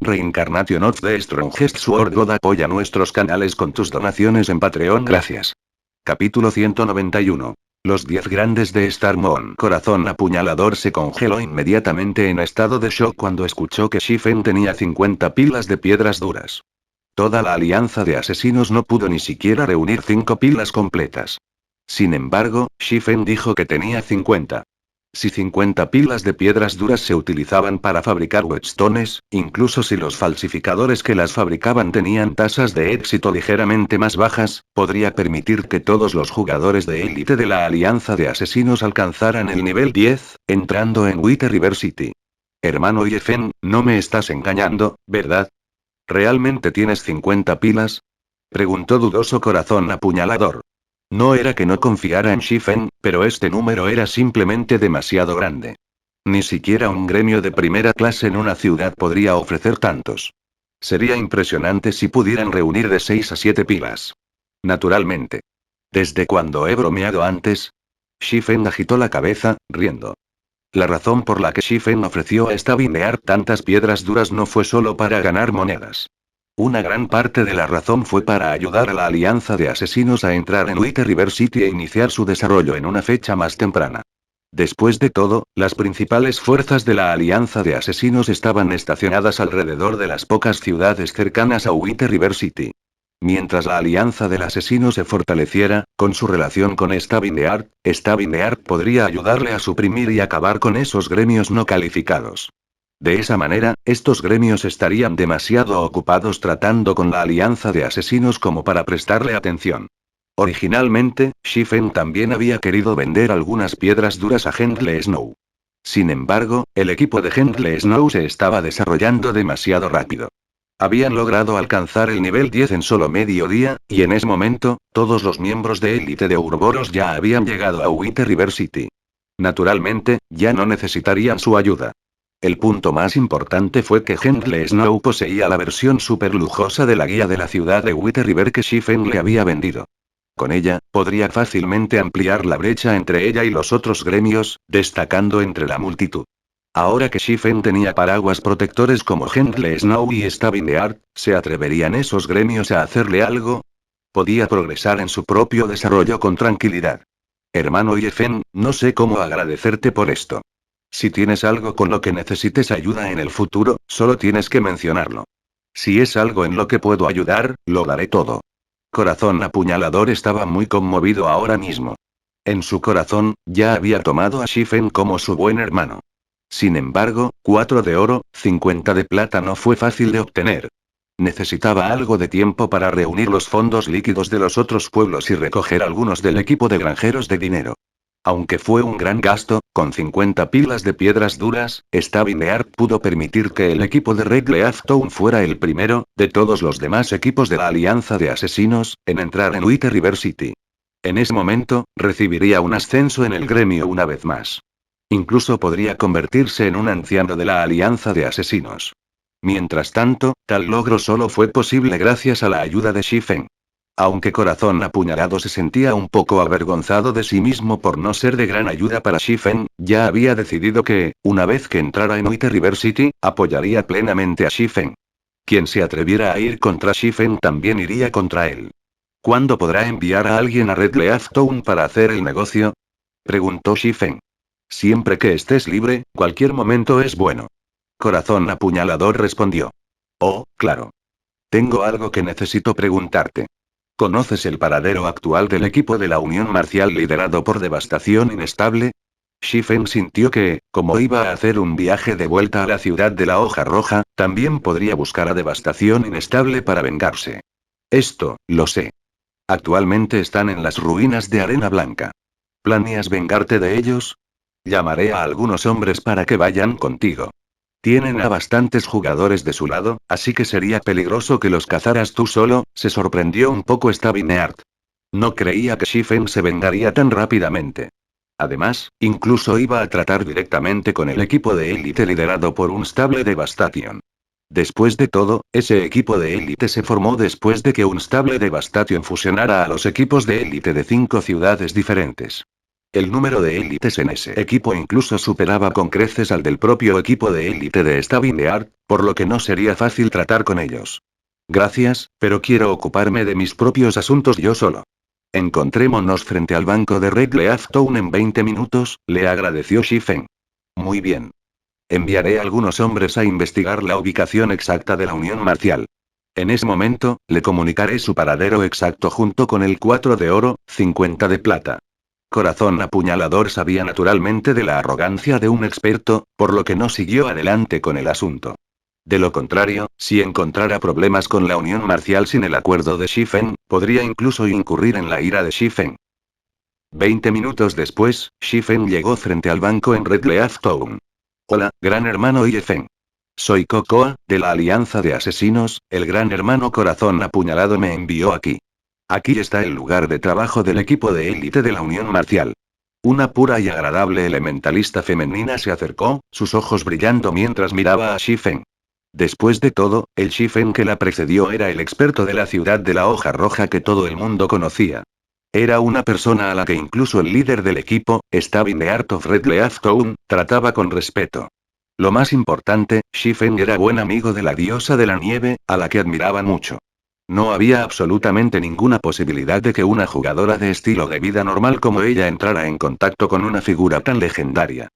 Reincarnation of the Strongest Sword God apoya nuestros canales con tus donaciones en Patreon. Gracias. Capítulo 191. Los 10 grandes de Star Moon. Corazón apuñalador se congeló inmediatamente en estado de shock cuando escuchó que Shifen tenía 50 pilas de piedras duras. Toda la alianza de asesinos no pudo ni siquiera reunir 5 pilas completas. Sin embargo, Shifen dijo que tenía 50. Si 50 pilas de piedras duras se utilizaban para fabricar whetstones, incluso si los falsificadores que las fabricaban tenían tasas de éxito ligeramente más bajas, podría permitir que todos los jugadores de élite de la alianza de asesinos alcanzaran el nivel 10, entrando en White River City. Hermano Yefen, no me estás engañando, ¿verdad? ¿Realmente tienes 50 pilas? Preguntó dudoso Corazón apuñalador. No era que no confiara en Shifen, pero este número era simplemente demasiado grande. Ni siquiera un gremio de primera clase en una ciudad podría ofrecer tantos. Sería impresionante si pudieran reunir de 6 a 7 pilas. Naturalmente. ¿Desde cuándo he bromeado antes? Shifen agitó la cabeza, riendo. La razón por la que Shifen ofreció a Stabinear tantas piedras duras no fue solo para ganar monedas. Una gran parte de la razón fue para ayudar a la alianza de asesinos a entrar en White River City e iniciar su desarrollo en una fecha más temprana. Después de todo, las principales fuerzas de la alianza de asesinos estaban estacionadas alrededor de las pocas ciudades cercanas a White River City. Mientras la alianza del asesino se fortaleciera, con su relación con Stabinear podría ayudarle a suprimir y acabar con esos gremios no calificados. De esa manera, estos gremios estarían demasiado ocupados tratando con la alianza de asesinos como para prestarle atención. Originalmente, Shifen también había querido vender algunas piedras duras a Hendle Snow. Sin embargo, el equipo de Hendle Snow se estaba desarrollando demasiado rápido. Habían logrado alcanzar el nivel 10 en solo medio día, y en ese momento, todos los miembros de élite de Ouroboros ya habían llegado a White River City. Naturalmente, ya no necesitarían su ayuda. El punto más importante fue que Hendle Snow poseía la versión super lujosa de la guía de la ciudad de White River que Shifen le había vendido. Con ella, podría fácilmente ampliar la brecha entre ella y los otros gremios, destacando entre la multitud. Ahora que Shifen tenía paraguas protectores como Hendle Snow y Stabinear, ¿se atreverían esos gremios a hacerle algo? Podía progresar en su propio desarrollo con tranquilidad. Hermano Yefen, no sé cómo agradecerte por esto. Si tienes algo con lo que necesites ayuda en el futuro, solo tienes que mencionarlo. Si es algo en lo que puedo ayudar, lo daré todo. Corazón apuñalador estaba muy conmovido ahora mismo. En su corazón, ya había tomado a Shifen como su buen hermano. Sin embargo, 4 de oro, 50 de plata no fue fácil de obtener. Necesitaba algo de tiempo para reunir los fondos líquidos de los otros pueblos y recoger algunos del equipo de granjeros de dinero. Aunque fue un gran gasto, con 50 pilas de piedras duras, Stabinear pudo permitir que el equipo de Red Leaftown fuera el primero, de todos los demás equipos de la alianza de asesinos, en entrar en White River City. En ese momento, recibiría un ascenso en el gremio una vez más. Incluso podría convertirse en un anciano de la alianza de asesinos. Mientras tanto, tal logro solo fue posible gracias a la ayuda de Shifen. Aunque Corazón apuñalado se sentía un poco avergonzado de sí mismo por no ser de gran ayuda para Shifen, ya había decidido que, una vez que entrara en White River City, apoyaría plenamente a Shifen. Quien se atreviera a ir contra Shifen también iría contra él. ¿Cuándo podrá enviar a alguien a Red Leaftown para hacer el negocio? Preguntó Shifen. Siempre que estés libre, cualquier momento es bueno. Corazón apuñalador respondió. Oh, claro. Tengo algo que necesito preguntarte. ¿Conoces el paradero actual del equipo de la Unión Marcial liderado por Devastación Inestable? Shifen sintió que, como iba a hacer un viaje de vuelta a la ciudad de la Hoja Roja, también podría buscar a Devastación Inestable para vengarse. Esto, lo sé. Actualmente están en las ruinas de Arena Blanca. ¿Planeas vengarte de ellos? Llamaré a algunos hombres para que vayan contigo. Tienen a bastantes jugadores de su lado, así que sería peligroso que los cazaras tú solo, se sorprendió un poco Stabineart. No creía que Shifen se vengaría tan rápidamente. Además, incluso iba a tratar directamente con el equipo de élite liderado por un stable Devastation. Después de todo, ese equipo de élite se formó después de que un stable Devastation fusionara a los equipos de élite de 5 ciudades diferentes. El número de élites en ese equipo incluso superaba con creces al del propio equipo de élite de Stavineart, por lo que no sería fácil tratar con ellos. Gracias, pero quiero ocuparme de mis propios asuntos yo solo. Encontrémonos frente al banco de Red Leaftown en 20 minutos, le agradeció Shifen. Muy bien. Enviaré algunos hombres a investigar la ubicación exacta de la Unión Marcial. En ese momento, le comunicaré su paradero exacto junto con el 4 de oro, 50 de plata. Corazón Apuñalador sabía naturalmente de la arrogancia de un experto, por lo que no siguió adelante con el asunto. De lo contrario, si encontrara problemas con la Unión Marcial sin el acuerdo de Shifen, podría incluso incurrir en la ira de Shifen. 20 minutos después, Shifen llegó frente al banco en Red Leaftown. Hola, gran hermano Yifen. Soy Cocoa, de la Alianza de Asesinos, el gran hermano Corazón Apuñalado me envió aquí. Aquí está el lugar de trabajo del equipo de élite de la Unión Marcial. Una pura y agradable elementalista femenina se acercó, sus ojos brillando mientras miraba a Shifen. Después de todo, el Shifen que la precedió era el experto de la ciudad de la hoja roja que todo el mundo conocía. Era una persona a la que incluso el líder del equipo, Stavineart of Red Leaftown, trataba con respeto. Lo más importante, Shifen era buen amigo de la diosa de la nieve, a la que admiraban mucho. No había absolutamente ninguna posibilidad de que una jugadora de estilo de vida normal como ella entrara en contacto con una figura tan legendaria.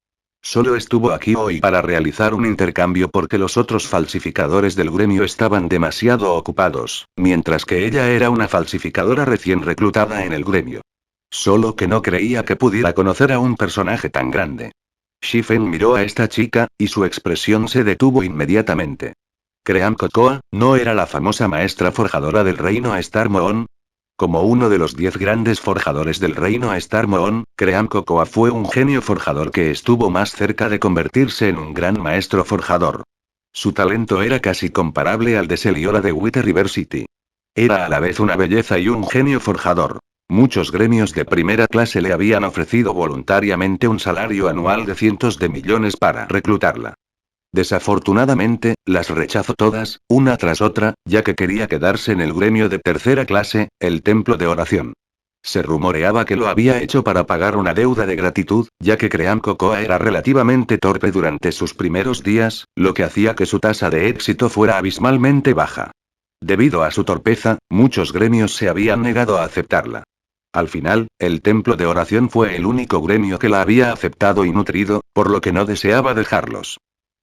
Solo estuvo aquí hoy para realizar un intercambio porque los otros falsificadores del gremio estaban demasiado ocupados, mientras que ella era una falsificadora recién reclutada en el gremio. Solo que no creía que pudiera conocer a un personaje tan grande. Shifen miró a esta chica, y su expresión se detuvo inmediatamente. Cream Cocoa, ¿no era la famosa maestra forjadora del reino Star Moon? Como uno de los 10 grandes forjadores del reino Star Moon, Cream Cocoa fue un genio forjador que estuvo más cerca de convertirse en un gran maestro forjador. Su talento era casi comparable al de Seliora de Wither River City. Era a la vez una belleza y un genio forjador. Muchos gremios de primera clase le habían ofrecido voluntariamente un salario anual de cientos de millones para reclutarla. Desafortunadamente, las rechazó todas, una tras otra, ya que quería quedarse en el gremio de tercera clase, el templo de oración. Se rumoreaba que lo había hecho para pagar una deuda de gratitud, ya que Cream Cocoa era relativamente torpe durante sus primeros días, lo que hacía que su tasa de éxito fuera abismalmente baja. Debido a su torpeza, muchos gremios se habían negado a aceptarla. Al final, el templo de oración fue el único gremio que la había aceptado y nutrido, por lo que no deseaba dejarlos.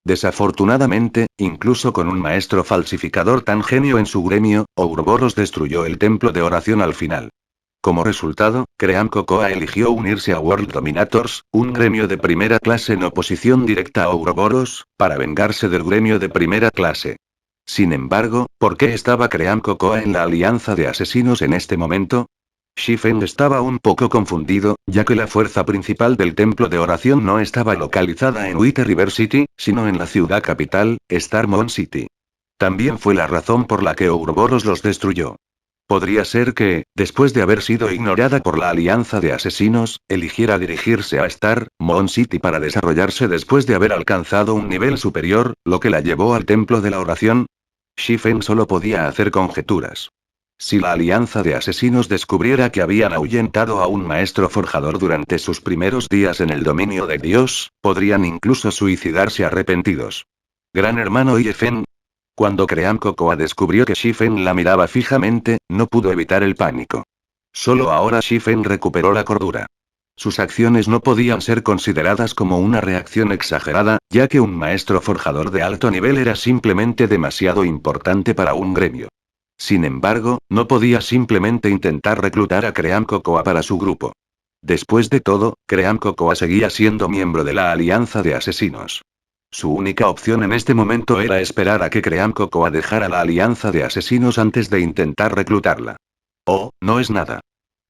Desafortunadamente, incluso con un maestro falsificador tan genio en su gremio, Ouroboros destruyó el templo de oración al final. Como resultado, Cream Cocoa eligió unirse a World Dominators, un gremio de primera clase en oposición directa a Ouroboros, para vengarse del gremio de primera clase. Sin embargo, ¿por qué estaba Cream Cocoa en la alianza de asesinos en este momento? Shifen estaba un poco confundido, ya que la fuerza principal del templo de oración no estaba localizada en Wither River City, sino en la ciudad capital, Star Moon City. También fue la razón por la que Ouroboros los destruyó. Podría ser que, después de haber sido ignorada por la alianza de asesinos, eligiera dirigirse a Star Moon City para desarrollarse después de haber alcanzado un nivel superior, lo que la llevó al templo de la oración. Shifen solo podía hacer conjeturas. Si la alianza de asesinos descubriera que habían ahuyentado a un maestro forjador durante sus primeros días en el dominio de Dios, podrían incluso suicidarse arrepentidos. Gran hermano Yifen. Cuando Cream Cocoa descubrió que Shifen la miraba fijamente, no pudo evitar el pánico. Solo ahora Shifen recuperó la cordura. Sus acciones no podían ser consideradas como una reacción exagerada, ya que un maestro forjador de alto nivel era simplemente demasiado importante para un gremio. Sin embargo, no podía simplemente intentar reclutar a Cream Cocoa para su grupo. Después de todo, Cream Cocoa seguía siendo miembro de la Alianza de Asesinos. Su única opción en este momento era esperar a que Cream Cocoa dejara la Alianza de Asesinos antes de intentar reclutarla. Oh, no es nada.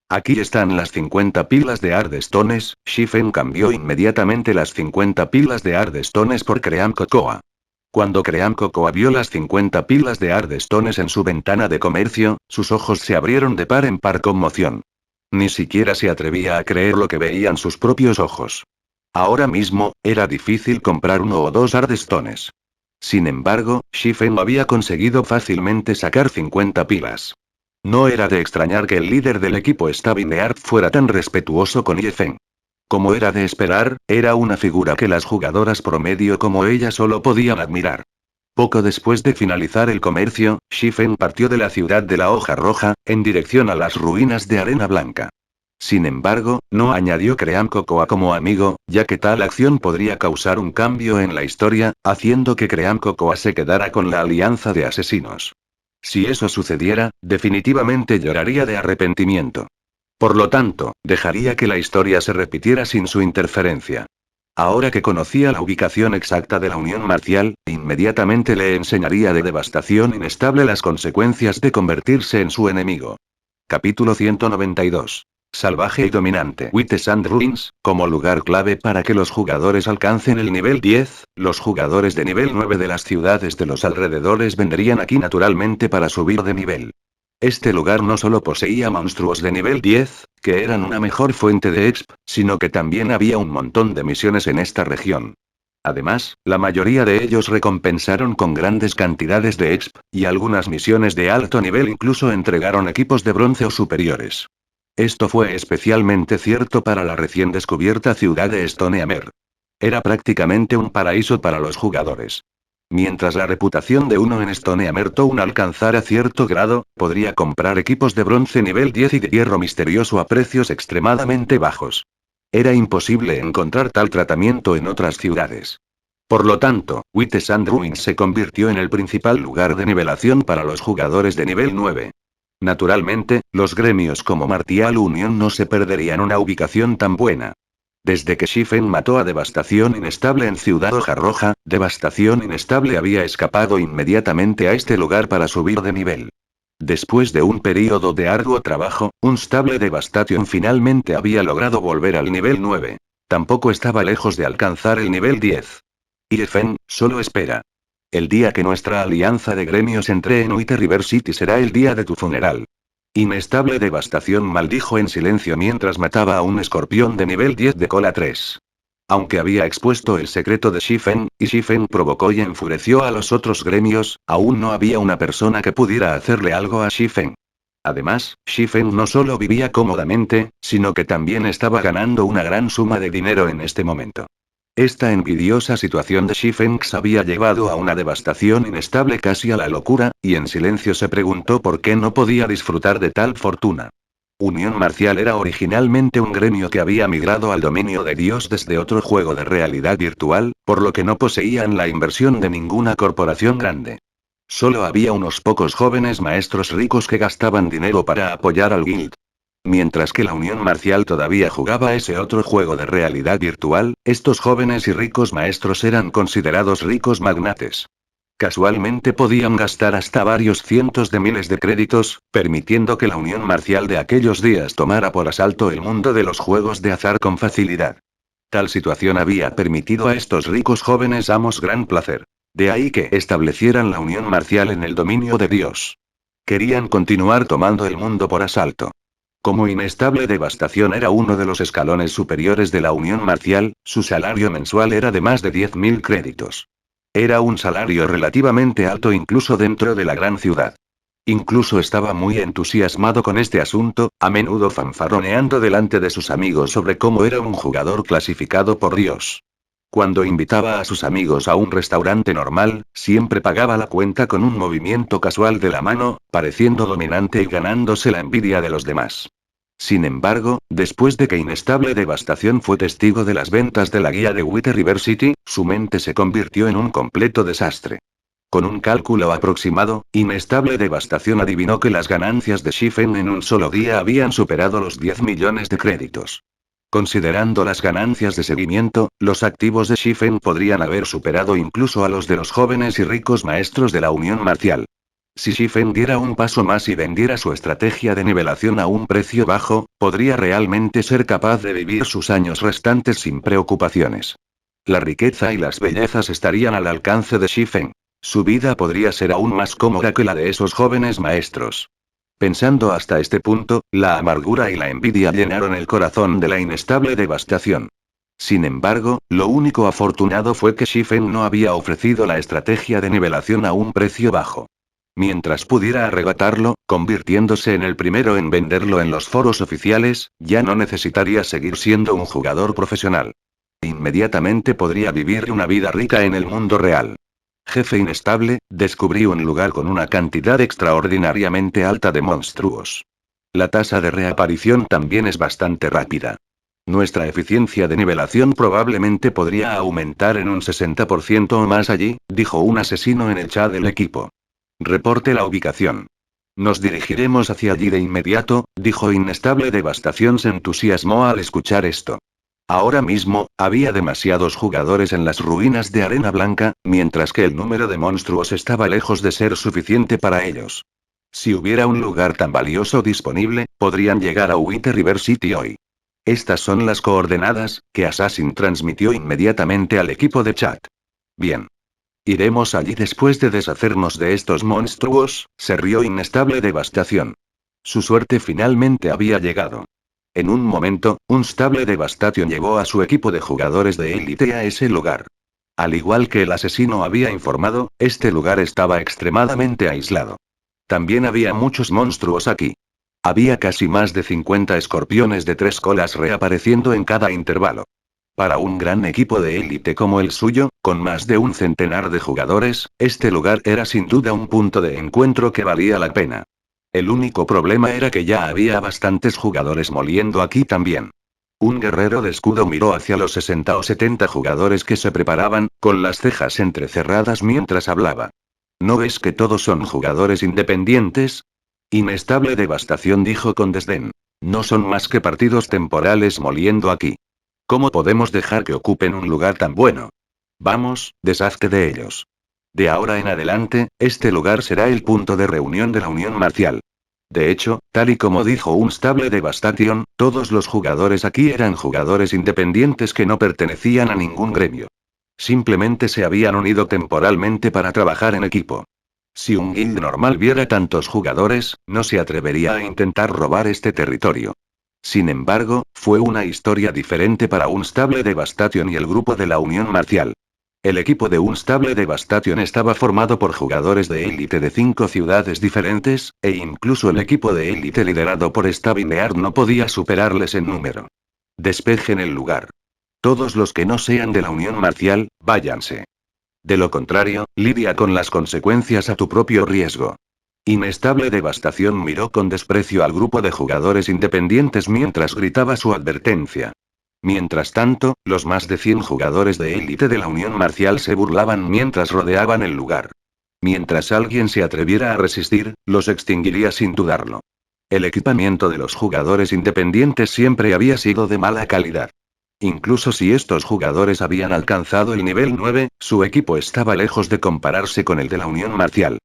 Aquí están las 50 pilas de Ardstones. Shifen cambió inmediatamente las 50 pilas de Ardstones por Cream Cocoa. Cuando Cream Cocoa vio las 50 pilas de Ardstones en su ventana de comercio, sus ojos se abrieron de par en par con conmoción. Ni siquiera se atrevía a creer lo que veían sus propios ojos. Ahora mismo, era difícil comprar 1 o 2 Ardstones. Sin embargo, Shifen había conseguido fácilmente sacar 50 pilas. No era de extrañar que el líder del equipo Stavineart fuera tan respetuoso con Yifen. Como era de esperar, era una figura que las jugadoras promedio como ella solo podían admirar. Poco después de finalizar el comercio, Shifen partió de la ciudad de la hoja roja, en dirección a las ruinas de Arena Blanca. Sin embargo, no añadió Cream Cocoa como amigo, ya que tal acción podría causar un cambio en la historia, haciendo que Cream Cocoa se quedara con la alianza de asesinos. Si eso sucediera, definitivamente lloraría de arrepentimiento. Por lo tanto, dejaría que la historia se repitiera sin su interferencia. Ahora que conocía la ubicación exacta de la Unión Marcial, inmediatamente le enseñaría de devastación inestable las consecuencias de convertirse en su enemigo. Capítulo 192. Salvaje y dominante. Witesand Ruins, como lugar clave para que los jugadores alcancen el nivel 10, los jugadores de nivel 9 de las ciudades de los alrededores vendrían aquí naturalmente para subir de nivel. Este lugar no solo poseía monstruos de nivel 10, que eran una mejor fuente de exp, sino que también había un montón de misiones en esta región. Además, la mayoría de ellos recompensaron con grandes cantidades de exp, y algunas misiones de alto nivel incluso entregaron equipos de bronce o superiores. Esto fue especialmente cierto para la recién descubierta ciudad de Stonehammer. Era prácticamente un paraíso para los jugadores. Mientras la reputación de uno en Stonehammer Town alcanzara cierto grado, podría comprar equipos de bronce nivel 10 y de hierro misterioso a precios extremadamente bajos. Era imposible encontrar tal tratamiento en otras ciudades. Por lo tanto, Witesand Ruins se convirtió en el principal lugar de nivelación para los jugadores de nivel 9. Naturalmente, los gremios como Martial Union no se perderían una ubicación tan buena. Desde que Shifen mató a Devastación Inestable en Ciudad Hoja Roja, Devastación Inestable había escapado inmediatamente a este lugar para subir de nivel. Después de un período de arduo trabajo, Unstable Devastation finalmente había logrado volver al nivel 9. Tampoco estaba lejos de alcanzar el nivel 10. Irefen, solo espera. El día que nuestra alianza de gremios entre en White River City será el día de tu funeral. Inestable Devastación maldijo en silencio mientras mataba a un escorpión de nivel 10 de cola 3. Aunque había expuesto el secreto de Shifen, y Shifen provocó y enfureció a los otros gremios, aún no había una persona que pudiera hacerle algo a Shifen. Además, Shifen no solo vivía cómodamente, sino que también estaba ganando una gran suma de dinero en este momento. Esta envidiosa situación de Shifenx había llevado a una devastación inestable casi a la locura, y en silencio se preguntó por qué no podía disfrutar de tal fortuna. Unión Marcial era originalmente un gremio que había migrado al dominio de Dios desde otro juego de realidad virtual, por lo que no poseían la inversión de ninguna corporación grande. Solo había unos pocos jóvenes maestros ricos que gastaban dinero para apoyar al guild. Mientras que la Unión Marcial todavía jugaba ese otro juego de realidad virtual, estos jóvenes y ricos maestros eran considerados ricos magnates. Casualmente podían gastar hasta varios cientos de miles de créditos, permitiendo que la Unión Marcial de aquellos días tomara por asalto el mundo de los juegos de azar con facilidad. Tal situación había permitido a estos ricos jóvenes amos gran placer. De ahí que establecieran la Unión Marcial en el dominio de Dios. Querían continuar tomando el mundo por asalto. Como Inestable Devastación era uno de los escalones superiores de la Unión Marcial, su salario mensual era de más de 10.000 créditos. Era un salario relativamente alto incluso dentro de la gran ciudad. Incluso estaba muy entusiasmado con este asunto, a menudo fanfarroneando delante de sus amigos sobre cómo era un jugador clasificado por Dios. Cuando invitaba a sus amigos a un restaurante normal, siempre pagaba la cuenta con un movimiento casual de la mano, pareciendo dominante y ganándose la envidia de los demás. Sin embargo, después de que Inestable Devastación fue testigo de las ventas de la guía de White River City, su mente se convirtió en un completo desastre. Con un cálculo aproximado, Inestable Devastación adivinó que las ganancias de Shifen en un solo día habían superado los 10 millones de créditos. Considerando las ganancias de seguimiento, los activos de Shifen podrían haber superado incluso a los de los jóvenes y ricos maestros de la Unión Marcial. Si Shifen diera un paso más y vendiera su estrategia de nivelación a un precio bajo, podría realmente ser capaz de vivir sus años restantes sin preocupaciones. La riqueza y las bellezas estarían al alcance de Shifen. Su vida podría ser aún más cómoda que la de esos jóvenes maestros. Pensando hasta este punto, la amargura y la envidia llenaron el corazón de la Inestable Devastación. Sin embargo, lo único afortunado fue que Shifen no había ofrecido la estrategia de nivelación a un precio bajo. Mientras pudiera arrebatarlo, convirtiéndose en el primero en venderlo en los foros oficiales, ya no necesitaría seguir siendo un jugador profesional. Inmediatamente podría vivir una vida rica en el mundo real. Jefe inestable, descubrí un lugar con una cantidad extraordinariamente alta de monstruos. La tasa de reaparición también es bastante rápida. Nuestra eficiencia de nivelación probablemente podría aumentar en un 60% o más allí, dijo un asesino en el chat del equipo. Reporte la ubicación. Nos dirigiremos hacia allí de inmediato, dijo Inestable Devastación. Se entusiasmó al escuchar esto. Ahora mismo, había demasiados jugadores en las ruinas de Arena Blanca, mientras que el número de monstruos estaba lejos de ser suficiente para ellos. Si hubiera un lugar tan valioso disponible, podrían llegar a White River City hoy. Estas son las coordenadas, que Assassin transmitió inmediatamente al equipo de chat. Bien. Iremos allí después de deshacernos de estos monstruos, se rió Inestable Devastación. Su suerte finalmente había llegado. En un momento, un Stable Devastation llevó a su equipo de jugadores de élite a ese lugar. Al igual que el asesino había informado, este lugar estaba extremadamente aislado. También había muchos monstruos aquí. Había casi más de 50 escorpiones de 3 colas reapareciendo en cada intervalo. Para un gran equipo de élite como el suyo, con más de un centenar de jugadores, este lugar era sin duda un punto de encuentro que valía la pena. El único problema era que ya había bastantes jugadores moliendo aquí también. Un guerrero de escudo miró hacia los 60 o 70 jugadores que se preparaban, con las cejas entrecerradas mientras hablaba. ¿No ves que todos son jugadores independientes? Inestable Devastación dijo con desdén. No son más que partidos temporales moliendo aquí. ¿Cómo podemos dejar que ocupen un lugar tan bueno? Vamos, deshazte de ellos. De ahora en adelante, este lugar será el punto de reunión de la Unión Marcial. De hecho, tal y como dijo un Stable Devastation, todos los jugadores aquí eran jugadores independientes que no pertenecían a ningún gremio. Simplemente se habían unido temporalmente para trabajar en equipo. Si un guild normal viera tantos jugadores, no se atrevería a intentar robar este territorio. Sin embargo, fue una historia diferente para Unstable Devastation y el grupo de la Unión Marcial. El equipo de Unstable Devastation estaba formado por jugadores de élite de 5 ciudades diferentes, e incluso el equipo de élite liderado por Stabineard no podía superarles en número. Despejen el lugar. Todos los que no sean de la Unión Marcial, váyanse. De lo contrario, lidia con las consecuencias a tu propio riesgo. Inestable Devastación miró con desprecio al grupo de jugadores independientes mientras gritaba su advertencia. Mientras tanto, los más de 100 jugadores de élite de la Unión Marcial se burlaban mientras rodeaban el lugar. Mientras alguien se atreviera a resistir, los extinguiría sin dudarlo. El equipamiento de los jugadores independientes siempre había sido de mala calidad. Incluso si estos jugadores habían alcanzado el nivel 9, su equipo estaba lejos de compararse con el de la Unión Marcial.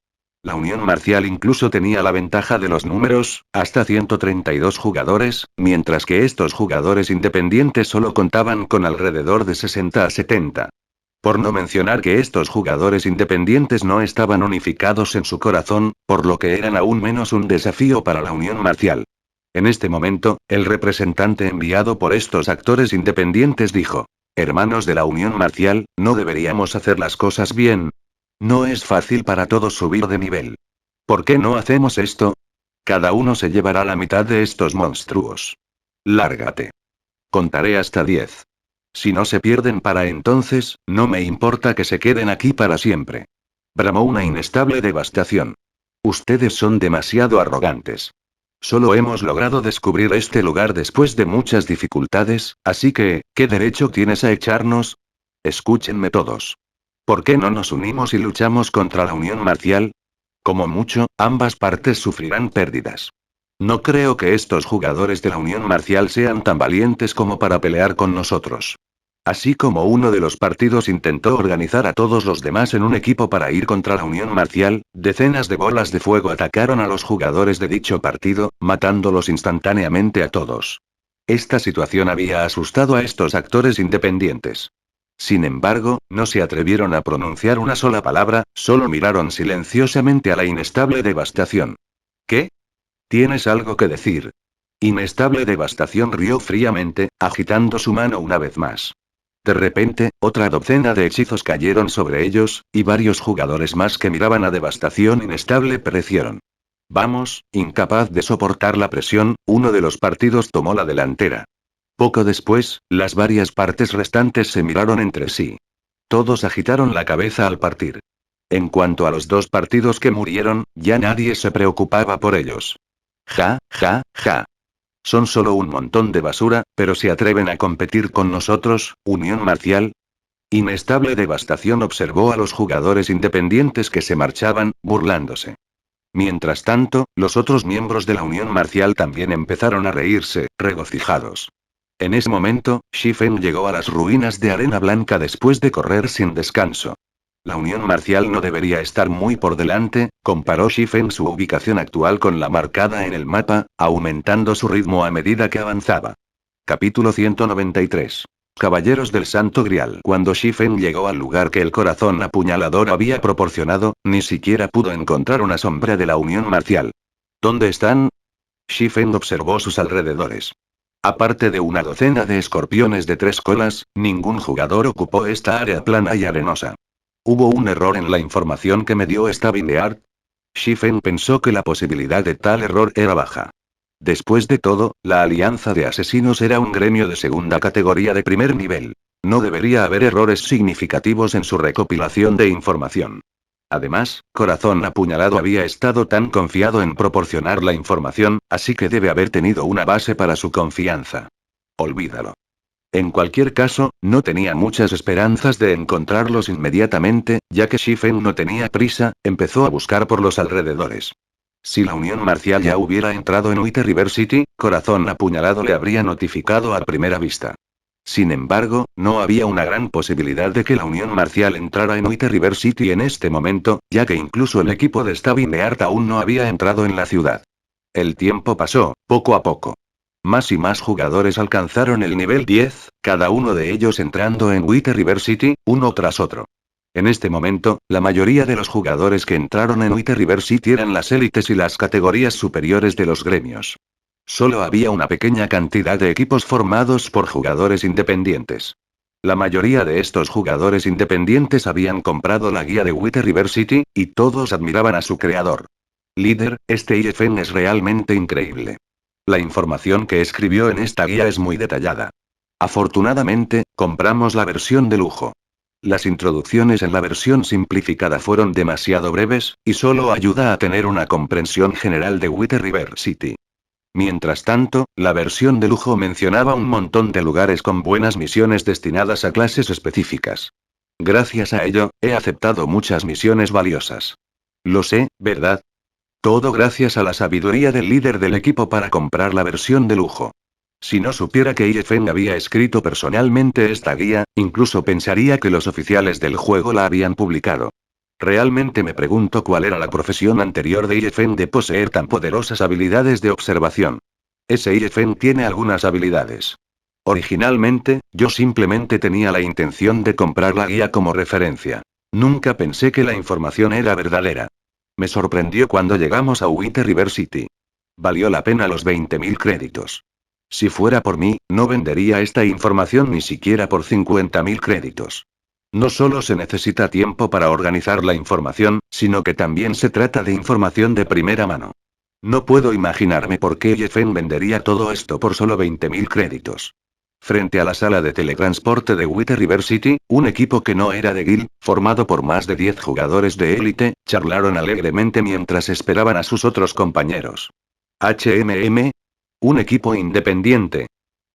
La Unión Marcial incluso tenía la ventaja de los números, hasta 132 jugadores, mientras que estos jugadores independientes solo contaban con alrededor de 60 a 70. Por no mencionar que estos jugadores independientes no estaban unificados en su corazón, por lo que eran aún menos un desafío para la Unión Marcial. En este momento, el representante enviado por estos actores independientes dijo: Hermanos de la Unión Marcial, ¿no deberíamos hacer las cosas bien? No es fácil para todos subir de nivel. ¿Por qué no hacemos esto? Cada uno se llevará la mitad de estos monstruos. Lárgate. Contaré hasta 10. Si no se pierden para entonces, no me importa que se queden aquí para siempre. Bramó una Inestable Devastación. Ustedes son demasiado arrogantes. Solo hemos logrado descubrir este lugar después de muchas dificultades, así que, ¿qué derecho tienes a echarnos? Escúchenme todos. ¿Por qué no nos unimos y luchamos contra la Unión Marcial? Como mucho, ambas partes sufrirán pérdidas. No creo que estos jugadores de la Unión Marcial sean tan valientes como para pelear con nosotros. Así como uno de los partidos intentó organizar a todos los demás en un equipo para ir contra la Unión Marcial, decenas de bolas de fuego atacaron a los jugadores de dicho partido, matándolos instantáneamente a todos. Esta situación había asustado a estos actores independientes. Sin embargo, no se atrevieron a pronunciar una sola palabra, solo miraron silenciosamente a la Inestable Devastación. ¿Qué? ¿Tienes algo que decir? Inestable Devastación rió fríamente, agitando su mano una vez más. De repente, otra docena de hechizos cayeron sobre ellos, y varios jugadores más que miraban a devastación inestable perecieron. Vamos, incapaz de soportar la presión, uno de los partidos tomó la delantera. Poco después, las varias partes restantes se miraron entre sí. Todos agitaron la cabeza al partir. En cuanto a los dos partidos que murieron, ya nadie se preocupaba por ellos. Ja, ja, ja. Son solo un montón de basura, pero se atreven a competir con nosotros, Unión Marcial. Inestable Devastación observó a los jugadores independientes que se marchaban, burlándose. Mientras tanto, los otros miembros de la Unión Marcial también empezaron a reírse, regocijados. En ese momento, Shifen llegó a las ruinas de Arena Blanca después de correr sin descanso. La Unión Marcial no debería estar muy por delante, comparó Shifen su ubicación actual con la marcada en el mapa, aumentando su ritmo a medida que avanzaba. Capítulo 193. Caballeros del Santo Grial. Cuando Shifen llegó al lugar que el corazón apuñalador había proporcionado, ni siquiera pudo encontrar una sombra de la Unión Marcial. ¿Dónde están? Shifen observó sus alrededores. Aparte de una docena de escorpiones de 3 colas, ningún jugador ocupó esta área plana y arenosa. ¿Hubo un error en la información que me dio Stabineart? Shifen pensó que la posibilidad de tal error era baja. Después de todo, la Alianza de Asesinos era un gremio de segunda categoría de primer nivel. No debería haber errores significativos en su recopilación de información. Además, Corazón Apuñalado había estado tan confiado en proporcionar la información, así que debe haber tenido una base para su confianza. Olvídalo. En cualquier caso, no tenía muchas esperanzas de encontrarlos inmediatamente, ya que Shifen no tenía prisa, empezó a buscar por los alrededores. Si la Unión Marcial ya hubiera entrado en White River City, Corazón Apuñalado le habría notificado a primera vista. Sin embargo, no había una gran posibilidad de que la Unión Marcial entrara en White River City en este momento, ya que incluso el equipo de Stabineart aún no había entrado en la ciudad. El tiempo pasó, poco a poco. Más y más jugadores alcanzaron el nivel 10, cada uno de ellos entrando en White River City, uno tras otro. En este momento, la mayoría de los jugadores que entraron en White River City eran las élites y las categorías superiores de los gremios. Solo había una pequeña cantidad de equipos formados por jugadores independientes. La mayoría de estos jugadores independientes habían comprado la guía de White River City, y todos admiraban a su creador. Líder, este IFN es realmente increíble. La información que escribió en esta guía es muy detallada. Afortunadamente, compramos la versión de lujo. Las introducciones en la versión simplificada fueron demasiado breves, y solo ayuda a tener una comprensión general de White River City. Mientras tanto, la versión de lujo mencionaba un montón de lugares con buenas misiones destinadas a clases específicas. Gracias a ello, he aceptado muchas misiones valiosas. Lo sé, ¿verdad? Todo gracias a la sabiduría del líder del equipo para comprar la versión de lujo. Si no supiera que IFN había escrito personalmente esta guía, incluso pensaría que los oficiales del juego la habían publicado. Realmente me pregunto cuál era la profesión anterior de IFN de poseer tan poderosas habilidades de observación. Ese IFN tiene algunas habilidades. Originalmente, yo simplemente tenía la intención de comprar la guía como referencia. Nunca pensé que la información era verdadera. Me sorprendió cuando llegamos a White River City. Valió la pena los 20.000 créditos. Si fuera por mí, no vendería esta información ni siquiera por 50.000 créditos. No solo se necesita tiempo para organizar la información, sino que también se trata de información de primera mano. No puedo imaginarme por qué IFN vendería todo esto por solo 20.000 créditos. Frente a la sala de teletransporte de White River City, un equipo que no era de Guild, formado por más de 10 jugadores de élite, charlaron alegremente mientras esperaban a sus otros compañeros. HMM. Un equipo independiente.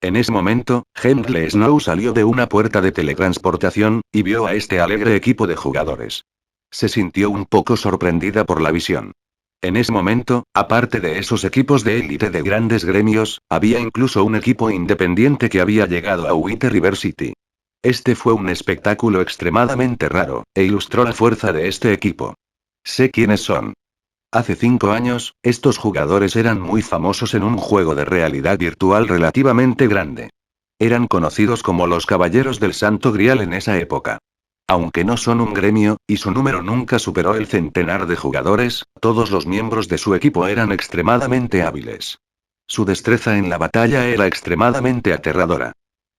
En ese momento, Hemsley Snow salió de una puerta de teletransportación, y vio a este alegre equipo de jugadores. Se sintió un poco sorprendida por la visión. En ese momento, aparte de esos equipos de élite de grandes gremios, había incluso un equipo independiente que había llegado a White River City. Este fue un espectáculo extremadamente raro, e ilustró la fuerza de este equipo. Sé quiénes son. Hace 5 años, estos jugadores eran muy famosos en un juego de realidad virtual relativamente grande. Eran conocidos como los Caballeros del Santo Grial en esa época. Aunque no son un gremio, y su número nunca superó el centenar de jugadores, todos los miembros de su equipo eran extremadamente hábiles. Su destreza en la batalla era extremadamente aterradora.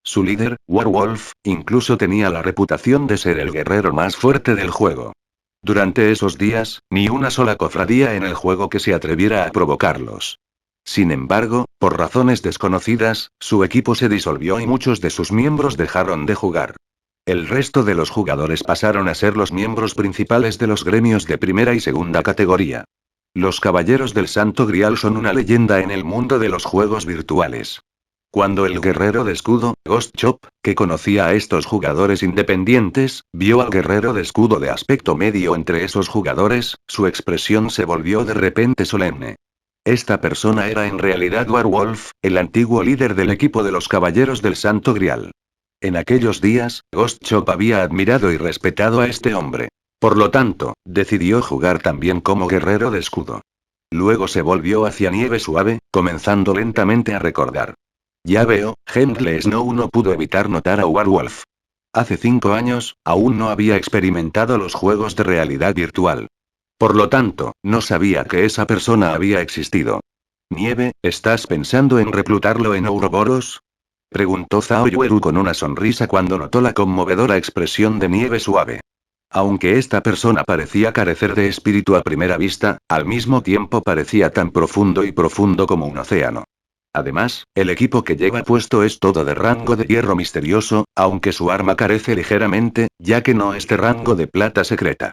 Su líder, Werewolf, incluso tenía la reputación de ser el guerrero más fuerte del juego. Durante esos días, ni una sola cofradía en el juego que se atreviera a provocarlos. Sin embargo, por razones desconocidas, su equipo se disolvió y muchos de sus miembros dejaron de jugar. El resto de los jugadores pasaron a ser los miembros principales de los gremios de primera y segunda categoría. Los Caballeros del Santo Grial son una leyenda en el mundo de los juegos virtuales. Cuando el guerrero de escudo, Ghost Chop, que conocía a estos jugadores independientes, vio al guerrero de escudo de aspecto medio entre esos jugadores, su expresión se volvió de repente solemne. Esta persona era en realidad Werewolf, el antiguo líder del equipo de los Caballeros del Santo Grial. En aquellos días, Ghost Chop había admirado y respetado a este hombre. Por lo tanto, decidió jugar también como guerrero de escudo. Luego se volvió hacia Nieve Suave, comenzando lentamente a recordar. Ya veo, Hemsley Snow no pudo evitar notar a Werewolf. Hace 5 años, aún no había experimentado los juegos de realidad virtual. Por lo tanto, no sabía que esa persona había existido. Nieve, ¿estás pensando en reclutarlo en Ouroboros? Preguntó Zhao Yueru con una sonrisa cuando notó la conmovedora expresión de Nieve Suave. Aunque esta persona parecía carecer de espíritu a primera vista, al mismo tiempo parecía tan profundo y profundo como un océano. Además, el equipo que lleva puesto es todo de rango de hierro misterioso, aunque su arma carece ligeramente, ya que no es de rango de plata secreta.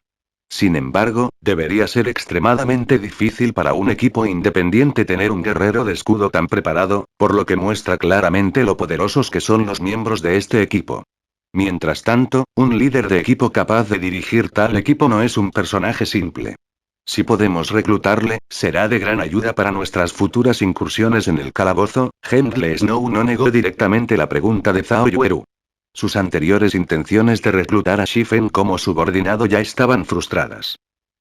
Sin embargo, debería ser extremadamente difícil para un equipo independiente tener un guerrero de escudo tan preparado, por lo que muestra claramente lo poderosos que son los miembros de este equipo. Mientras tanto, un líder de equipo capaz de dirigir tal equipo no es un personaje simple. Si podemos reclutarle, será de gran ayuda para nuestras futuras incursiones en el calabozo. Hemsley Snow no negó directamente la pregunta de Zhao Yueru. Sus anteriores intenciones de reclutar a Shifen como subordinado ya estaban frustradas.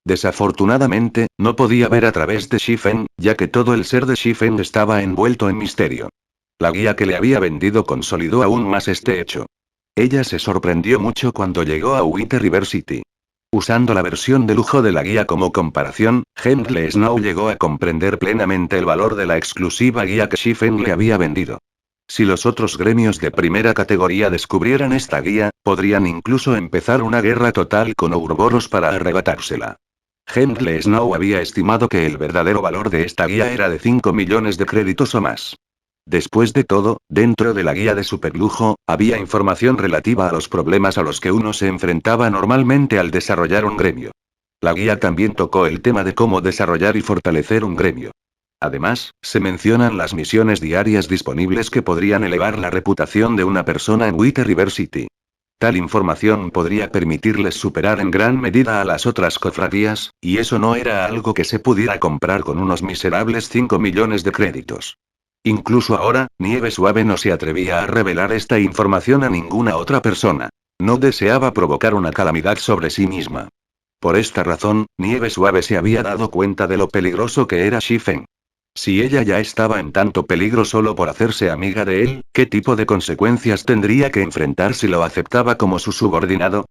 Desafortunadamente, no podía ver a través de Shifen, ya que todo el ser de Shifen estaba envuelto en misterio. La guía que le había vendido consolidó aún más este hecho. Ella se sorprendió mucho cuando llegó a White River City. Usando la versión de lujo de la guía como comparación, Hemsley Snow llegó a comprender plenamente el valor de la exclusiva guía que Shifen le había vendido. Si los otros gremios de primera categoría descubrieran esta guía, podrían incluso empezar una guerra total con Ouroboros para arrebatársela. Hemsley Snow había estimado que el verdadero valor de esta guía era de 5 millones de créditos o más. Después de todo, dentro de la guía de superlujo, había información relativa a los problemas a los que uno se enfrentaba normalmente al desarrollar un gremio. La guía también tocó el tema de cómo desarrollar y fortalecer un gremio. Además, se mencionan las misiones diarias disponibles que podrían elevar la reputación de una persona en White River City. Tal información podría permitirles superar en gran medida a las otras cofradías, y eso no era algo que se pudiera comprar con unos miserables 5 millones de créditos. Incluso ahora, Nieve Suave no se atrevía a revelar esta información a ninguna otra persona. No deseaba provocar una calamidad sobre sí misma. Por esta razón, Nieve Suave se había dado cuenta de lo peligroso que era Shifen. Si ella ya estaba en tanto peligro solo por hacerse amiga de él, ¿qué tipo de consecuencias tendría que enfrentar si lo aceptaba como su subordinado?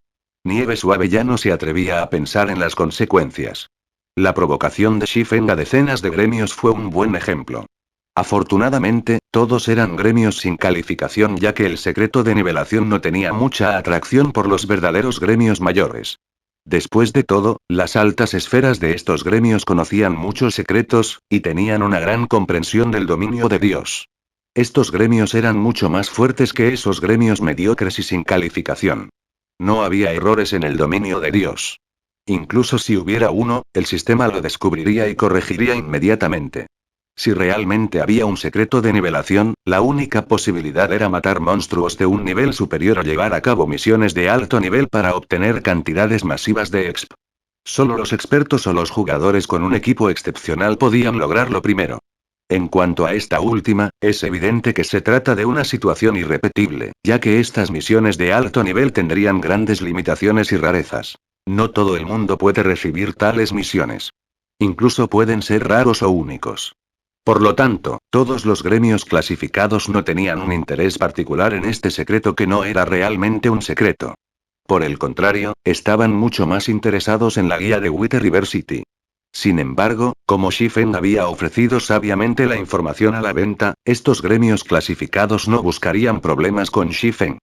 Nieve Suave ya no se atrevía a pensar en las consecuencias. La provocación de Shifen a decenas de gremios fue un buen ejemplo. Afortunadamente, todos eran gremios sin calificación ya que el secreto de nivelación no tenía mucha atracción por los verdaderos gremios mayores. Después de todo, las altas esferas de estos gremios conocían muchos secretos, y tenían una gran comprensión del dominio de Dios. Estos gremios eran mucho más fuertes que esos gremios mediocres y sin calificación. No había errores en el dominio de Dios. Incluso si hubiera uno, el sistema lo descubriría y corregiría inmediatamente. Si realmente había un secreto de nivelación, la única posibilidad era matar monstruos de un nivel superior o llevar a cabo misiones de alto nivel para obtener cantidades masivas de exp. Solo los expertos o los jugadores con un equipo excepcional podían lograrlo primero. En cuanto a esta última, es evidente que se trata de una situación irrepetible, ya que estas misiones de alto nivel tendrían grandes limitaciones y rarezas. No todo el mundo puede recibir tales misiones. Incluso pueden ser raros o únicos. Por lo tanto, todos los gremios clasificados no tenían un interés particular en este secreto que no era realmente un secreto. Por el contrario, estaban mucho más interesados en la guía de White River City. Sin embargo, como Shifen había ofrecido sabiamente la información a la venta, estos gremios clasificados no buscarían problemas con Shifen.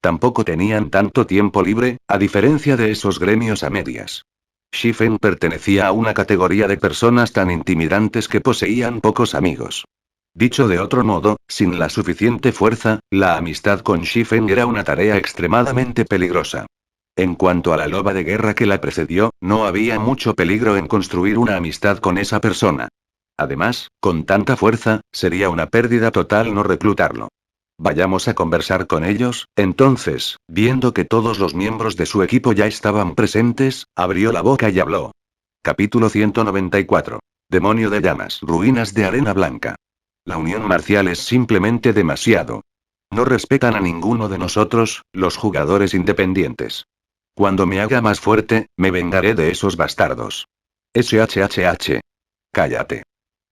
Tampoco tenían tanto tiempo libre, a diferencia de esos gremios a medias. Shifen pertenecía a una categoría de personas tan intimidantes que poseían pocos amigos. Dicho de otro modo, sin la suficiente fuerza, la amistad con Shifen era una tarea extremadamente peligrosa. En cuanto a la loba de guerra que la precedió, no había mucho peligro en construir una amistad con esa persona. Además, con tanta fuerza, sería una pérdida total no reclutarlo. Vayamos a conversar con ellos. Entonces, viendo que todos los miembros de su equipo ya estaban presentes, abrió la boca y habló. Capítulo 194. Demonio de llamas. Ruinas de arena blanca. La unión marcial es simplemente demasiado. No respetan a ninguno de nosotros, los jugadores independientes. Cuando me haga más fuerte, me vengaré de esos bastardos. SHHH. Cállate.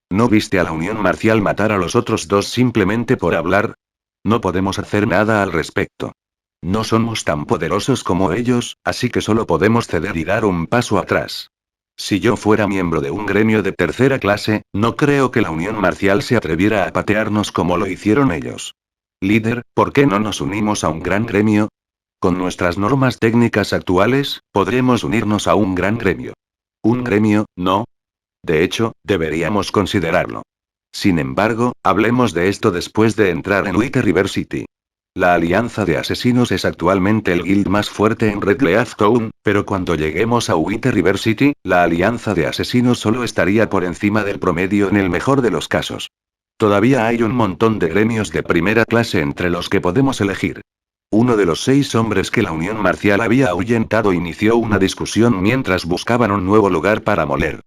¿No viste a la unión marcial matar a los otros dos simplemente por hablar? No podemos hacer nada al respecto. No somos tan poderosos como ellos, así que solo podemos ceder y dar un paso atrás. Si yo fuera miembro de un gremio de tercera clase, no creo que la unión marcial se atreviera a patearnos como lo hicieron ellos. Líder, ¿por qué no nos unimos a un gran gremio? Con nuestras normas técnicas actuales, podremos unirnos a un gran gremio. ¿Un gremio, no? De hecho, deberíamos considerarlo. Sin embargo, hablemos de esto después de entrar en White River City. La Alianza de Asesinos es actualmente el guild más fuerte en Red Leaf Town, pero cuando lleguemos a White River City, la Alianza de Asesinos solo estaría por encima del promedio en el mejor de los casos. Todavía hay un montón de gremios de primera clase entre los que podemos elegir. Uno de los 6 hombres que la Unión Marcial había ahuyentado inició una discusión mientras buscaban un nuevo lugar para moler.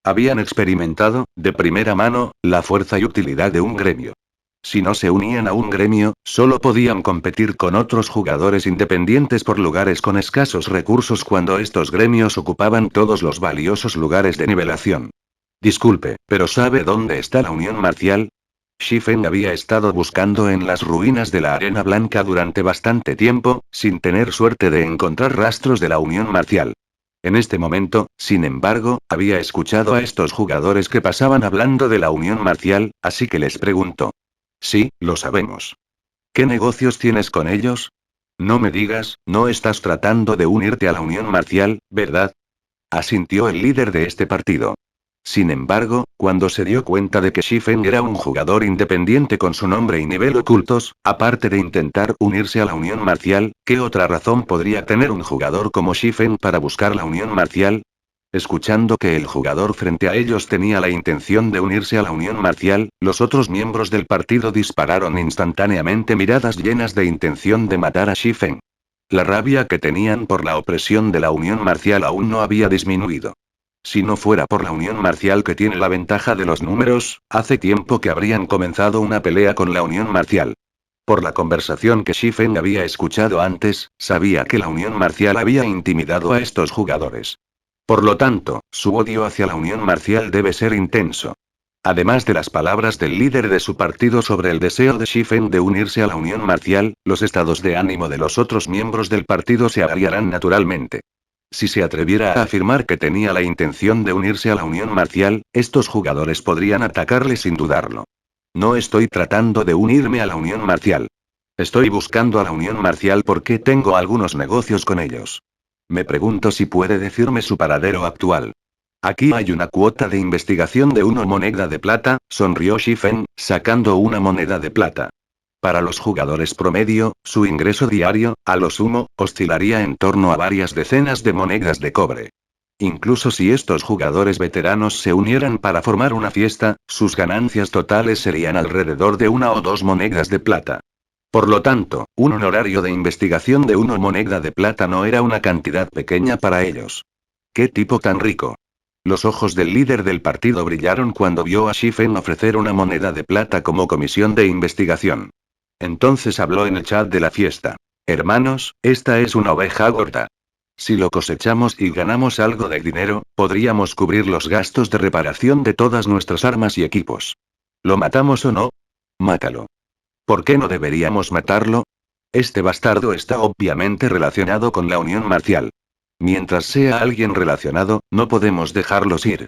Habían experimentado, de primera mano, la fuerza y utilidad de un gremio. Si no se unían a un gremio, solo podían competir con otros jugadores independientes por lugares con escasos recursos cuando estos gremios ocupaban todos los valiosos lugares de nivelación. Disculpe, pero ¿sabe dónde está la Unión Marcial? Shifen había estado buscando en las ruinas de la Arena Blanca durante bastante tiempo, sin tener suerte de encontrar rastros de la Unión Marcial. En este momento, sin embargo, había escuchado a estos jugadores que pasaban hablando de la Unión Marcial, así que les preguntó. Sí, lo sabemos. ¿Qué negocios tienes con ellos? No me digas, no estás tratando de unirte a la Unión Marcial, ¿verdad? Asintió el líder de este partido. Sin embargo, cuando se dio cuenta de que Shifen era un jugador independiente con su nombre y nivel ocultos, aparte de intentar unirse a la Unión Marcial, ¿qué otra razón podría tener un jugador como Shifen para buscar la Unión Marcial? Escuchando que el jugador frente a ellos tenía la intención de unirse a la Unión Marcial, los otros miembros del partido dispararon instantáneamente miradas llenas de intención de matar a Shifen. La rabia que tenían por la opresión de la Unión Marcial aún no había disminuido. Si no fuera por la Unión Marcial que tiene la ventaja de los números, hace tiempo que habrían comenzado una pelea con la Unión Marcial. Por la conversación que Shifen había escuchado antes, sabía que la Unión Marcial había intimidado a estos jugadores. Por lo tanto, su odio hacia la Unión Marcial debe ser intenso. Además de las palabras del líder de su partido sobre el deseo de Shifen de unirse a la Unión Marcial, los estados de ánimo de los otros miembros del partido se agriarán naturalmente. Si se atreviera a afirmar que tenía la intención de unirse a la Unión Marcial, estos jugadores podrían atacarle sin dudarlo. No estoy tratando de unirme a la Unión Marcial. Estoy buscando a la Unión Marcial porque tengo algunos negocios con ellos. Me pregunto si puede decirme su paradero actual. Aquí hay una cuota de investigación de 1 moneda de plata, sonrió Shifen, sacando una moneda de plata. Para los jugadores promedio, su ingreso diario, a lo sumo, oscilaría en torno a varias decenas de monedas de cobre. Incluso si estos jugadores veteranos se unieran para formar una fiesta, sus ganancias totales serían alrededor de 1 o 2 monedas de plata. Por lo tanto, un honorario de investigación de 1 moneda de plata no era una cantidad pequeña para ellos. ¡Qué tipo tan rico! Los ojos del líder del partido brillaron cuando vio a Shifen ofrecer 1 moneda de plata como comisión de investigación. Entonces habló en el chat de la fiesta. Hermanos, esta es una oveja gorda. Si lo cosechamos y ganamos algo de dinero, podríamos cubrir los gastos de reparación de todas nuestras armas y equipos. ¿Lo matamos o no? Mátalo. ¿Por qué no deberíamos matarlo? Este bastardo está obviamente relacionado con la Unión Marcial. Mientras sea alguien relacionado, no podemos dejarlos ir.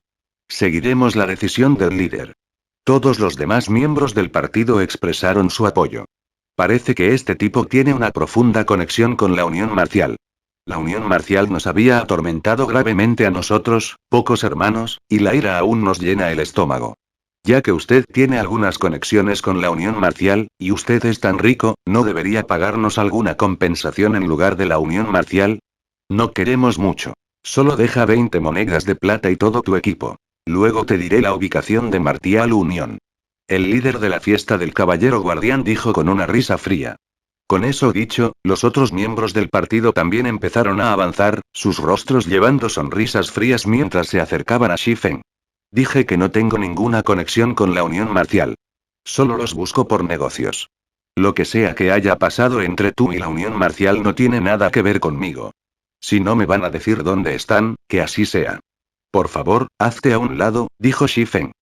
Seguiremos la decisión del líder. Todos los demás miembros del partido expresaron su apoyo. Parece que este tipo tiene una profunda conexión con la Unión Marcial. La Unión Marcial nos había atormentado gravemente a nosotros, pocos hermanos, y la ira aún nos llena el estómago. Ya que usted tiene algunas conexiones con la Unión Marcial, y usted es tan rico, ¿no debería pagarnos alguna compensación en lugar de la Unión Marcial? No queremos mucho. Solo deja 20 monedas de plata y todo tu equipo. Luego te diré la ubicación de Martial Unión. El líder de la fiesta del Caballero Guardián dijo con una risa fría. Con eso dicho, los otros miembros del partido también empezaron a avanzar, sus rostros llevando sonrisas frías mientras se acercaban a Shifen. Dije que no tengo ninguna conexión con la Unión Marcial. Solo los busco por negocios. Lo que sea que haya pasado entre tú y la Unión Marcial no tiene nada que ver conmigo. Si no me van a decir dónde están, que así sea. Por favor, hazte a un lado, dijo Shifen.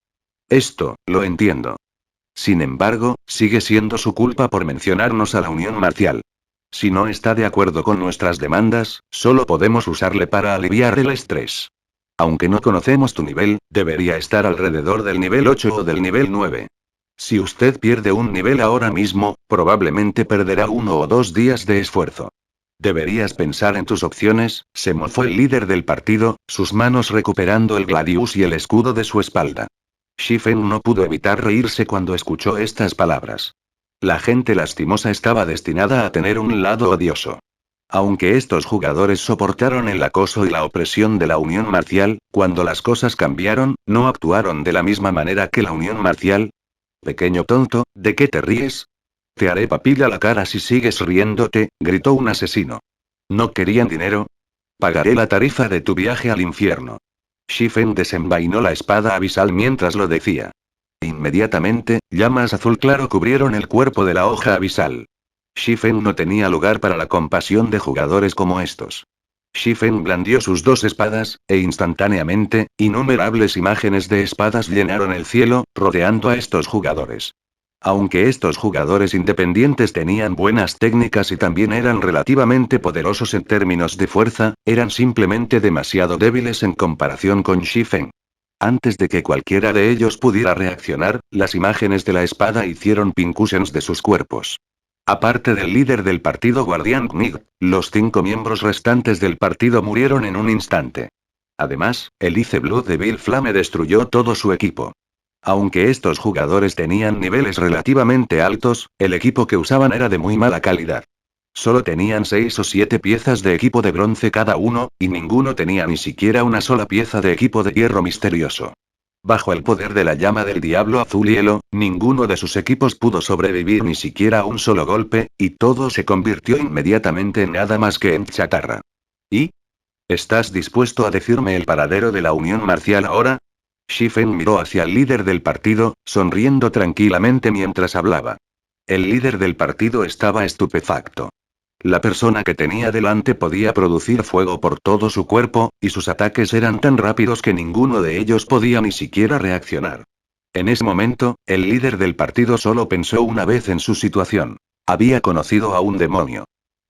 Esto, lo entiendo. Sin embargo, sigue siendo su culpa por mencionarnos a la Unión Marcial. Si no está de acuerdo con nuestras demandas, solo podemos usarle para aliviar el estrés. Aunque no conocemos tu nivel, debería estar alrededor del nivel 8 o del nivel 9. Si usted pierde un nivel ahora mismo, probablemente perderá 1 o 2 días de esfuerzo. Deberías pensar en tus opciones, se mofó el líder del partido, sus manos recuperando el gladius y el escudo de su espalda. Shifen no pudo evitar reírse cuando escuchó estas palabras. La gente lastimosa estaba destinada a tener un lado odioso. Aunque estos jugadores soportaron el acoso y la opresión de la Unión Marcial, cuando las cosas cambiaron, no actuaron de la misma manera que la Unión Marcial. Pequeño tonto, ¿de qué te ríes? Te haré papilla la cara si sigues riéndote, gritó un asesino. ¿No querían dinero? Pagaré la tarifa de tu viaje al infierno. Shifen desenvainó la espada abisal mientras lo decía. Inmediatamente, llamas azul claro cubrieron el cuerpo de la hoja abisal. Shifen no tenía lugar para la compasión de jugadores como estos. Shifen blandió sus dos espadas, e instantáneamente, innumerables imágenes de espadas llenaron el cielo, rodeando a estos jugadores. Aunque estos jugadores independientes tenían buenas técnicas y también eran relativamente poderosos en términos de fuerza, eran simplemente demasiado débiles en comparación con Shifen. Antes de que cualquiera de ellos pudiera reaccionar, las imágenes de la espada hicieron pincushions de sus cuerpos. Aparte del líder del partido Guardián Knig, los 5 miembros restantes del partido murieron en un instante. Además, el Ice Blue de Bill Flame destruyó todo su equipo. Aunque estos jugadores tenían niveles relativamente altos, el equipo que usaban era de muy mala calidad. Solo tenían 6 o 7 piezas de equipo de bronce cada uno, y ninguno tenía ni siquiera una sola pieza de equipo de hierro misterioso. Bajo el poder de la llama del diablo azul hielo, ninguno de sus equipos pudo sobrevivir ni siquiera a un solo golpe, y todo se convirtió inmediatamente en nada más que en chatarra. ¿Y? ¿Estás dispuesto a decirme el paradero de la Unión Marcial ahora? Shifen miró hacia el líder del partido, sonriendo tranquilamente mientras hablaba. El líder del partido estaba estupefacto. La persona que tenía delante podía producir fuego por todo su cuerpo, y sus ataques eran tan rápidos que ninguno de ellos podía ni siquiera reaccionar. En ese momento, el líder del partido solo pensó una vez en su situación. Había conocido a un demonio.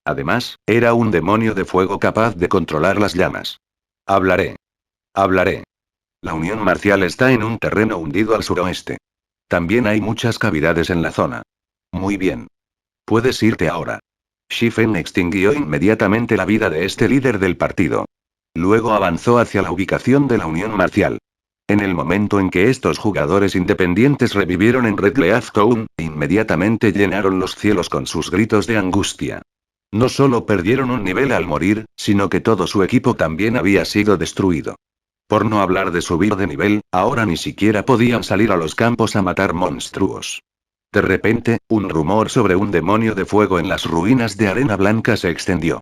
Además, era un demonio de fuego capaz de controlar las llamas. Hablaré. Hablaré. La Unión Marcial está en un terreno hundido al suroeste. También hay muchas cavidades en la zona. Muy bien. Puedes irte ahora. Shifen extinguió inmediatamente la vida de este líder del partido. Luego avanzó hacia la ubicación de la Unión Marcial. En el momento en que estos jugadores independientes revivieron en Red Leaf Town, inmediatamente llenaron los cielos con sus gritos de angustia. No solo perdieron un nivel al morir, sino que todo su equipo también había sido destruido. Por no hablar de subir de nivel, ahora ni siquiera podían salir a los campos a matar monstruos. De repente, un rumor sobre un demonio de fuego en las ruinas de Arena Blanca se extendió.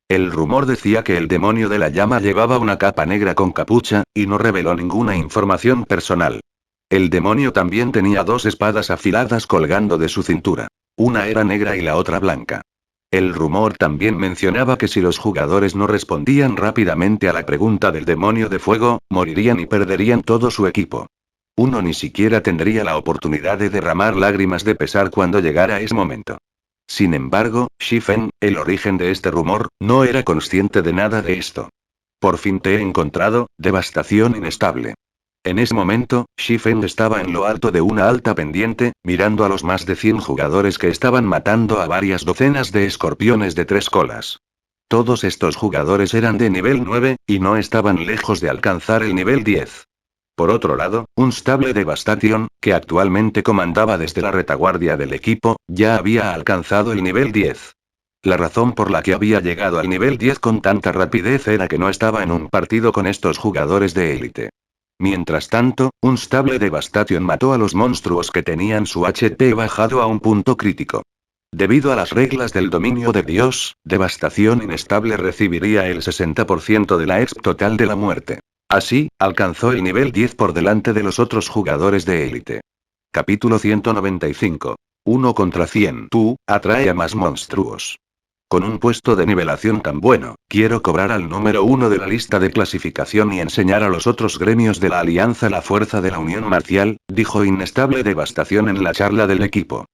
El rumor decía que el demonio de la llama llevaba una capa negra con capucha, y no reveló ninguna información personal. El demonio también tenía 2 espadas afiladas colgando de su cintura. Una era negra y la otra blanca. El rumor también mencionaba que si los jugadores no respondían rápidamente a la pregunta del demonio de fuego, morirían y perderían todo su equipo. Uno ni siquiera tendría la oportunidad de derramar lágrimas de pesar cuando llegara ese momento. Sin embargo, Shifen, el origen de este rumor, no era consciente de nada de esto. Por fin te he encontrado, devastación inestable. En ese momento, Shifen estaba en lo alto de una alta pendiente, mirando a los más de 100 jugadores que estaban matando a varias docenas de escorpiones de 3 colas. Todos estos jugadores eran de nivel 9, y no estaban lejos de alcanzar el nivel 10. Por otro lado, Unstable Devastation, que actualmente comandaba desde la retaguardia del equipo, ya había alcanzado el nivel 10. La razón por la que había llegado al nivel 10 con tanta rapidez era que no estaba en un partido con estos jugadores de élite. Mientras tanto, Unstable Devastation mató a los monstruos que tenían su HP bajado a un punto crítico. Debido a las reglas del dominio de Dios, Devastación Inestable recibiría el 60% de la exp total de la muerte. Así, alcanzó el nivel 10 por delante de los otros jugadores de élite. Capítulo 195. 1 contra 100. Tú, atrae a más monstruos. Con un puesto de nivelación tan bueno, quiero cobrar al número 1 de la lista de clasificación y enseñar a los otros gremios de la Alianza la fuerza de la Unión Marcial, dijo Inestable Devastación en la charla del equipo.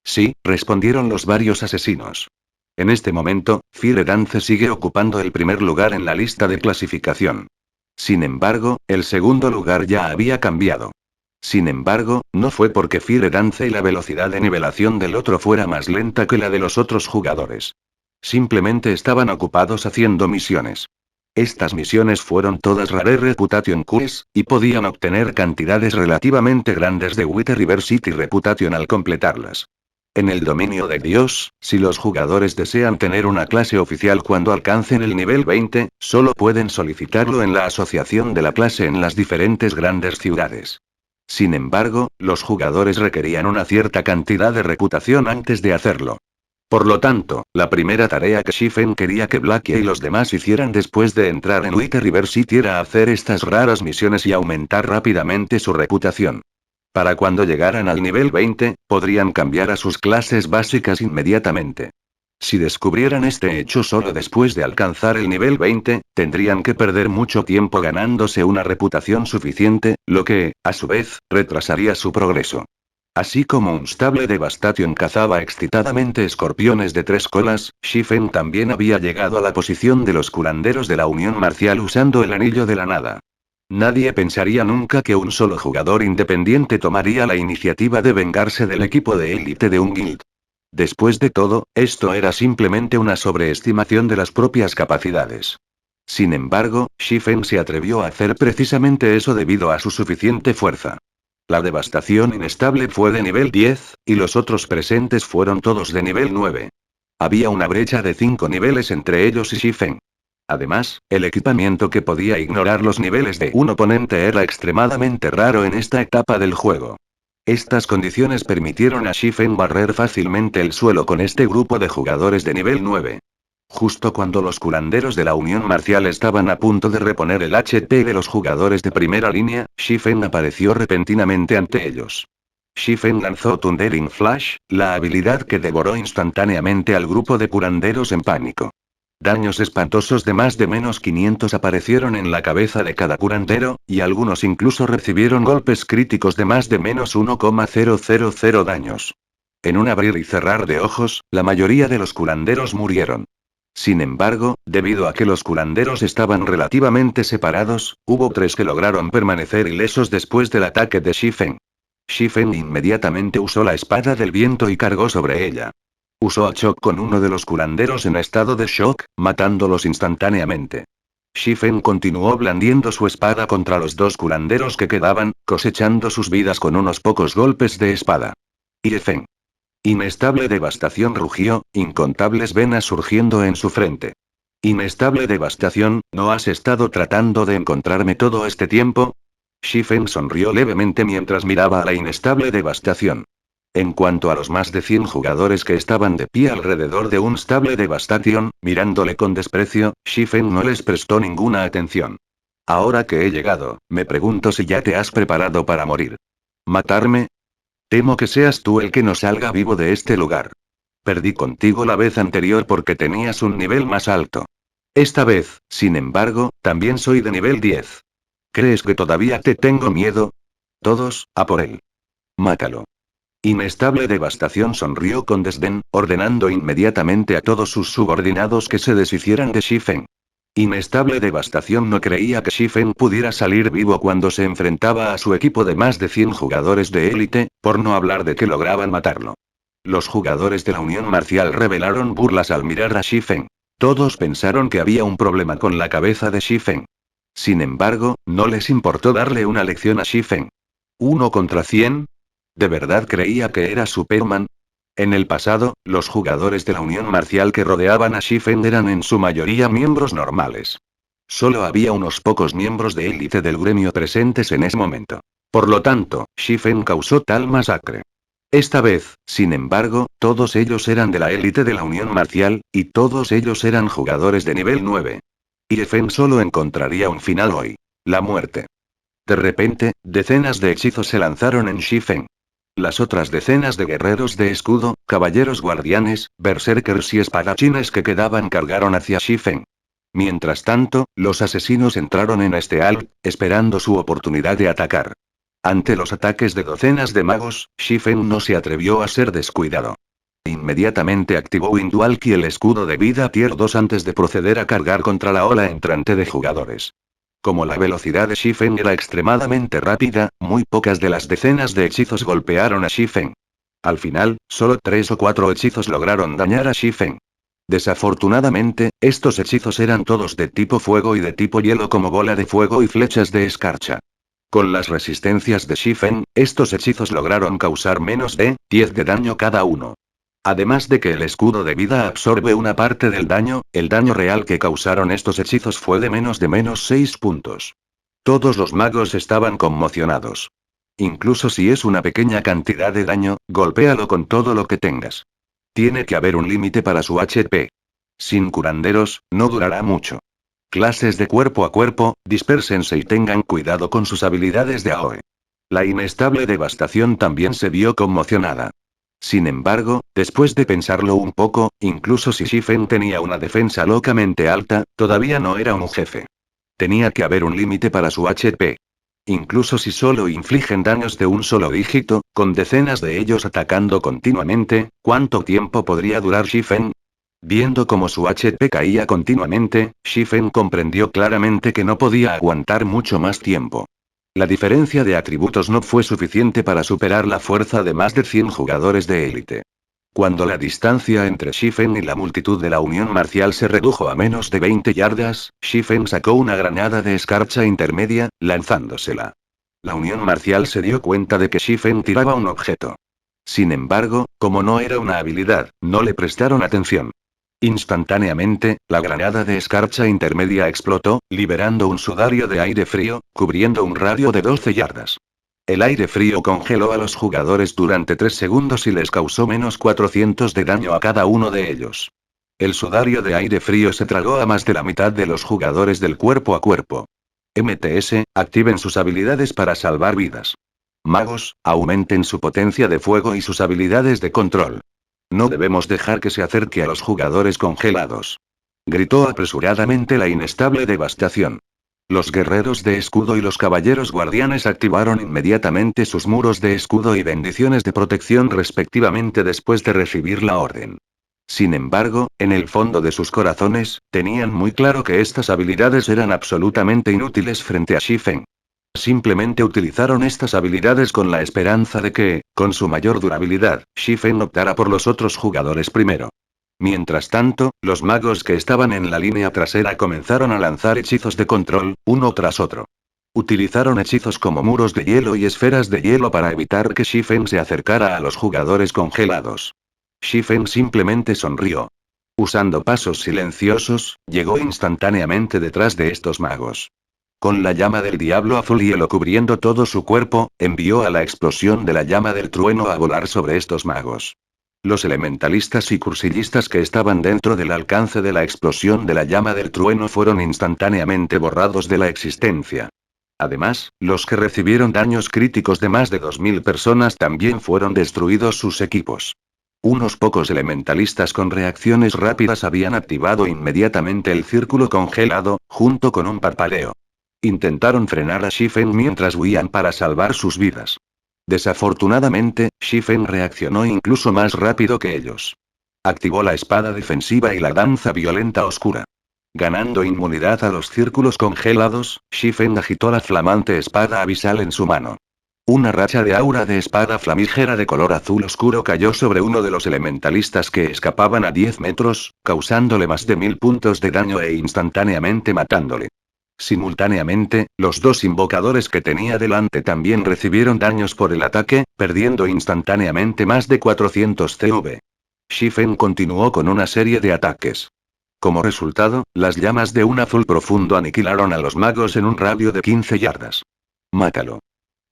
Sí, respondieron los varios asesinos. En este momento, Fire Dance sigue ocupando el primer lugar en la lista de clasificación. Sin embargo, el segundo lugar ya había cambiado. Sin embargo, no fue porque Fire Dance y la velocidad de nivelación del otro fuera más lenta que la de los otros jugadores. Simplemente estaban ocupados haciendo misiones. Estas misiones fueron todas Rare Reputation Quests, y podían obtener cantidades relativamente grandes de Wither River City Reputation al completarlas. En el dominio de Dios, si los jugadores desean tener una clase oficial cuando alcancen el nivel 20, solo pueden solicitarlo en la asociación de la clase en las diferentes grandes ciudades. Sin embargo, los jugadores requerían una cierta cantidad de reputación antes de hacerlo. Por lo tanto, la primera tarea que Shifen quería que Blackie y los demás hicieran después de entrar en Wither River City era hacer estas raras misiones y aumentar rápidamente su reputación. Para cuando llegaran al nivel 20, podrían cambiar a sus clases básicas inmediatamente. Si descubrieran este hecho solo después de alcanzar el nivel 20, tendrían que perder mucho tiempo ganándose una reputación suficiente, lo que, a su vez, retrasaría su progreso. Así como Unstable Devastation cazaba excitadamente escorpiones de 3 colas, Shifen también había llegado a la posición de los curanderos de la Unión Marcial usando el anillo de la nada. Nadie pensaría nunca que un solo jugador independiente tomaría la iniciativa de vengarse del equipo de élite de un guild. Después de todo, esto era simplemente una sobreestimación de las propias capacidades. Sin embargo, Shifen se atrevió a hacer precisamente eso debido a su suficiente fuerza. La devastación inestable fue de nivel 10, y los otros presentes fueron todos de nivel 9. Había una brecha de 5 niveles entre ellos y Shifen. Además, el equipamiento que podía ignorar los niveles de un oponente era extremadamente raro en esta etapa del juego. Estas condiciones permitieron a Shifen barrer fácilmente el suelo con este grupo de jugadores de nivel 9. Justo cuando los curanderos de la Unión Marcial estaban a punto de reponer el HP de los jugadores de primera línea, Shifen apareció repentinamente ante ellos. Shifen lanzó Thundering Flash, la habilidad que devoró instantáneamente al grupo de curanderos en pánico. Daños espantosos de más de menos 500 aparecieron en la cabeza de cada curandero, y algunos incluso recibieron golpes críticos de más de menos 1,000 daños. En un abrir y cerrar de ojos, la mayoría de los curanderos murieron. Sin embargo, debido a que los curanderos estaban relativamente separados, hubo 3 que lograron permanecer ilesos después del ataque de Shifen. Shifen inmediatamente usó la espada del viento y cargó sobre ella. Usó a shock con uno de los curanderos en estado de shock, matándolos instantáneamente. Shifen continuó blandiendo su espada contra los 2 curanderos que quedaban, cosechando sus vidas con unos pocos golpes de espada. Shifen. Inestable Devastación rugió, incontables venas surgiendo en su frente. Inestable Devastación, ¿no has estado tratando de encontrarme todo este tiempo? Shifen sonrió levemente mientras miraba a la Inestable Devastación. En cuanto a los más de 100 jugadores que estaban de pie alrededor de Unstable Devastation, mirándole con desprecio, Shifen no les prestó ninguna atención. Ahora que he llegado, me pregunto si ya te has preparado para morir. ¿Matarme? Temo que seas tú el que no salga vivo de este lugar. Perdí contigo la vez anterior porque tenías un nivel más alto. Esta vez, sin embargo, también soy de nivel 10. ¿Crees que todavía te tengo miedo? Todos, a por él. Mátalo. Inestable Devastación sonrió con desdén, ordenando inmediatamente a todos sus subordinados que se deshicieran de Shifen. Inestable Devastación no creía que Shifen pudiera salir vivo cuando se enfrentaba a su equipo de más de 100 jugadores de élite, por no hablar de que lograban matarlo. Los jugadores de la Unión Marcial revelaron burlas al mirar a Shifen. Todos pensaron que había un problema con la cabeza de Shifen. Sin embargo, no les importó darle una lección a Shifen. ¿1 contra 100? ¿De verdad creía que era Superman? En el pasado, los jugadores de la Unión Marcial que rodeaban a Shifen eran en su mayoría miembros normales. Solo había unos pocos miembros de élite del gremio presentes en ese momento. Por lo tanto, Shifen causó tal masacre. Esta vez, sin embargo, todos ellos eran de la élite de la Unión Marcial, y todos ellos eran jugadores de nivel 9. Y Shifen solo encontraría un final hoy: la muerte. De repente, decenas de hechizos se lanzaron en Shifen. Las otras decenas de guerreros de escudo, caballeros guardianes, berserkers y espadachines que quedaban cargaron hacia Shifen. Mientras tanto, los asesinos entraron en este alt, esperando su oportunidad de atacar. Ante los ataques de docenas de magos, Shifen no se atrevió a ser descuidado. Inmediatamente activó Windwalk y el escudo de vida Tier 2 antes de proceder a cargar contra la ola entrante de jugadores. Como la velocidad de Shifen era extremadamente rápida, muy pocas de las decenas de hechizos golpearon a Shifen. Al final, solo 3 o 4 hechizos lograron dañar a Shifen. Desafortunadamente, estos hechizos eran todos de tipo fuego y de tipo hielo, como bola de fuego y flechas de escarcha. Con las resistencias de Shifen, estos hechizos lograron causar menos de 10 de daño cada uno. Además de que el escudo de vida absorbe una parte del daño, el daño real que causaron estos hechizos fue de menos 6 puntos. Todos los magos estaban conmocionados. Incluso si es una pequeña cantidad de daño, golpéalo con todo lo que tengas. Tiene que haber un límite para su HP. Sin curanderos, no durará mucho. Clases de cuerpo a cuerpo, dispérsense y tengan cuidado con sus habilidades de AoE. La inestable Devastación también se vio conmocionada. Sin embargo, después de pensarlo un poco, incluso si Shifen tenía una defensa locamente alta, todavía no era un jefe. Tenía que haber un límite para su HP. Incluso si solo infligen daños de un solo dígito, con decenas de ellos atacando continuamente, ¿cuánto tiempo podría durar Shifen? Viendo cómo su HP caía continuamente, Shifen comprendió claramente que no podía aguantar mucho más tiempo. La diferencia de atributos no fue suficiente para superar la fuerza de más de 100 jugadores de élite. Cuando la distancia entre Shifen y la multitud de la Unión Marcial se redujo a menos de 20 yardas, Shifen sacó una granada de escarcha intermedia, lanzándosela. La Unión Marcial se dio cuenta de que Shifen tiraba un objeto. Sin embargo, como no era una habilidad, no le prestaron atención. Instantáneamente, la granada de escarcha intermedia explotó, liberando un sudario de aire frío, cubriendo un radio de 12 yardas. El aire frío congeló a los jugadores durante 3 segundos y les causó menos 400 de daño a cada uno de ellos. El sudario de aire frío se tragó a más de la mitad de los jugadores del cuerpo a cuerpo. MTS, activen sus habilidades para salvar vidas. Magos, aumenten su potencia de fuego y sus habilidades de control. No debemos dejar que se acerque a los jugadores congelados. Gritó apresuradamente la inestable Devastación. Los guerreros de escudo y los caballeros guardianes activaron inmediatamente sus muros de escudo y bendiciones de protección respectivamente después de recibir la orden. Sin embargo, en el fondo de sus corazones, tenían muy claro que estas habilidades eran absolutamente inútiles frente a Shifen. Simplemente utilizaron estas habilidades con la esperanza de que, con su mayor durabilidad, Shifen optara por los otros jugadores primero. Mientras tanto, los magos que estaban en la línea trasera comenzaron a lanzar hechizos de control, uno tras otro. Utilizaron hechizos como muros de hielo y esferas de hielo para evitar que Shifen se acercara a los jugadores congelados. Shifen simplemente sonrió. Usando pasos silenciosos, llegó instantáneamente detrás de estos magos. Con la llama del diablo azul hielo cubriendo todo su cuerpo, envió a la explosión de la llama del trueno a volar sobre estos magos. Los elementalistas y cursillistas que estaban dentro del alcance de la explosión de la llama del trueno fueron instantáneamente borrados de la existencia. Además, los que recibieron daños críticos de más de 2000 personas también fueron destruidos sus equipos. Unos pocos elementalistas con reacciones rápidas habían activado inmediatamente el círculo congelado, junto con un parpadeo. Intentaron frenar a Shifen mientras huían para salvar sus vidas. Desafortunadamente, Shifen reaccionó incluso más rápido que ellos. Activó la espada defensiva y la danza violenta oscura. Ganando inmunidad a los círculos congelados, Shifen agitó la flamante espada abisal en su mano. Una racha de aura de espada flamígera de color azul oscuro cayó sobre uno de los elementalistas que escapaban a 10 metros, causándole más de 1000 puntos de daño e instantáneamente matándole. Simultáneamente, los dos invocadores que tenía delante también recibieron daños por el ataque, perdiendo instantáneamente más de 400 CV. Shifen continuó con una serie de ataques. Como resultado, las llamas de un azul profundo aniquilaron a los magos en un radio de 15 yardas. Mátalo.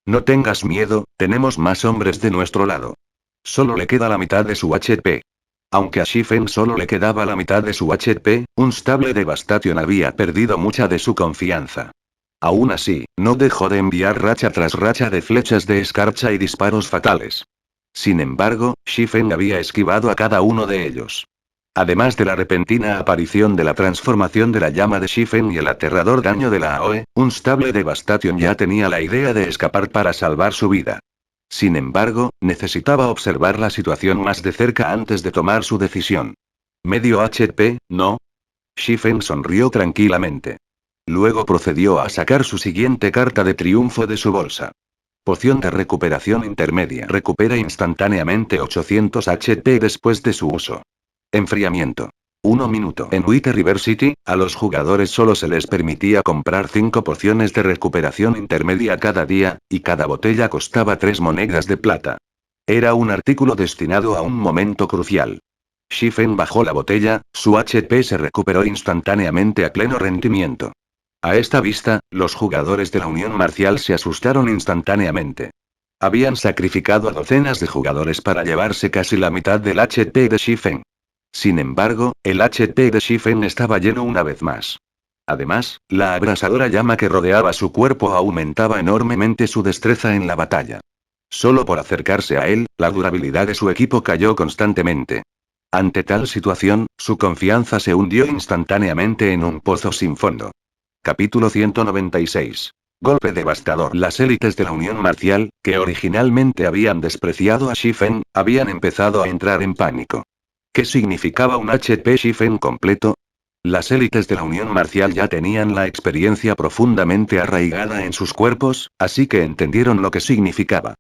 No tengas miedo, tenemos más hombres de nuestro lado. Solo le queda la mitad de su HP. Aunque a Shifen solo le quedaba la mitad de su HP, un Stable Devastation había perdido mucha de su confianza. Aún así, no dejó de enviar racha tras racha de flechas de escarcha y disparos fatales. Sin embargo, Shifen había esquivado a cada uno de ellos. Además de la repentina aparición de la transformación de la llama de Shifen y el aterrador daño de la AOE, un Stable Devastation ya tenía la idea de escapar para salvar su vida. Sin embargo, necesitaba observar la situación más de cerca antes de tomar su decisión. ¿Medio HP, no? Shifen sonrió tranquilamente. Luego procedió a sacar su siguiente carta de triunfo de su bolsa. Poción de recuperación intermedia. Recupera instantáneamente 800 HP después de su uso. Enfriamiento. 1 minuto. En Wither River City, a los jugadores solo se les permitía comprar 5 pociones de recuperación intermedia cada día, y cada botella costaba 3 monedas de plata. Era un artículo destinado a un momento crucial. Shifen bajó la botella, su HP se recuperó instantáneamente a pleno rendimiento. A esta vista, los jugadores de la Unión Marcial se asustaron instantáneamente. Habían sacrificado a docenas de jugadores para llevarse casi la mitad del HP de Shifen. Sin embargo, el HP de Shifen estaba lleno una vez más. Además, la abrasadora llama que rodeaba su cuerpo aumentaba enormemente su destreza en la batalla. Solo por acercarse a él, la durabilidad de su equipo cayó constantemente. Ante tal situación, su confianza se hundió instantáneamente en un pozo sin fondo. Capítulo 196. Golpe devastador. Las élites de la Unión Marcial, que originalmente habían despreciado a Shifen, habían empezado a entrar en pánico. ¿Qué significaba un HP Shifen completo? Las élites de la Unión Marcial ya tenían la experiencia profundamente arraigada en sus cuerpos, así que entendieron lo que significaba.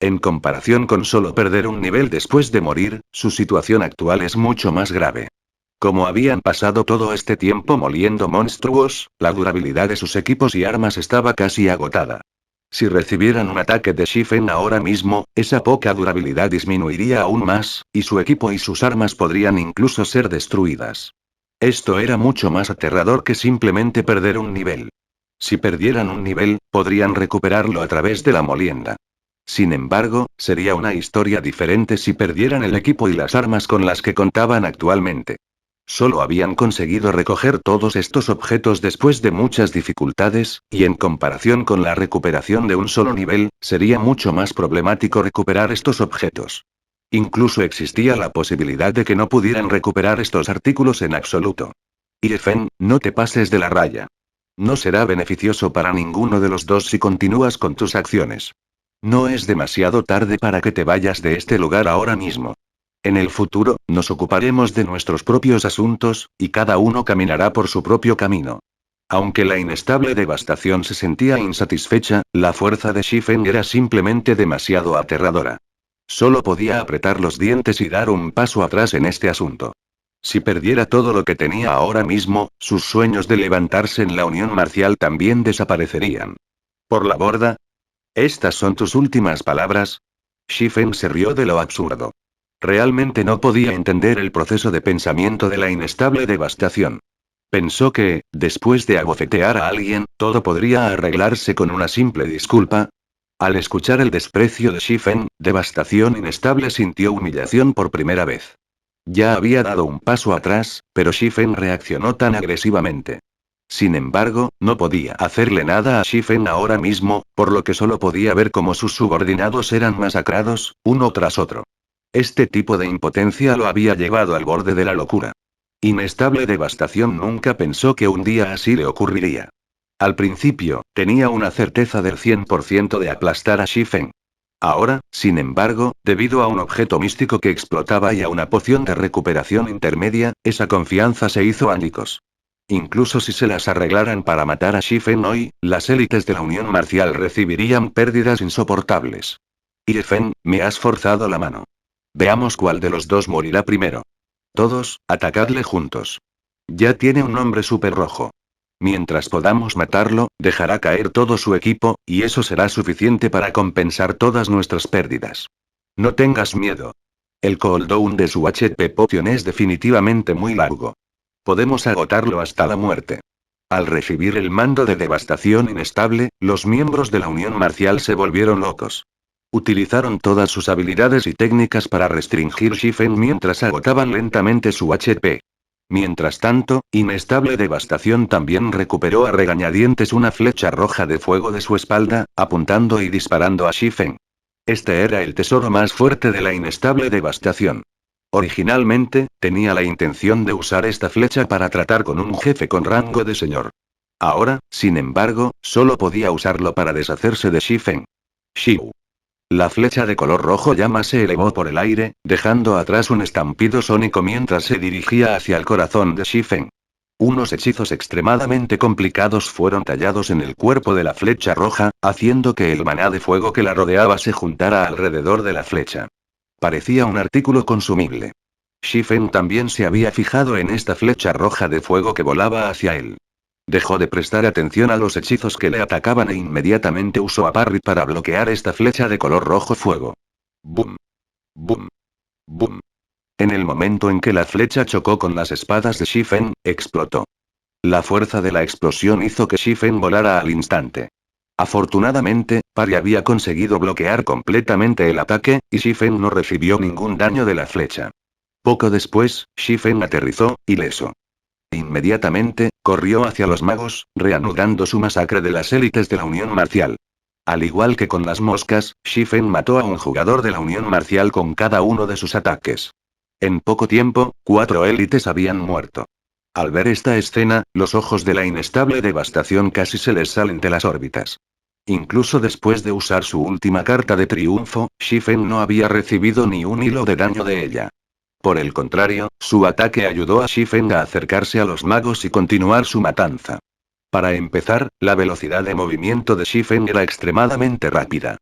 En comparación con solo perder un nivel después de morir, su situación actual es mucho más grave. Como habían pasado todo este tiempo moliendo monstruos, la durabilidad de sus equipos y armas estaba casi agotada. Si recibieran un ataque de Shifen ahora mismo, esa poca durabilidad disminuiría aún más, y su equipo y sus armas podrían incluso ser destruidas. Esto era mucho más aterrador que simplemente perder un nivel. Si perdieran un nivel, podrían recuperarlo a través de la molienda. Sin embargo, sería una historia diferente si perdieran el equipo y las armas con las que contaban actualmente. Solo habían conseguido recoger todos estos objetos después de muchas dificultades, y en comparación con la recuperación de un solo nivel, sería mucho más problemático recuperar estos objetos. Incluso existía la posibilidad de que no pudieran recuperar estos artículos en absoluto. Shifen, no te pases de la raya. No será beneficioso para ninguno de los dos si continúas con tus acciones. No es demasiado tarde para que te vayas de este lugar ahora mismo. En el futuro, nos ocuparemos de nuestros propios asuntos, y cada uno caminará por su propio camino. Aunque la inestable devastación se sentía insatisfecha, la fuerza de Shifen era simplemente demasiado aterradora. Solo podía apretar los dientes y dar un paso atrás en este asunto. Si perdiera todo lo que tenía ahora mismo, sus sueños de levantarse en la Unión Marcial también desaparecerían. ¿Por la borda? ¿Estas son tus últimas palabras? Shifen se rió de lo absurdo. Realmente no podía entender el proceso de pensamiento de la inestable devastación. Pensó que, después de abofetear a alguien, todo podría arreglarse con una simple disculpa. Al escuchar el desprecio de Shifen, Devastación Inestable sintió humillación por primera vez. Ya había dado un paso atrás, pero Shifen reaccionó tan agresivamente. Sin embargo, no podía hacerle nada a Shifen ahora mismo, por lo que solo podía ver cómo sus subordinados eran masacrados, uno tras otro. Este tipo de impotencia lo había llevado al borde de la locura. Inestable Devastación nunca pensó que un día así le ocurriría. Al principio, tenía una certeza del 100% de aplastar a Shifen. Ahora, sin embargo, debido a un objeto místico que explotaba y a una poción de recuperación intermedia, esa confianza se hizo añicos. Incluso si se las arreglaran para matar a Shifen hoy, las élites de la Unión Marcial recibirían pérdidas insoportables. Fen, me has forzado la mano. Veamos cuál de los dos morirá primero. Todos, atacadle juntos. Ya tiene un nombre súper rojo. Mientras podamos matarlo, dejará caer todo su equipo, y eso será suficiente para compensar todas nuestras pérdidas. No tengas miedo. El cooldown de su HP Potion es definitivamente muy largo. Podemos agotarlo hasta la muerte. Al recibir el mando de devastación inestable, los miembros de la Unión Marcial se volvieron locos. Utilizaron todas sus habilidades y técnicas para restringir Shifen mientras agotaban lentamente su HP. Mientras tanto, Inestable Devastación también recuperó a regañadientes una flecha roja de fuego de su espalda, apuntando y disparando a Shifen. Este era el tesoro más fuerte de la Inestable Devastación. Originalmente, tenía la intención de usar esta flecha para tratar con un jefe con rango de señor. Ahora, sin embargo, solo podía usarlo para deshacerse de Shifen. Shiu. La flecha de color rojo llama se elevó por el aire, dejando atrás un estampido sónico mientras se dirigía hacia el corazón de Shifen. Unos hechizos extremadamente complicados fueron tallados en el cuerpo de la flecha roja, haciendo que el maná de fuego que la rodeaba se juntara alrededor de la flecha. Parecía un artículo consumible. Shifen también se había fijado en esta flecha roja de fuego que volaba hacia él. Dejó de prestar atención a los hechizos que le atacaban e inmediatamente usó a Parry para bloquear esta flecha de color rojo fuego. ¡Bum! ¡Bum! ¡Bum! En el momento en que la flecha chocó con las espadas de Shifen, explotó. La fuerza de la explosión hizo que Shifen volara al instante. Afortunadamente, Parry había conseguido bloquear completamente el ataque, y Shifen no recibió ningún daño de la flecha. Poco después, Shifen aterrizó, ileso. Inmediatamente, corrió hacia los magos, reanudando su masacre de las élites de la Unión Marcial. Al igual que con las moscas, Shifen mató a un jugador de la Unión Marcial con cada uno de sus ataques. En poco tiempo, 4 élites habían muerto. Al ver esta escena, los ojos de la Inestable Devastación casi se les salen de las órbitas. Incluso después de usar su última carta de triunfo, Shifen no había recibido ni un hilo de daño de ella. Por el contrario, su ataque ayudó a Shifen a acercarse a los magos y continuar su matanza. Para empezar, la velocidad de movimiento de Shifen era extremadamente rápida.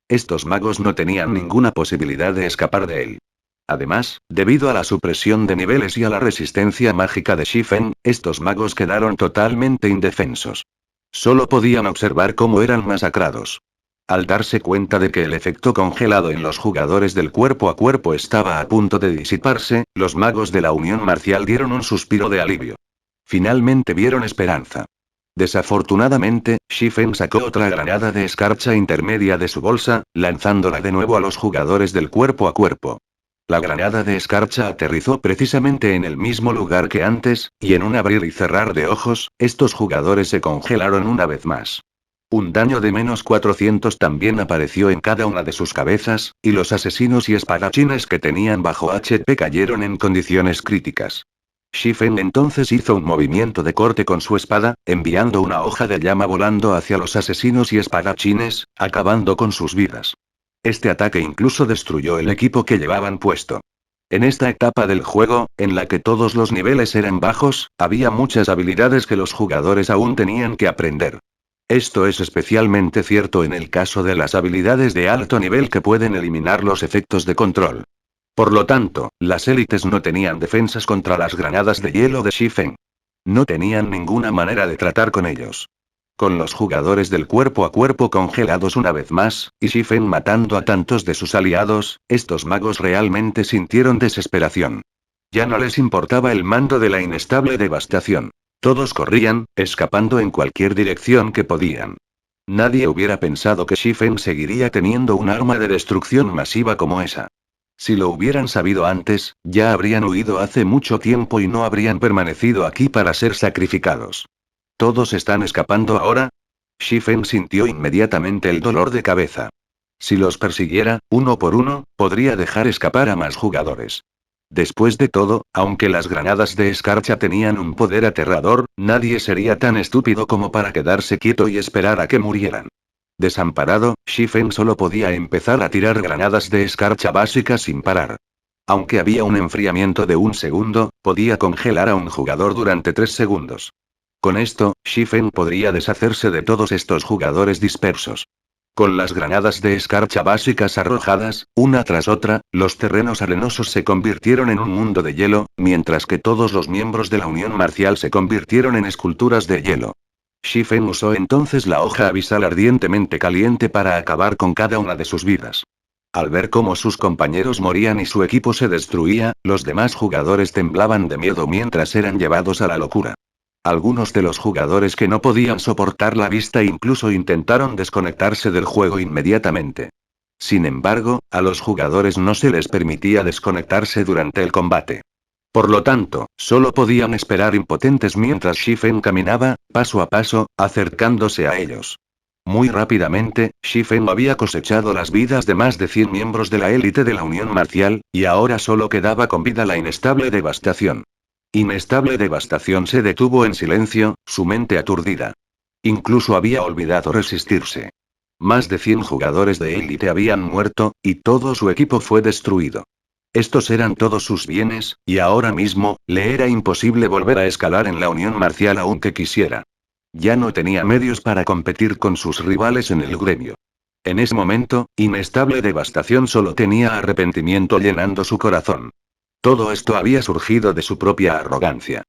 Estos magos no tenían ninguna posibilidad de escapar de él. Además, debido a la supresión de niveles y a la resistencia mágica de Shifen, estos magos quedaron totalmente indefensos. Solo podían observar cómo eran masacrados. Al darse cuenta de que el efecto congelado en los jugadores del cuerpo a cuerpo estaba a punto de disiparse, los magos de la Unión Marcial dieron un suspiro de alivio. Finalmente vieron esperanza. Desafortunadamente, Shifen sacó otra granada de escarcha intermedia de su bolsa, lanzándola de nuevo a los jugadores del cuerpo a cuerpo. La granada de escarcha aterrizó precisamente en el mismo lugar que antes, y en un abrir y cerrar de ojos, estos jugadores se congelaron una vez más. Un daño de menos 400 también apareció en cada una de sus cabezas, y los asesinos y espadachines que tenían bajo HP cayeron en condiciones críticas. Shifen entonces hizo un movimiento de corte con su espada, enviando una hoja de llama volando hacia los asesinos y espadachines, acabando con sus vidas. Este ataque incluso destruyó el equipo que llevaban puesto. En esta etapa del juego, en la que todos los niveles eran bajos, había muchas habilidades que los jugadores aún tenían que aprender. Esto es especialmente cierto en el caso de las habilidades de alto nivel que pueden eliminar los efectos de control. Por lo tanto, las élites no tenían defensas contra las granadas de hielo de Shifen. No tenían ninguna manera de tratar con ellos. Con los jugadores del cuerpo a cuerpo congelados una vez más, y Shifen matando a tantos de sus aliados, estos magos realmente sintieron desesperación. Ya no les importaba el mando de la Inestable Devastación. Todos corrían, escapando en cualquier dirección que podían. Nadie hubiera pensado que Shifen seguiría teniendo un arma de destrucción masiva como esa. Si lo hubieran sabido antes, ya habrían huido hace mucho tiempo y no habrían permanecido aquí para ser sacrificados. ¿Todos están escapando ahora? Shifen sintió inmediatamente el dolor de cabeza. Si los persiguiera, uno por uno, podría dejar escapar a más jugadores. Después de todo, aunque las granadas de escarcha tenían un poder aterrador, nadie sería tan estúpido como para quedarse quieto y esperar a que murieran. Desamparado, Shifen solo podía empezar a tirar granadas de escarcha básicas sin parar. Aunque había un enfriamiento de un segundo, podía congelar a un jugador durante 3 segundos. Con esto, Shifen podría deshacerse de todos estos jugadores dispersos. Con las granadas de escarcha básicas arrojadas, una tras otra, los terrenos arenosos se convirtieron en un mundo de hielo, mientras que todos los miembros de la Unión Marcial se convirtieron en esculturas de hielo. Shifen usó entonces la hoja abisal ardientemente caliente para acabar con cada una de sus vidas. Al ver cómo sus compañeros morían y su equipo se destruía, los demás jugadores temblaban de miedo mientras eran llevados a la locura. Algunos de los jugadores que no podían soportar la vista incluso intentaron desconectarse del juego inmediatamente. Sin embargo, a los jugadores no se les permitía desconectarse durante el combate. Por lo tanto, solo podían esperar impotentes mientras Shifen caminaba, paso a paso, acercándose a ellos. Muy rápidamente, Shifen había cosechado las vidas de más de 100 miembros de la élite de la Unión Marcial, y ahora solo quedaba con vida la inestable Devastación. Inestable Devastación se detuvo en silencio, su mente aturdida. Incluso había olvidado resistirse. Más de 100 jugadores de élite habían muerto, y todo su equipo fue destruido. Estos eran todos sus bienes, y ahora mismo, le era imposible volver a escalar en la Unión Marcial aunque quisiera. Ya no tenía medios para competir con sus rivales en el gremio. En ese momento, Inestable Devastación solo tenía arrepentimiento llenando su corazón. Todo esto había surgido de su propia arrogancia.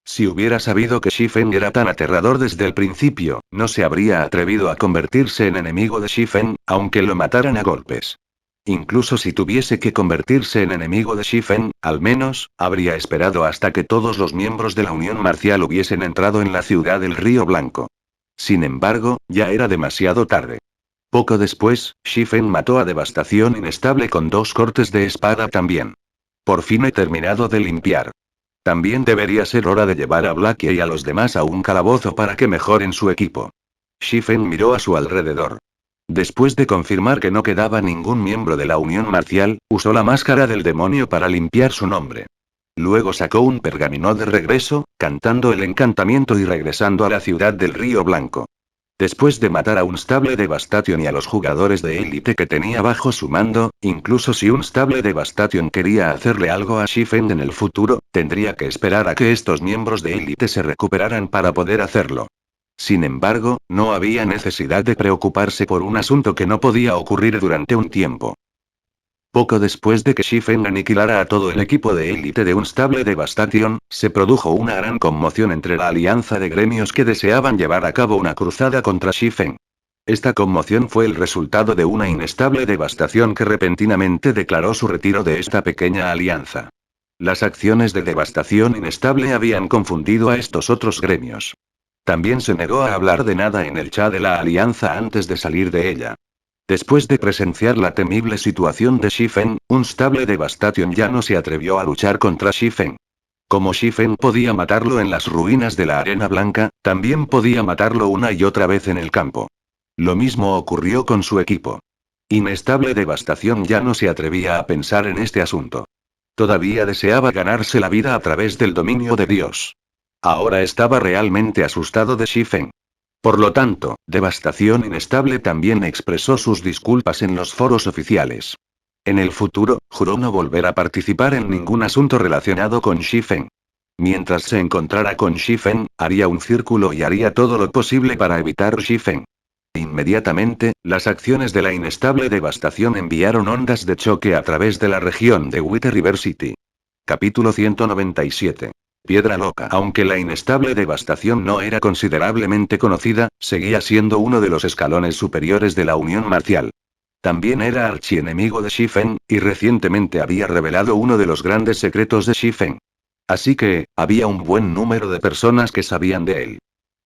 Si hubiera sabido que Shifen era tan aterrador desde el principio, no se habría atrevido a convertirse en enemigo de Shifen, aunque lo mataran a golpes. Incluso si tuviese que convertirse en enemigo de Shifen, al menos, habría esperado hasta que todos los miembros de la Unión Marcial hubiesen entrado en la ciudad del Río Blanco. Sin embargo, ya era demasiado tarde. Poco después, Shifen mató a Devastación Inestable con 2 cortes de espada también. Por fin he terminado de limpiar. También debería ser hora de llevar a Blackie y a los demás a un calabozo para que mejoren su equipo. Shifen miró a su alrededor. Después de confirmar que no quedaba ningún miembro de la Unión Marcial, usó la máscara del demonio para limpiar su nombre. Luego sacó un pergamino de regreso, cantando el encantamiento y regresando a la ciudad del Río Blanco. Después de matar a Unstable Devastation y a los jugadores de élite que tenía bajo su mando, incluso si Unstable Devastation quería hacerle algo a Shifen en el futuro, tendría que esperar a que estos miembros de élite se recuperaran para poder hacerlo. Sin embargo, no había necesidad de preocuparse por un asunto que no podía ocurrir durante un tiempo. Poco después de que Shifen aniquilara a todo el equipo de élite de Unstable Devastation, se produjo una gran conmoción entre la alianza de gremios que deseaban llevar a cabo una cruzada contra Shifen. Esta conmoción fue el resultado de una inestable devastación que repentinamente declaró su retiro de esta pequeña alianza. Las acciones de devastación inestable habían confundido a estos otros gremios. También se negó a hablar de nada en el chat de la alianza antes de salir de ella. Después de presenciar la temible situación de Shifen, Unstable Devastation ya no se atrevió a luchar contra Shifen. Como Shifen podía matarlo en las ruinas de la Arena Blanca, también podía matarlo una y otra vez en el campo. Lo mismo ocurrió con su equipo. Inestable Devastación ya no se atrevía a pensar en este asunto. Todavía deseaba ganarse la vida a través del dominio de Dios. Ahora estaba realmente asustado de Shifen. Por lo tanto, Devastación Inestable también expresó sus disculpas en los foros oficiales. En el futuro, juró no volver a participar en ningún asunto relacionado con Shifen. Mientras se encontrara con Shifen, haría un círculo y haría todo lo posible para evitar Shifen. Inmediatamente, las acciones de la inestable Devastación enviaron ondas de choque a través de la región de White River City. Capítulo 197. Piedra Loca. Aunque la inestable Devastación no era considerablemente conocida, seguía siendo uno de los escalones superiores de la Unión Marcial. También era archienemigo de Shifen, y recientemente había revelado uno de los grandes secretos de Shifen. Así que, había un buen número de personas que sabían de él.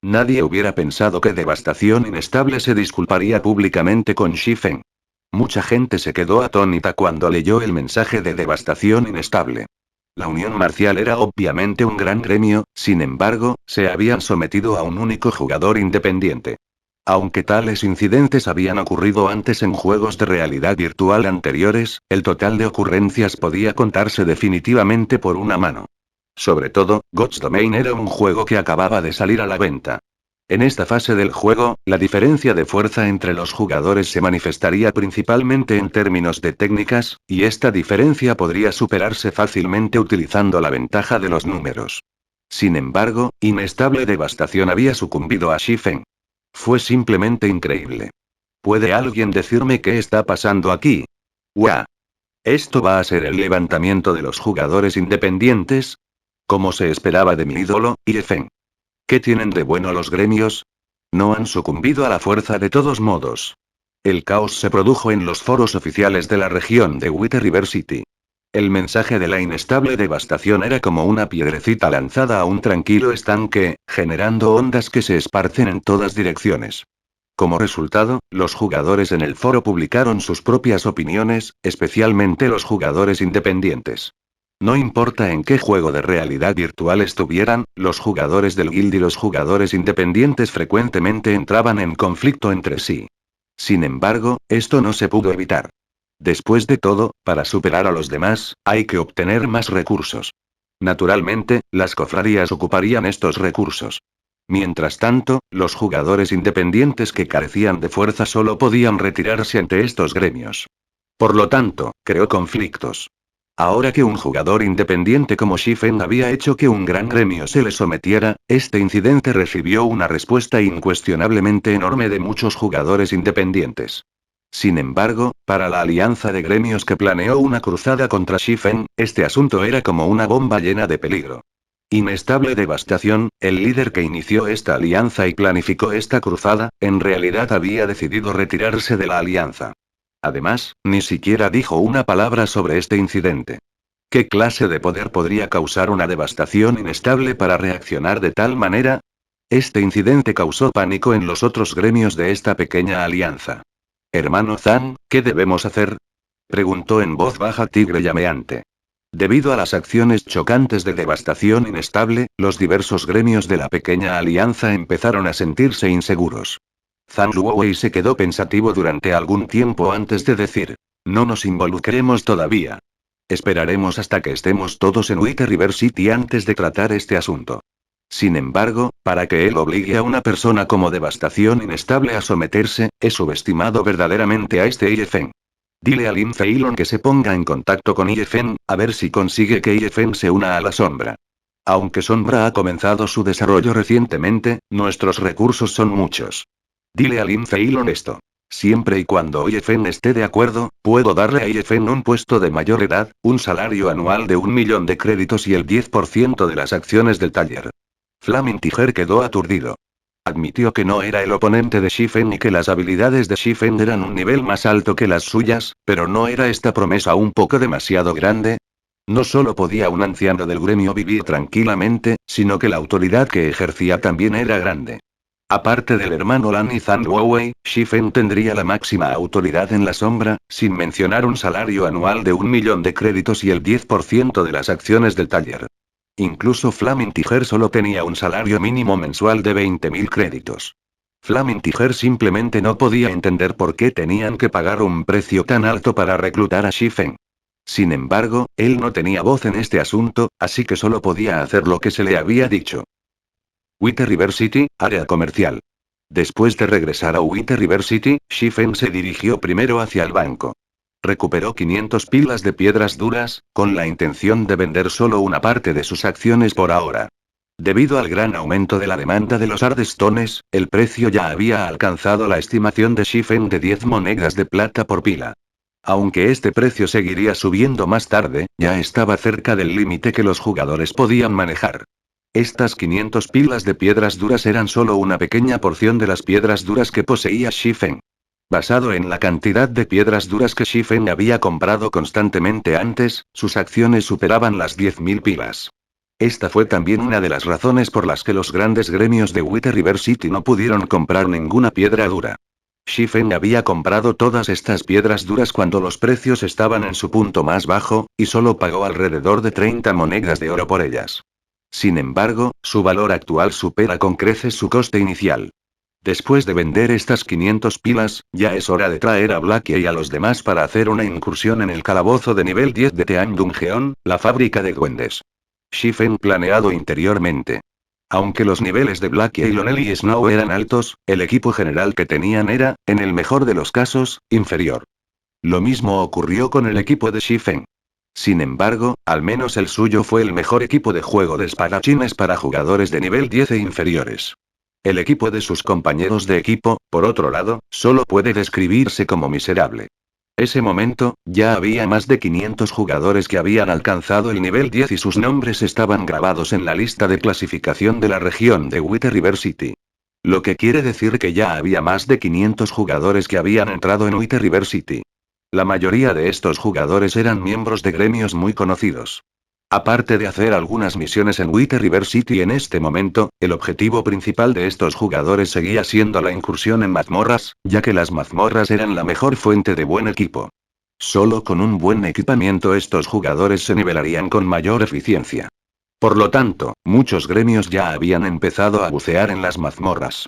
Nadie hubiera pensado que Devastación Inestable se disculparía públicamente con Shifen. Mucha gente se quedó atónita cuando leyó el mensaje de Devastación Inestable. La Unión Marcial era obviamente un gran gremio, sin embargo, se habían sometido a un único jugador independiente. Aunque tales incidentes habían ocurrido antes en juegos de realidad virtual anteriores, el total de ocurrencias podía contarse definitivamente por una mano. Sobre todo, God's Domain era un juego que acababa de salir a la venta. En esta fase del juego, la diferencia de fuerza entre los jugadores se manifestaría principalmente en términos de técnicas, y esta diferencia podría superarse fácilmente utilizando la ventaja de los números. Sin embargo, Inestable Devastación había sucumbido a Shifen. Fue simplemente increíble. ¿Puede alguien decirme qué está pasando aquí? ¡Guau! ¿Esto va a ser el levantamiento de los jugadores independientes? Como se esperaba de mi ídolo, Yefen. ¿Qué tienen de bueno los gremios? No han sucumbido a la fuerza de todos modos. El caos se produjo en los foros oficiales de la región de Wither River City. El mensaje de la inestable devastación era como una piedrecita lanzada a un tranquilo estanque, generando ondas que se esparcen en todas direcciones. Como resultado, los jugadores en el foro publicaron sus propias opiniones, especialmente los jugadores independientes. No importa en qué juego de realidad virtual estuvieran, los jugadores del guild y los jugadores independientes frecuentemente entraban en conflicto entre sí. Sin embargo, esto no se pudo evitar. Después de todo, para superar a los demás, hay que obtener más recursos. Naturalmente, las cofradías ocuparían estos recursos. Mientras tanto, los jugadores independientes que carecían de fuerza solo podían retirarse ante estos gremios. Por lo tanto, creó conflictos. Ahora que un jugador independiente como Shifen había hecho que un gran gremio se le sometiera, este incidente recibió una respuesta incuestionablemente enorme de muchos jugadores independientes. Sin embargo, para la alianza de gremios que planeó una cruzada contra Shifen, este asunto era como una bomba llena de peligro. Inestable Devastación, el líder que inició esta alianza y planificó esta cruzada, en realidad había decidido retirarse de la alianza. Además, ni siquiera dijo una palabra sobre este incidente. ¿Qué clase de poder podría causar una devastación inestable para reaccionar de tal manera? Este incidente causó pánico en los otros gremios de esta pequeña alianza. Hermano Zan, ¿qué debemos hacer? Preguntó en voz baja Tigre Llameante. Debido a las acciones chocantes de devastación inestable, los diversos gremios de la pequeña alianza empezaron a sentirse inseguros. Zhang Luowei se quedó pensativo durante algún tiempo antes de decir: no nos involucremos todavía. Esperaremos hasta que estemos todos en Wither River City antes de tratar este asunto. Sin embargo, para que él obligue a una persona como devastación inestable a someterse, he subestimado verdaderamente a este Yefen. Dile a Lin Feilong que se ponga en contacto con Yefen, a ver si consigue que Yefen se una a la sombra. Aunque Sombra ha comenzado su desarrollo recientemente, nuestros recursos son muchos. Dile a Lin Feilong esto. Siempre y cuando Yefen esté de acuerdo, puedo darle a Yefen un puesto de mayor edad, un salario anual de 1.000.000 de créditos y el 10% de las acciones del taller. Flaming Tiger quedó aturdido. Admitió que no era el oponente de Shifen y que las habilidades de Shifen eran un nivel más alto que las suyas, pero ¿no era esta promesa un poco demasiado grande? No solo podía un anciano del gremio vivir tranquilamente, sino que la autoridad que ejercía también era grande. Aparte del hermano Lan y Zhang Luowei, Shifen tendría la máxima autoridad en la sombra, sin mencionar un salario anual de 1.000.000 de créditos y el 10% de las acciones del taller. Incluso Flaming Tiger solo tenía un salario mínimo mensual de 20.000 créditos. Flaming Tiger simplemente no podía entender por qué tenían que pagar un precio tan alto para reclutar a Shifen. Sin embargo, él no tenía voz en este asunto, así que solo podía hacer lo que se le había dicho. Wither River City, área comercial. Después de regresar a Wither River City, Shifen se dirigió primero hacia el banco. Recuperó 500 pilas de piedras duras, con la intención de vender solo una parte de sus acciones por ahora. Debido al gran aumento de la demanda de los Ardstones, el precio ya había alcanzado la estimación de Shifen de 10 monedas de plata por pila. Aunque este precio seguiría subiendo más tarde, ya estaba cerca del límite que los jugadores podían manejar. Estas 500 pilas de piedras duras eran solo una pequeña porción de las piedras duras que poseía Shifen. Basado en la cantidad de piedras duras que Shifen había comprado constantemente antes, sus acciones superaban las 10.000 pilas. Esta fue también una de las razones por las que los grandes gremios de Wither River City no pudieron comprar ninguna piedra dura. Shifen había comprado todas estas piedras duras cuando los precios estaban en su punto más bajo, y solo pagó alrededor de 30 monedas de oro por ellas. Sin embargo, su valor actual supera con creces su coste inicial. Después de vender estas 500 pilas, ya es hora de traer a Blackie y a los demás para hacer una incursión en el calabozo de nivel 10 de Team Dungeon, la fábrica de duendes. Shifen planeado interiormente. Aunque los niveles de Blackie, Lionel y Snow eran altos, el equipo general que tenían era, en el mejor de los casos, inferior. Lo mismo ocurrió con el equipo de Shifen. Sin embargo, al menos el suyo fue el mejor equipo de juego de espadachines para jugadores de nivel 10 e inferiores. El equipo de sus compañeros de equipo, por otro lado, solo puede describirse como miserable. Ese momento, ya había más de 500 jugadores que habían alcanzado el nivel 10 y sus nombres estaban grabados en la lista de clasificación de la región de White River City. Lo que quiere decir que ya había más de 500 jugadores que habían entrado en White River City. La mayoría de estos jugadores eran miembros de gremios muy conocidos. Aparte de hacer algunas misiones en White River City en este momento, el objetivo principal de estos jugadores seguía siendo la incursión en mazmorras, ya que las mazmorras eran la mejor fuente de buen equipo. Solo con un buen equipamiento estos jugadores se nivelarían con mayor eficiencia. Por lo tanto, muchos gremios ya habían empezado a bucear en las mazmorras.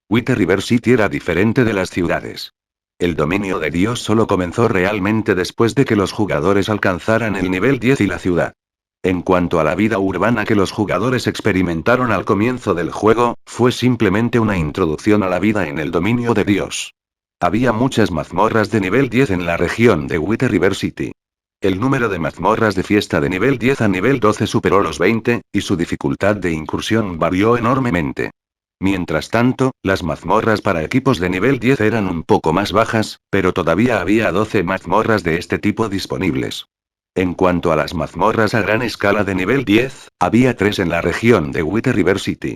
White River City era diferente de las ciudades. El dominio de Dios solo comenzó realmente después de que los jugadores alcanzaran el nivel 10 y la ciudad. En cuanto a la vida urbana que los jugadores experimentaron al comienzo del juego, fue simplemente una introducción a la vida en el dominio de Dios. Había muchas mazmorras de nivel 10 en la región de White River City. El número de mazmorras de fiesta de nivel 10 a nivel 12 superó los 20, y su dificultad de incursión varió enormemente. Mientras tanto, las mazmorras para equipos de nivel 10 eran un poco más bajas, pero todavía había 12 mazmorras de este tipo disponibles. En cuanto a las mazmorras a gran escala de nivel 10, había 3 en la región de White River City.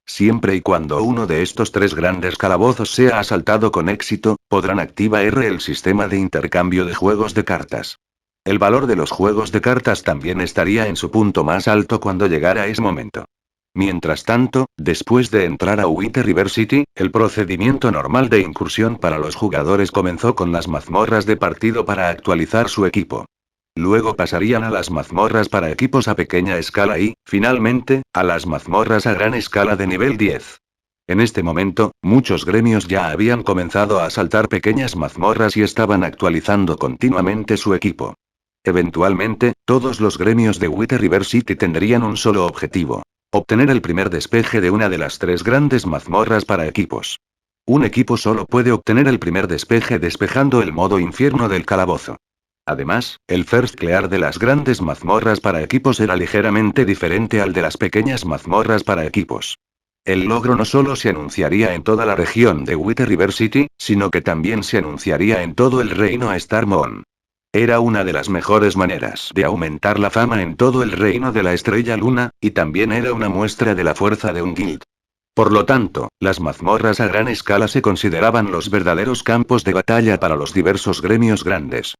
Siempre y cuando uno de estos 3 grandes calabozos sea asaltado con éxito, podrán activar el sistema de intercambio de juegos de cartas. El valor de los juegos de cartas también estaría en su punto más alto cuando llegara ese momento. Mientras tanto, después de entrar a White River City, el procedimiento normal de incursión para los jugadores comenzó con las mazmorras de partido para actualizar su equipo. Luego pasarían a las mazmorras para equipos a pequeña escala y, finalmente, a las mazmorras a gran escala de nivel 10. En este momento, muchos gremios ya habían comenzado a asaltar pequeñas mazmorras y estaban actualizando continuamente su equipo. Eventualmente, todos los gremios de White River City tendrían un solo objetivo: obtener el primer despeje de una de las 3 grandes mazmorras para equipos. Un equipo solo puede obtener el primer despeje despejando el modo infierno del calabozo. Además, el first clear de las grandes mazmorras para equipos era ligeramente diferente al de las pequeñas mazmorras para equipos. El logro no solo se anunciaría en toda la región de White River City, sino que también se anunciaría en todo el reino a Star Moon. Era una de las mejores maneras de aumentar la fama en todo el reino de la Estrella Luna, y también era una muestra de la fuerza de un guild. Por lo tanto, las mazmorras a gran escala se consideraban los verdaderos campos de batalla para los diversos gremios grandes.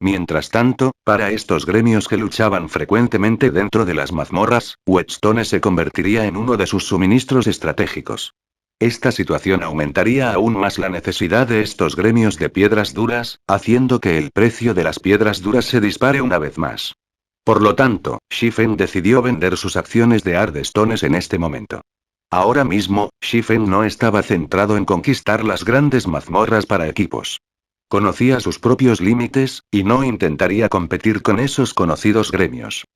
Mientras tanto, para estos gremios que luchaban frecuentemente dentro de las mazmorras, Whetstone se convertiría en uno de sus suministros estratégicos. Esta situación aumentaría aún más la necesidad de estos gremios de piedras duras, haciendo que el precio de las piedras duras se dispare una vez más. Por lo tanto, Shifen decidió vender sus acciones de Ardstones en este momento. Ahora mismo, Shifen no estaba centrado en conquistar las grandes mazmorras para equipos. Conocía sus propios límites, y no intentaría competir con esos conocidos gremios.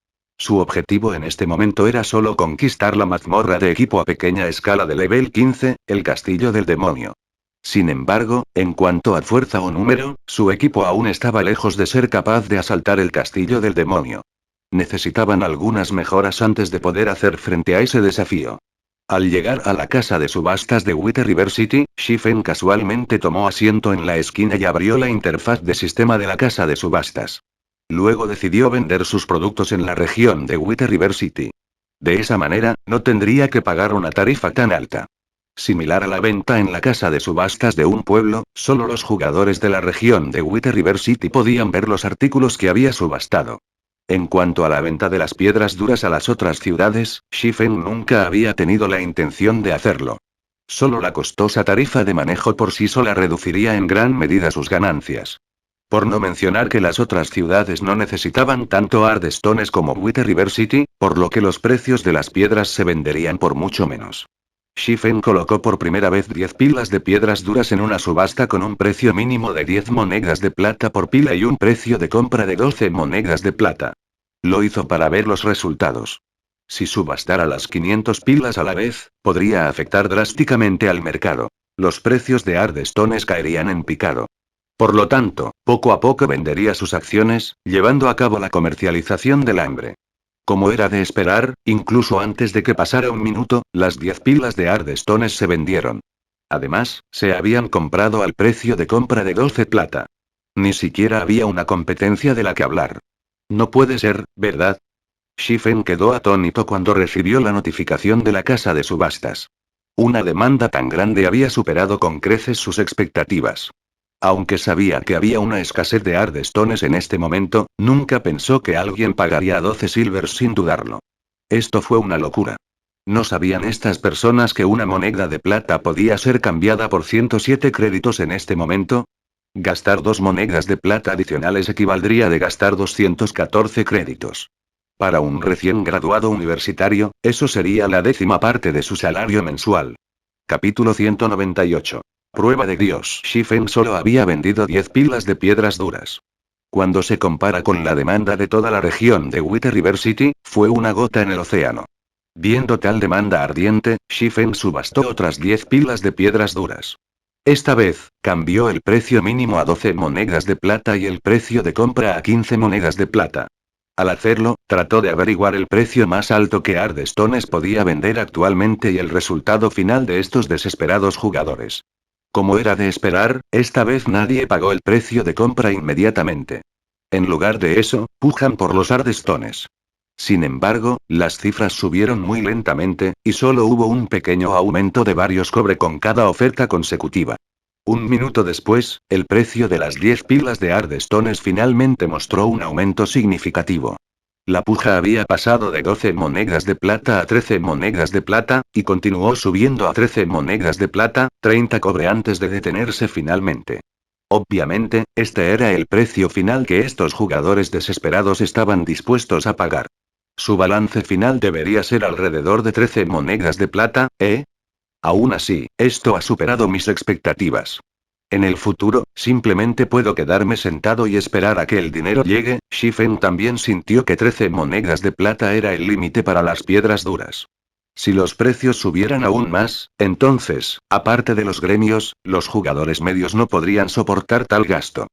Su objetivo en este momento era solo conquistar la mazmorra de equipo a pequeña escala de level 15, el Castillo del Demonio. Sin embargo, en cuanto a fuerza o número, su equipo aún estaba lejos de ser capaz de asaltar el Castillo del Demonio. Necesitaban algunas mejoras antes de poder hacer frente a ese desafío. Al llegar a la casa de subastas de White River City, Shifen casualmente tomó asiento en la esquina y abrió la interfaz de sistema de la casa de subastas. Luego decidió vender sus productos en la región de White River City. De esa manera, no tendría que pagar una tarifa tan alta. Similar a la venta en la casa de subastas de un pueblo, solo los jugadores de la región de White River City podían ver los artículos que había subastado. En cuanto a la venta de las piedras duras a las otras ciudades, Shifen nunca había tenido la intención de hacerlo. Solo la costosa tarifa de manejo por sí sola reduciría en gran medida sus ganancias. Por no mencionar que las otras ciudades no necesitaban tanto Ardstones como White River City, por lo que los precios de las piedras se venderían por mucho menos. Shifen colocó por primera vez 10 pilas de piedras duras en una subasta con un precio mínimo de 10 monedas de plata por pila y un precio de compra de 12 monedas de plata. Lo hizo para ver los resultados. Si subastara las 500 pilas a la vez, podría afectar drásticamente al mercado. Los precios de Ardstones caerían en picado. Por lo tanto, Poco a poco vendería sus acciones, llevando a cabo la comercialización del hambre. Como era de esperar, incluso antes de que pasara un minuto, las 10 pilas de Ardstones se vendieron. Además, se habían comprado al precio de compra de 12 plata. Ni siquiera había una competencia de la que hablar. No puede ser, ¿verdad? Shifen quedó atónito cuando recibió la notificación de la casa de subastas. Una demanda tan grande había superado con creces sus expectativas. Aunque sabía que había una escasez de Ardstones en este momento, nunca pensó que alguien pagaría 12 silvers sin dudarlo. Esto fue una locura. ¿No sabían estas personas que una moneda de plata podía ser cambiada por 107 créditos en este momento? Gastar 2 monedas de plata adicionales equivaldría de gastar 214 créditos. Para un recién graduado universitario, eso sería la 10ª parte de su salario mensual. Capítulo 198. Prueba de Dios. Shifen solo había vendido 10 pilas de piedras duras. Cuando se compara con la demanda de toda la región de Wither River City, fue una gota en el océano. Viendo tal demanda ardiente, Shifen subastó otras 10 pilas de piedras duras. Esta vez, cambió el precio mínimo a 12 monedas de plata y el precio de compra a 15 monedas de plata. Al hacerlo, trató de averiguar el precio más alto que Ardstones podía vender actualmente y el resultado final de estos desesperados jugadores. Como era de esperar, esta vez nadie pagó el precio de compra inmediatamente. En lugar de eso, pujan por los Ardstones. Sin embargo, las cifras subieron muy lentamente, y solo hubo un pequeño aumento de varios cobre con cada oferta consecutiva. Un minuto después, el precio de las 10 pilas de Ardstones finalmente mostró un aumento significativo. La puja había pasado de 12 monedas de plata a 13 monedas de plata, y continuó subiendo a 13 monedas de plata, 30 cobre antes de detenerse finalmente. Obviamente, este era el precio final que estos jugadores desesperados estaban dispuestos a pagar. Su balance final debería ser alrededor de 13 monedas de plata, ¿eh? Aún así, esto ha superado mis expectativas. En el futuro, simplemente puedo quedarme sentado y esperar a que el dinero llegue. Shifen también sintió que 13 monedas de plata era el límite para las piedras duras. Si los precios subieran aún más, entonces, aparte de los gremios, los jugadores medios no podrían soportar tal gasto.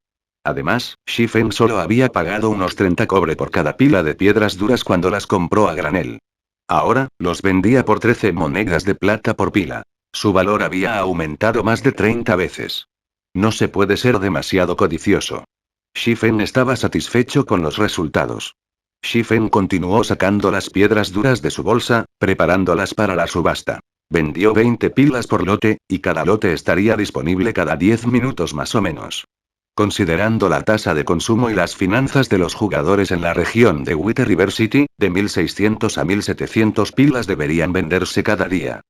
Además, Shifen solo había pagado unos 30 cobre por cada pila de piedras duras cuando las compró a granel. Ahora, los vendía por 13 monedas de plata por pila. Su valor había aumentado más de 30 veces. No se puede ser demasiado codicioso. Shifen estaba satisfecho con los resultados. Shifen continuó sacando las piedras duras de su bolsa, preparándolas para la subasta. Vendió 20 pilas por lote, y cada lote estaría disponible cada 10 minutos más o menos. Considerando la tasa de consumo y las finanzas de los jugadores en la región de Wither River City, de 1600 a 1700 pilas deberían venderse cada día.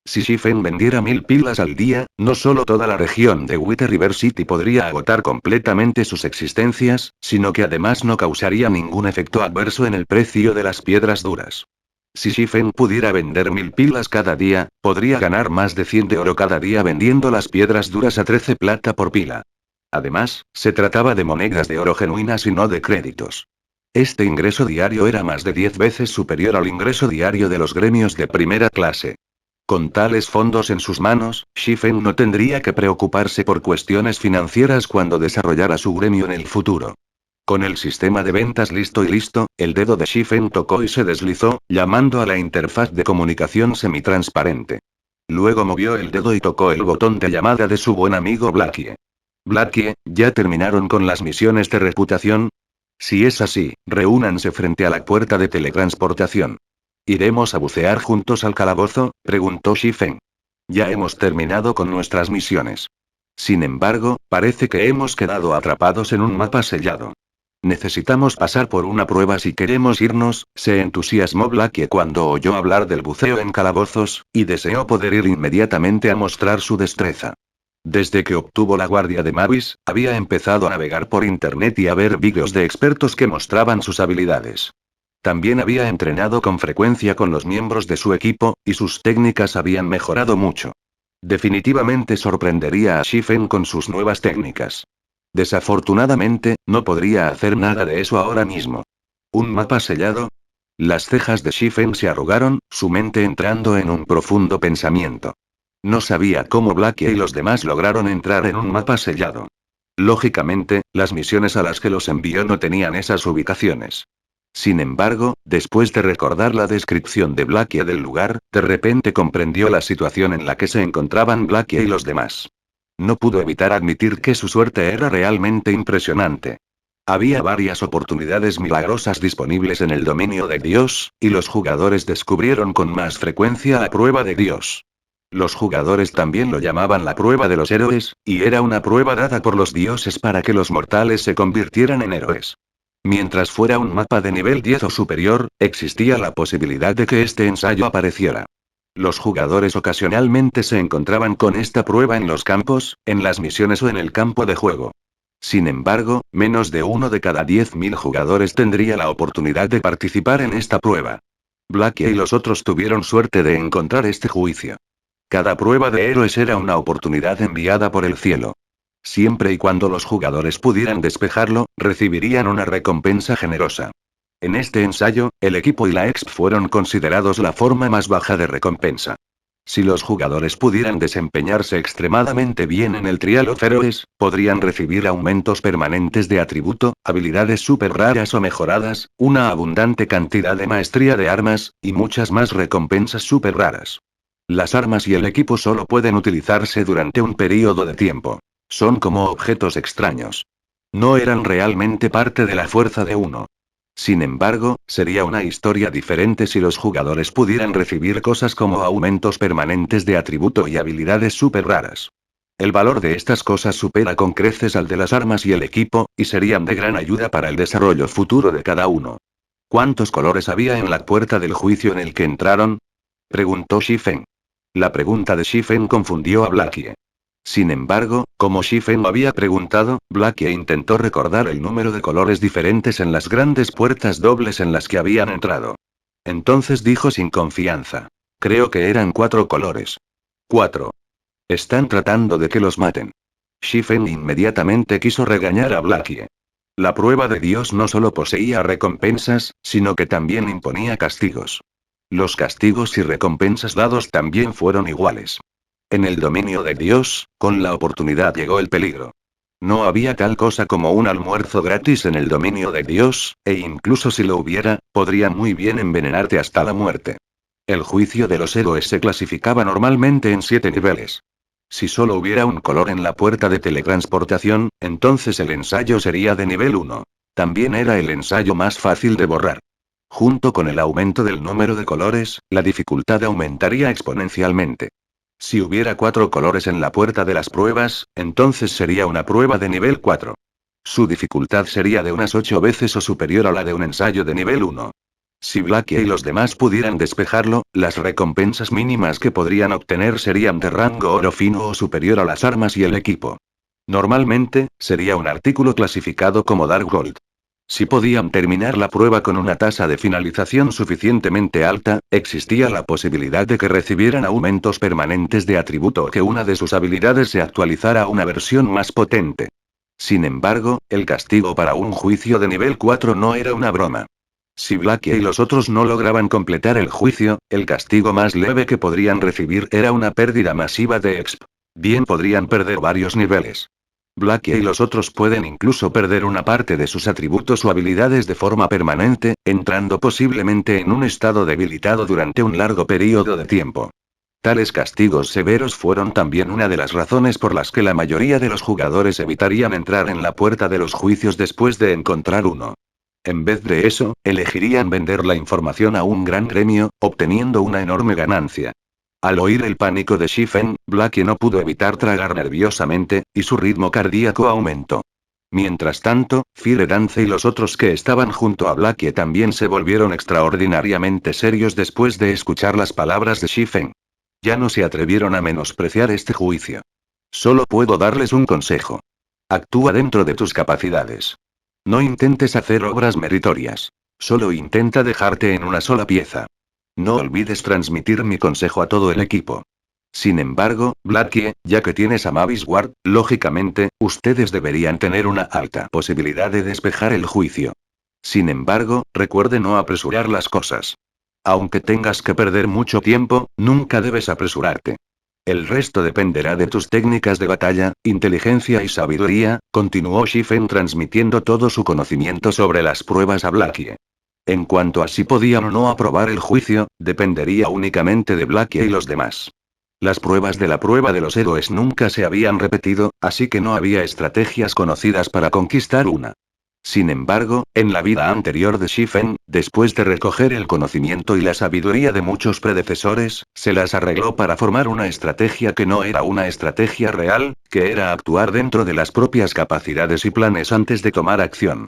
Si Shifen vendiera 1000 pilas al día, no solo toda la región de Wither River City podría agotar completamente sus existencias, sino que además no causaría ningún efecto adverso en el precio de las piedras duras. Si Shifen pudiera vender 1000 pilas cada día, podría ganar más de 100 de oro cada día vendiendo las piedras duras a 13 plata por pila. Además, se trataba de monedas de oro genuinas y no de créditos. Este ingreso diario era más de 10 veces superior al ingreso diario de los gremios de primera clase. Con tales fondos en sus manos, Shifen no tendría que preocuparse por cuestiones financieras cuando desarrollara su gremio en el futuro. Con el sistema de ventas listo, el dedo de Shifen tocó y se deslizó, llamando a la interfaz de comunicación semitransparente. Luego movió el dedo y tocó el botón de llamada de su buen amigo Blackie. Blackie, ¿ya terminaron con las misiones de reputación? Si es así, reúnanse frente a la puerta de teletransportación. ¿Iremos a bucear juntos al calabozo?, preguntó Shifen. Ya hemos terminado con nuestras misiones. Sin embargo, parece que hemos quedado atrapados en un mapa sellado. Necesitamos pasar por una prueba si queremos irnos, se entusiasmó Blackie cuando oyó hablar del buceo en calabozos, y deseó poder ir inmediatamente a mostrar su destreza. Desde que obtuvo la guardia de Mavis, había empezado a navegar por internet y a ver vídeos de expertos que mostraban sus habilidades. También había entrenado con frecuencia con los miembros de su equipo, y sus técnicas habían mejorado mucho. Definitivamente sorprendería a Shifen con sus nuevas técnicas. Desafortunadamente, no podría hacer nada de eso ahora mismo. ¿Un mapa sellado? Las cejas de Shifen se arrugaron, su mente entrando en un profundo pensamiento. No sabía cómo Blackie y los demás lograron entrar en un mapa sellado. Lógicamente, las misiones a las que los envió no tenían esas ubicaciones. Sin embargo, después de recordar la descripción de Blackie del lugar, de repente comprendió la situación en la que se encontraban Blackie y los demás. No pudo evitar admitir que su suerte era realmente impresionante. Había varias oportunidades milagrosas disponibles en el dominio de Dios, y los jugadores descubrieron con más frecuencia la prueba de Dios. Los jugadores también lo llamaban la prueba de los héroes, y era una prueba dada por los dioses para que los mortales se convirtieran en héroes. Mientras fuera un mapa de nivel 10 o superior, existía la posibilidad de que este ensayo apareciera. Los jugadores ocasionalmente se encontraban con esta prueba en los campos, en las misiones o en el campo de juego. Sin embargo, menos de uno de cada 10.000 jugadores tendría la oportunidad de participar en esta prueba. Blackie y los otros tuvieron suerte de encontrar este juicio. Cada prueba de héroes era una oportunidad enviada por el cielo. Siempre y cuando los jugadores pudieran despejarlo, recibirían una recompensa generosa. En este ensayo, el equipo y la exp fueron considerados la forma más baja de recompensa. Si los jugadores pudieran desempeñarse extremadamente bien en el Trial of Héroes, podrían recibir aumentos permanentes de atributo, habilidades super raras o mejoradas, una abundante cantidad de maestría de armas, y muchas más recompensas super raras. Las armas y el equipo solo pueden utilizarse durante un período de tiempo. Son como objetos extraños. No eran realmente parte de la fuerza de uno. Sin embargo, sería una historia diferente si los jugadores pudieran recibir cosas como aumentos permanentes de atributo y habilidades super raras. El valor de estas cosas supera con creces al de las armas y el equipo, y serían de gran ayuda para el desarrollo futuro de cada uno. ¿Cuántos colores había en la puerta del juicio en el que entraron? Preguntó Shifen. La pregunta de Shifen confundió a Blackie. Sin embargo, como Shifen lo había preguntado, Blackie intentó recordar el número de colores diferentes en las grandes puertas dobles en las que habían entrado. Entonces dijo sin confianza. Creo que eran 4 colores. 4. Están tratando de que los maten. Shifen inmediatamente quiso regañar a Blackie. La prueba de Dios no solo poseía recompensas, sino que también imponía castigos. Los castigos y recompensas dados también fueron iguales. En el dominio de Dios, con la oportunidad llegó el peligro. No había tal cosa como un almuerzo gratis en el dominio de Dios, e incluso si lo hubiera, podrían muy bien envenenarte hasta la muerte. El juicio de los héroes se clasificaba normalmente en 7 niveles. Si solo hubiera un color en la puerta de teletransportación, entonces el ensayo sería de nivel 1. También era el ensayo más fácil de borrar. Junto con el aumento del número de colores, la dificultad aumentaría exponencialmente. Si hubiera 4 colores en la puerta de las pruebas, entonces sería una prueba de nivel 4. Su dificultad sería de unas 8 veces o superior a la de un ensayo de nivel 1. Si Blackie y los demás pudieran despejarlo, las recompensas mínimas que podrían obtener serían de rango oro fino o superior a las armas y el equipo. Normalmente, sería un artículo clasificado como Dark Gold. Si podían terminar la prueba con una tasa de finalización suficientemente alta, existía la posibilidad de que recibieran aumentos permanentes de atributo o que una de sus habilidades se actualizara a una versión más potente. Sin embargo, el castigo para un juicio de nivel 4 no era una broma. Si Blackie y los otros no lograban completar el juicio, el castigo más leve que podrían recibir era una pérdida masiva de exp. Bien podrían perder varios niveles. Blackie y los otros pueden incluso perder una parte de sus atributos o habilidades de forma permanente, entrando posiblemente en un estado debilitado durante un largo periodo de tiempo. Tales castigos severos fueron también una de las razones por las que la mayoría de los jugadores evitarían entrar en la puerta de los juicios después de encontrar uno. En vez de eso, elegirían vender la información a un gran gremio, obteniendo una enorme ganancia. Al oír el pánico de Shifen, Blackie no pudo evitar tragar nerviosamente, y su ritmo cardíaco aumentó. Mientras tanto, Firedance y los otros que estaban junto a Blackie también se volvieron extraordinariamente serios después de escuchar las palabras de Shifen. Ya no se atrevieron a menospreciar este juicio. Solo puedo darles un consejo. Actúa dentro de tus capacidades. No intentes hacer obras meritorias. Solo intenta dejarte en una sola pieza. No olvides transmitir mi consejo a todo el equipo. Sin embargo, Blackie, ya que tienes a Mavis Ward, lógicamente, ustedes deberían tener una alta posibilidad de despejar el juicio. Sin embargo, recuerde no apresurar las cosas. Aunque tengas que perder mucho tiempo, nunca debes apresurarte. El resto dependerá de tus técnicas de batalla, inteligencia y sabiduría, continuó Shifen transmitiendo todo su conocimiento sobre las pruebas a Blackie. En cuanto a si podían o no aprobar el juicio, dependería únicamente de Blackie y los demás. Las pruebas de la prueba de los héroes nunca se habían repetido, así que no había estrategias conocidas para conquistar una. Sin embargo, en la vida anterior de Shifen, después de recoger el conocimiento y la sabiduría de muchos predecesores, se las arregló para formar una estrategia que no era una estrategia real, que era actuar dentro de las propias capacidades y planes antes de tomar acción.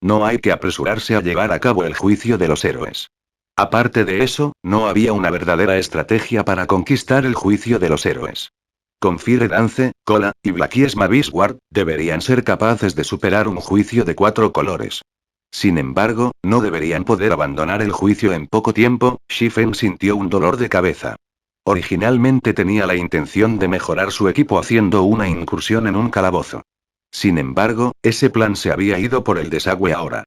No hay que apresurarse a llevar a cabo el juicio de los héroes. Aparte de eso, no había una verdadera estrategia para conquistar el juicio de los héroes. Confire Dance, Cola, y Blackie Mavisward, deberían ser capaces de superar un juicio de 4 colores. Sin embargo, no deberían poder abandonar el juicio en poco tiempo. Shifen sintió un dolor de cabeza. Originalmente tenía la intención de mejorar su equipo haciendo una incursión en un calabozo. Sin embargo, ese plan se había ido por el desagüe ahora.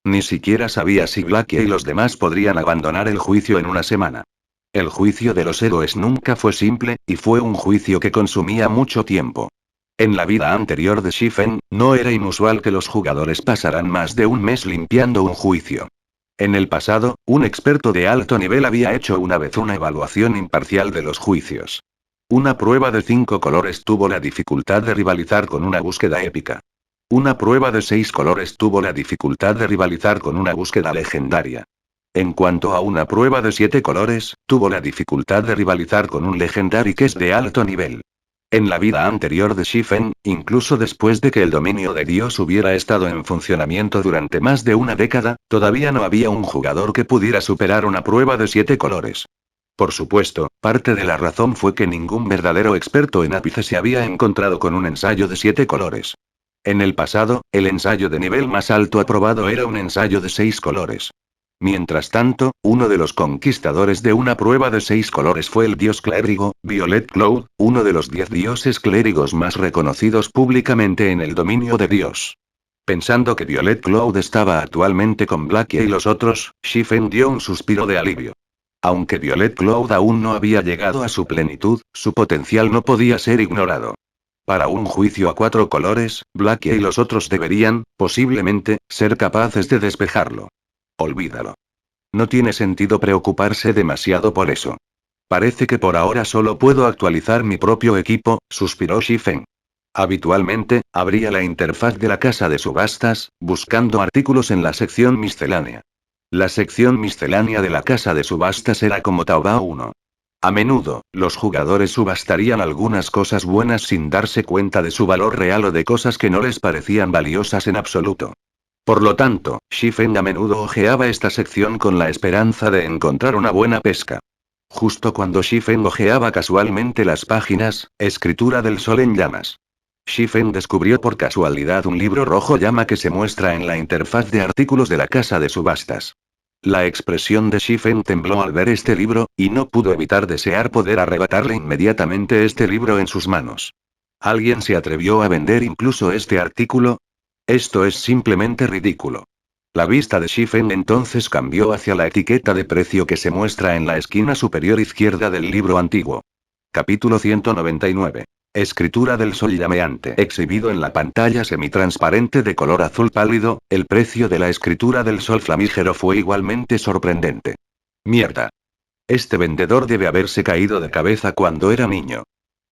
Ni siquiera sabía si Blackie y los demás podrían abandonar el juicio en una semana. El juicio de los héroes nunca fue simple, y fue un juicio que consumía mucho tiempo. En la vida anterior de Shifen, no era inusual que los jugadores pasaran más de un mes limpiando un juicio. En el pasado, un experto de alto nivel había hecho una vez una evaluación imparcial de los juicios. Una prueba de 5 colores tuvo la dificultad de rivalizar con una búsqueda épica. Una prueba de 6 colores tuvo la dificultad de rivalizar con una búsqueda legendaria. En cuanto a una prueba de 7 colores, tuvo la dificultad de rivalizar con un legendario que es de alto nivel. En la vida anterior de Shifen, incluso después de que el dominio de Dios hubiera estado en funcionamiento durante más de una década, todavía no había un jugador que pudiera superar una prueba de 7 colores. Por supuesto, parte de la razón fue que ningún verdadero experto en ápice se había encontrado con un ensayo de 7 colores. En el pasado, el ensayo de nivel más alto aprobado era un ensayo de 6 colores. Mientras tanto, uno de los conquistadores de una prueba de 6 colores fue el dios clérigo, Violet Cloud, uno de los 10 dioses clérigos más reconocidos públicamente en el dominio de Dios. Pensando que Violet Cloud estaba actualmente con Blackie y los otros, Shifen dio un suspiro de alivio. Aunque Violet Cloud aún no había llegado a su plenitud, su potencial no podía ser ignorado. Para un juicio a 4 colores, Blackie y los otros deberían, posiblemente, ser capaces de despejarlo. Olvídalo. No tiene sentido preocuparse demasiado por eso. Parece que por ahora solo puedo actualizar mi propio equipo, suspiró Shifen. Habitualmente, abría la interfaz de la casa de subastas, buscando artículos en la sección miscelánea. La sección miscelánea de la casa de subastas era como Taobao 1. A menudo, los jugadores subastarían algunas cosas buenas sin darse cuenta de su valor real o de cosas que no les parecían valiosas en absoluto. Por lo tanto, Shifen a menudo ojeaba esta sección con la esperanza de encontrar una buena pesca. Justo cuando Shifen ojeaba casualmente las páginas, Escritura del Sol en llamas. Shifen descubrió por casualidad un libro rojo llama que se muestra en la interfaz de artículos de la casa de subastas. La expresión de Shifen tembló al ver este libro, y no pudo evitar desear poder arrebatarle inmediatamente este libro en sus manos. ¿Alguien se atrevió a vender incluso este artículo? Esto es simplemente ridículo. La vista de Shifen entonces cambió hacia la etiqueta de precio que se muestra en la esquina superior izquierda del libro antiguo. Capítulo 199. Escritura del Sol llameante. Exhibido en la pantalla semitransparente de color azul pálido, el precio de la escritura del Sol flamígero fue igualmente sorprendente. Mierda. Este vendedor debe haberse caído de cabeza cuando era niño.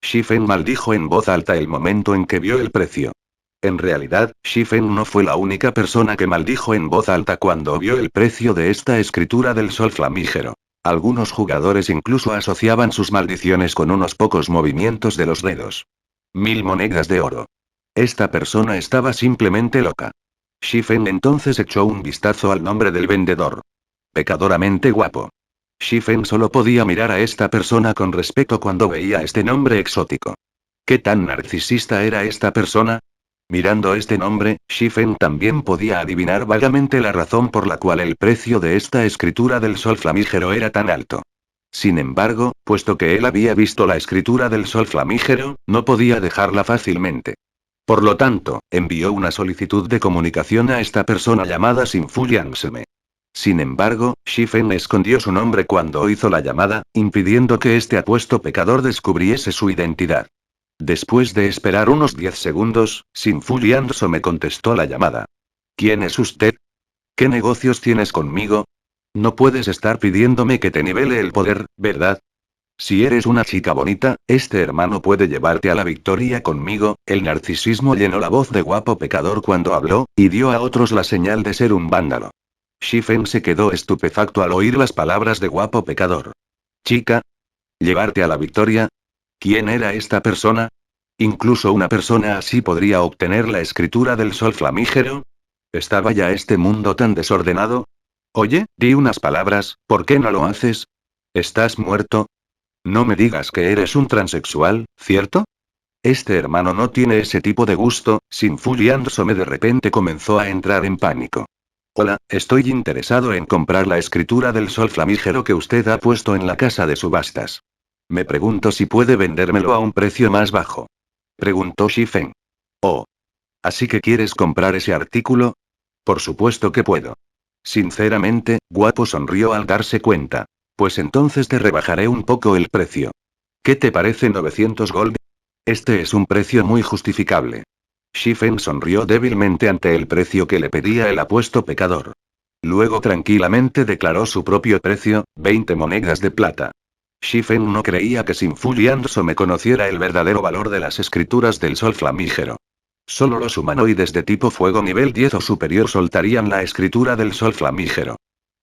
Shifen maldijo en voz alta el momento en que vio el precio. En realidad, Shifen no fue la única persona que maldijo en voz alta cuando vio el precio de esta escritura del Sol flamígero. Algunos jugadores incluso asociaban sus maldiciones con unos pocos movimientos de los dedos. 1000 monedas de oro. Esta persona estaba simplemente loca. Shifen entonces echó un vistazo al nombre del vendedor. Pecadoramente guapo. Shifen solo podía mirar a esta persona con respeto cuando veía este nombre exótico. ¿Qué tan narcisista era esta persona? Mirando este nombre, Shifen también podía adivinar vagamente la razón por la cual el precio de esta escritura del Sol flamígero era tan alto. Sin embargo, puesto que él había visto la escritura del Sol flamígero, no podía dejarla fácilmente. Por lo tanto, envió una solicitud de comunicación a esta persona llamada Sinfu Yangseme. Sin embargo, Shifen escondió su nombre cuando hizo la llamada, impidiendo que este apuesto pecador descubriese su identidad. Después de esperar unos 10 segundos, Sinfu Lianso me contestó la llamada. ¿Quién es usted? ¿Qué negocios tienes conmigo? No puedes estar pidiéndome que te nivele el poder, ¿verdad? Si eres una chica bonita, este hermano puede llevarte a la victoria conmigo. El narcisismo llenó la voz de guapo pecador cuando habló, y dio a otros la señal de ser un vándalo. Shifen se quedó estupefacto al oír las palabras de guapo pecador. Chica. ¿Llevarte a la victoria? ¿Quién era esta persona? ¿Incluso una persona así podría obtener la escritura del sol flamígero? ¿Estaba ya este mundo tan desordenado? Oye, di unas palabras, ¿por qué no lo haces? ¿Estás muerto? No me digas que eres un transexual, ¿cierto? Este hermano no tiene ese tipo de gusto. Sinfu Liansome de repente comenzó a entrar en pánico. Hola, estoy interesado en comprar la escritura del sol flamígero que usted ha puesto en la casa de subastas. Me pregunto si puede vendérmelo a un precio más bajo. Preguntó Shifen. Oh. ¿Así que quieres comprar ese artículo? Por supuesto que puedo. Sinceramente, guapo sonrió al darse cuenta. Pues entonces te rebajaré un poco el precio. ¿Qué te parece 900 gold? Este es un precio muy justificable. Shifen sonrió débilmente ante el precio que le pedía el apuesto pecador. Luego tranquilamente declaró su propio precio, 20 monedas de plata. Shifen no creía que Sinfu Liansome conociera el verdadero valor de las escrituras del sol flamígero. Solo los humanoides de tipo fuego nivel 10 o superior soltarían la escritura del sol flamígero.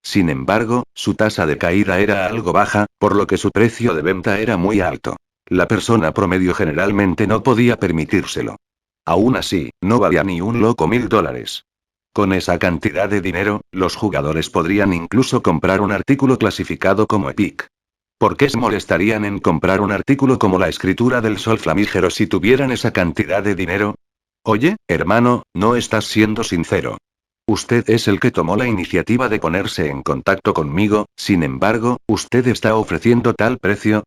Sin embargo, su tasa de caída era algo baja, por lo que su precio de venta era muy alto. La persona promedio generalmente no podía permitírselo. Aún así, no valía ni un loco $1000. Con esa cantidad de dinero, los jugadores podrían incluso comprar un artículo clasificado como Epic. ¿Por qué se molestarían en comprar un artículo como la escritura del sol flamígero si tuvieran esa cantidad de dinero? Oye, hermano, no estás siendo sincero. Usted es el que tomó la iniciativa de ponerse en contacto conmigo, sin embargo, ¿usted está ofreciendo tal precio?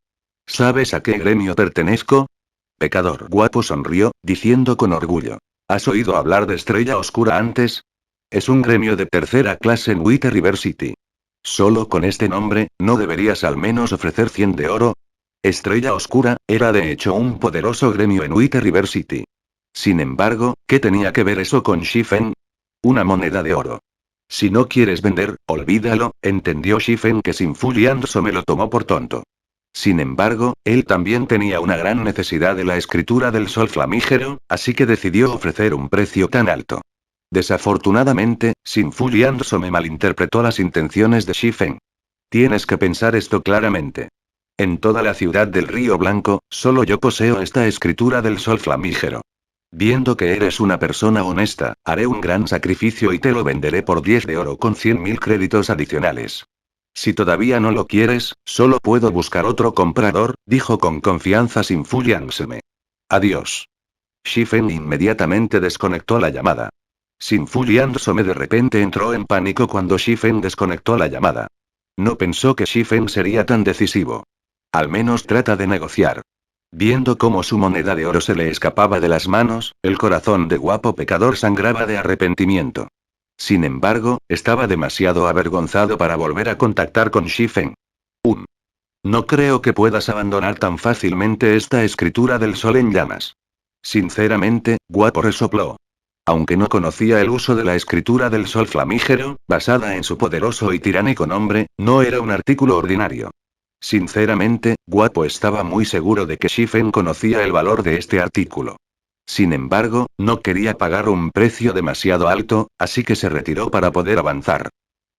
¿Sabes a qué gremio pertenezco? Pecador guapo sonrió, diciendo con orgullo. ¿Has oído hablar de Estrella Oscura antes? Es un gremio de tercera clase en Wither River City. Solo con este nombre, ¿no deberías al menos ofrecer 100 de oro? Estrella Oscura, era de hecho un poderoso gremio en Wither River City. Sin embargo, ¿qué tenía que ver eso con Shifen? Una moneda de oro. Si no quieres vender, olvídalo, entendió Shifen que Sinfu Liansome lo tomó por tonto. Sin embargo, él también tenía una gran necesidad de la escritura del sol flamígero, así que decidió ofrecer un precio tan alto. Desafortunadamente, Sinfu Liansome malinterpretó las intenciones de Shifen. Tienes que pensar esto claramente. En toda la ciudad del Río Blanco, solo yo poseo esta escritura del sol flamígero. Viendo que eres una persona honesta, haré un gran sacrificio y te lo venderé por 10 de oro con 100.000 créditos adicionales. Si todavía no lo quieres, solo puedo buscar otro comprador, dijo con confianza Sinfu Liansome. Adiós. Shifen inmediatamente desconectó la llamada. Sinfu Liansome de repente entró en pánico cuando Shifen desconectó la llamada. No pensó que Shifen sería tan decisivo. Al menos trata de negociar. Viendo cómo su moneda de oro se le escapaba de las manos, el corazón de guapo pecador sangraba de arrepentimiento. Sin embargo, estaba demasiado avergonzado para volver a contactar con Shifen. No creo que puedas abandonar tan fácilmente esta escritura del sol en llamas. Sinceramente, guapo resopló. Aunque no conocía el uso de la escritura del sol flamígero, basada en su poderoso y tiránico nombre, no era un artículo ordinario. Sinceramente, guapo estaba muy seguro de que Shifen conocía el valor de este artículo. Sin embargo, no quería pagar un precio demasiado alto, así que se retiró para poder avanzar.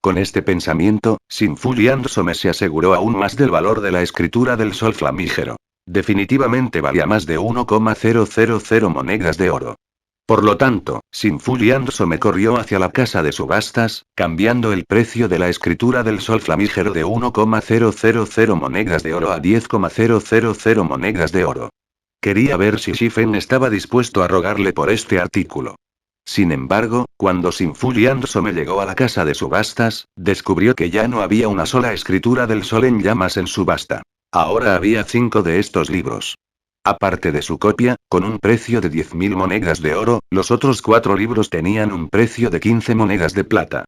Con este pensamiento, Sinfu Liansome se aseguró aún más del valor de la escritura del sol flamígero. Definitivamente valía más de 1,000 monedas de oro. Por lo tanto, Sinfu Liansome corrió hacia la casa de subastas, cambiando el precio de la escritura del sol flamígero de 1,000 monedas de oro a 10,000 monedas de oro. Quería ver si Shifen estaba dispuesto a rogarle por este artículo. Sin embargo, cuando Sinfu Liansome llegó a la casa de subastas, descubrió que ya no había una sola escritura del sol en llamas en subasta. Ahora había 5 de estos libros. Aparte de su copia, con un precio de 10.000 monedas de oro, los otros 4 libros tenían un precio de 15 monedas de plata.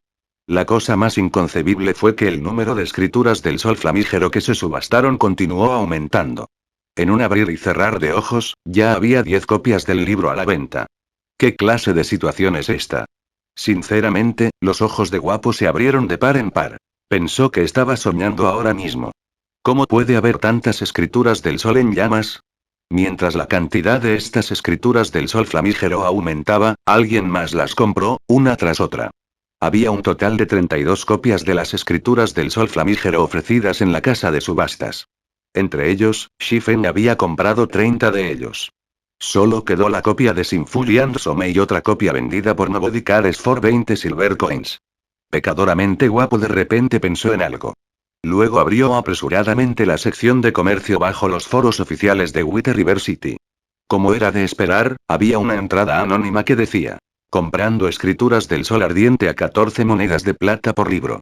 La cosa más inconcebible fue que el número de escrituras del sol flamígero que se subastaron continuó aumentando. En un abrir y cerrar de ojos, ya había 10 copias del libro a la venta. ¿Qué clase de situación es esta? Sinceramente, los ojos de Guapo se abrieron de par en par. Pensó que estaba soñando ahora mismo. ¿Cómo puede haber tantas escrituras del sol en llamas? Mientras la cantidad de estas escrituras del sol flamígero aumentaba, alguien más las compró, una tras otra. Había un total de 32 copias de las escrituras del sol flamígero ofrecidas en la casa de subastas. Entre ellos, Shifen había comprado 30 de ellos. Solo quedó la copia de Sinful and Some y otra copia vendida por Nobody Cares for 20 silver coins. Pecadoramente Guapo de repente pensó en algo. Luego abrió apresuradamente la sección de comercio bajo los foros oficiales de Wheat River City. Como era de esperar, había una entrada anónima que decía: comprando escrituras del sol ardiente a 14 monedas de plata por libro.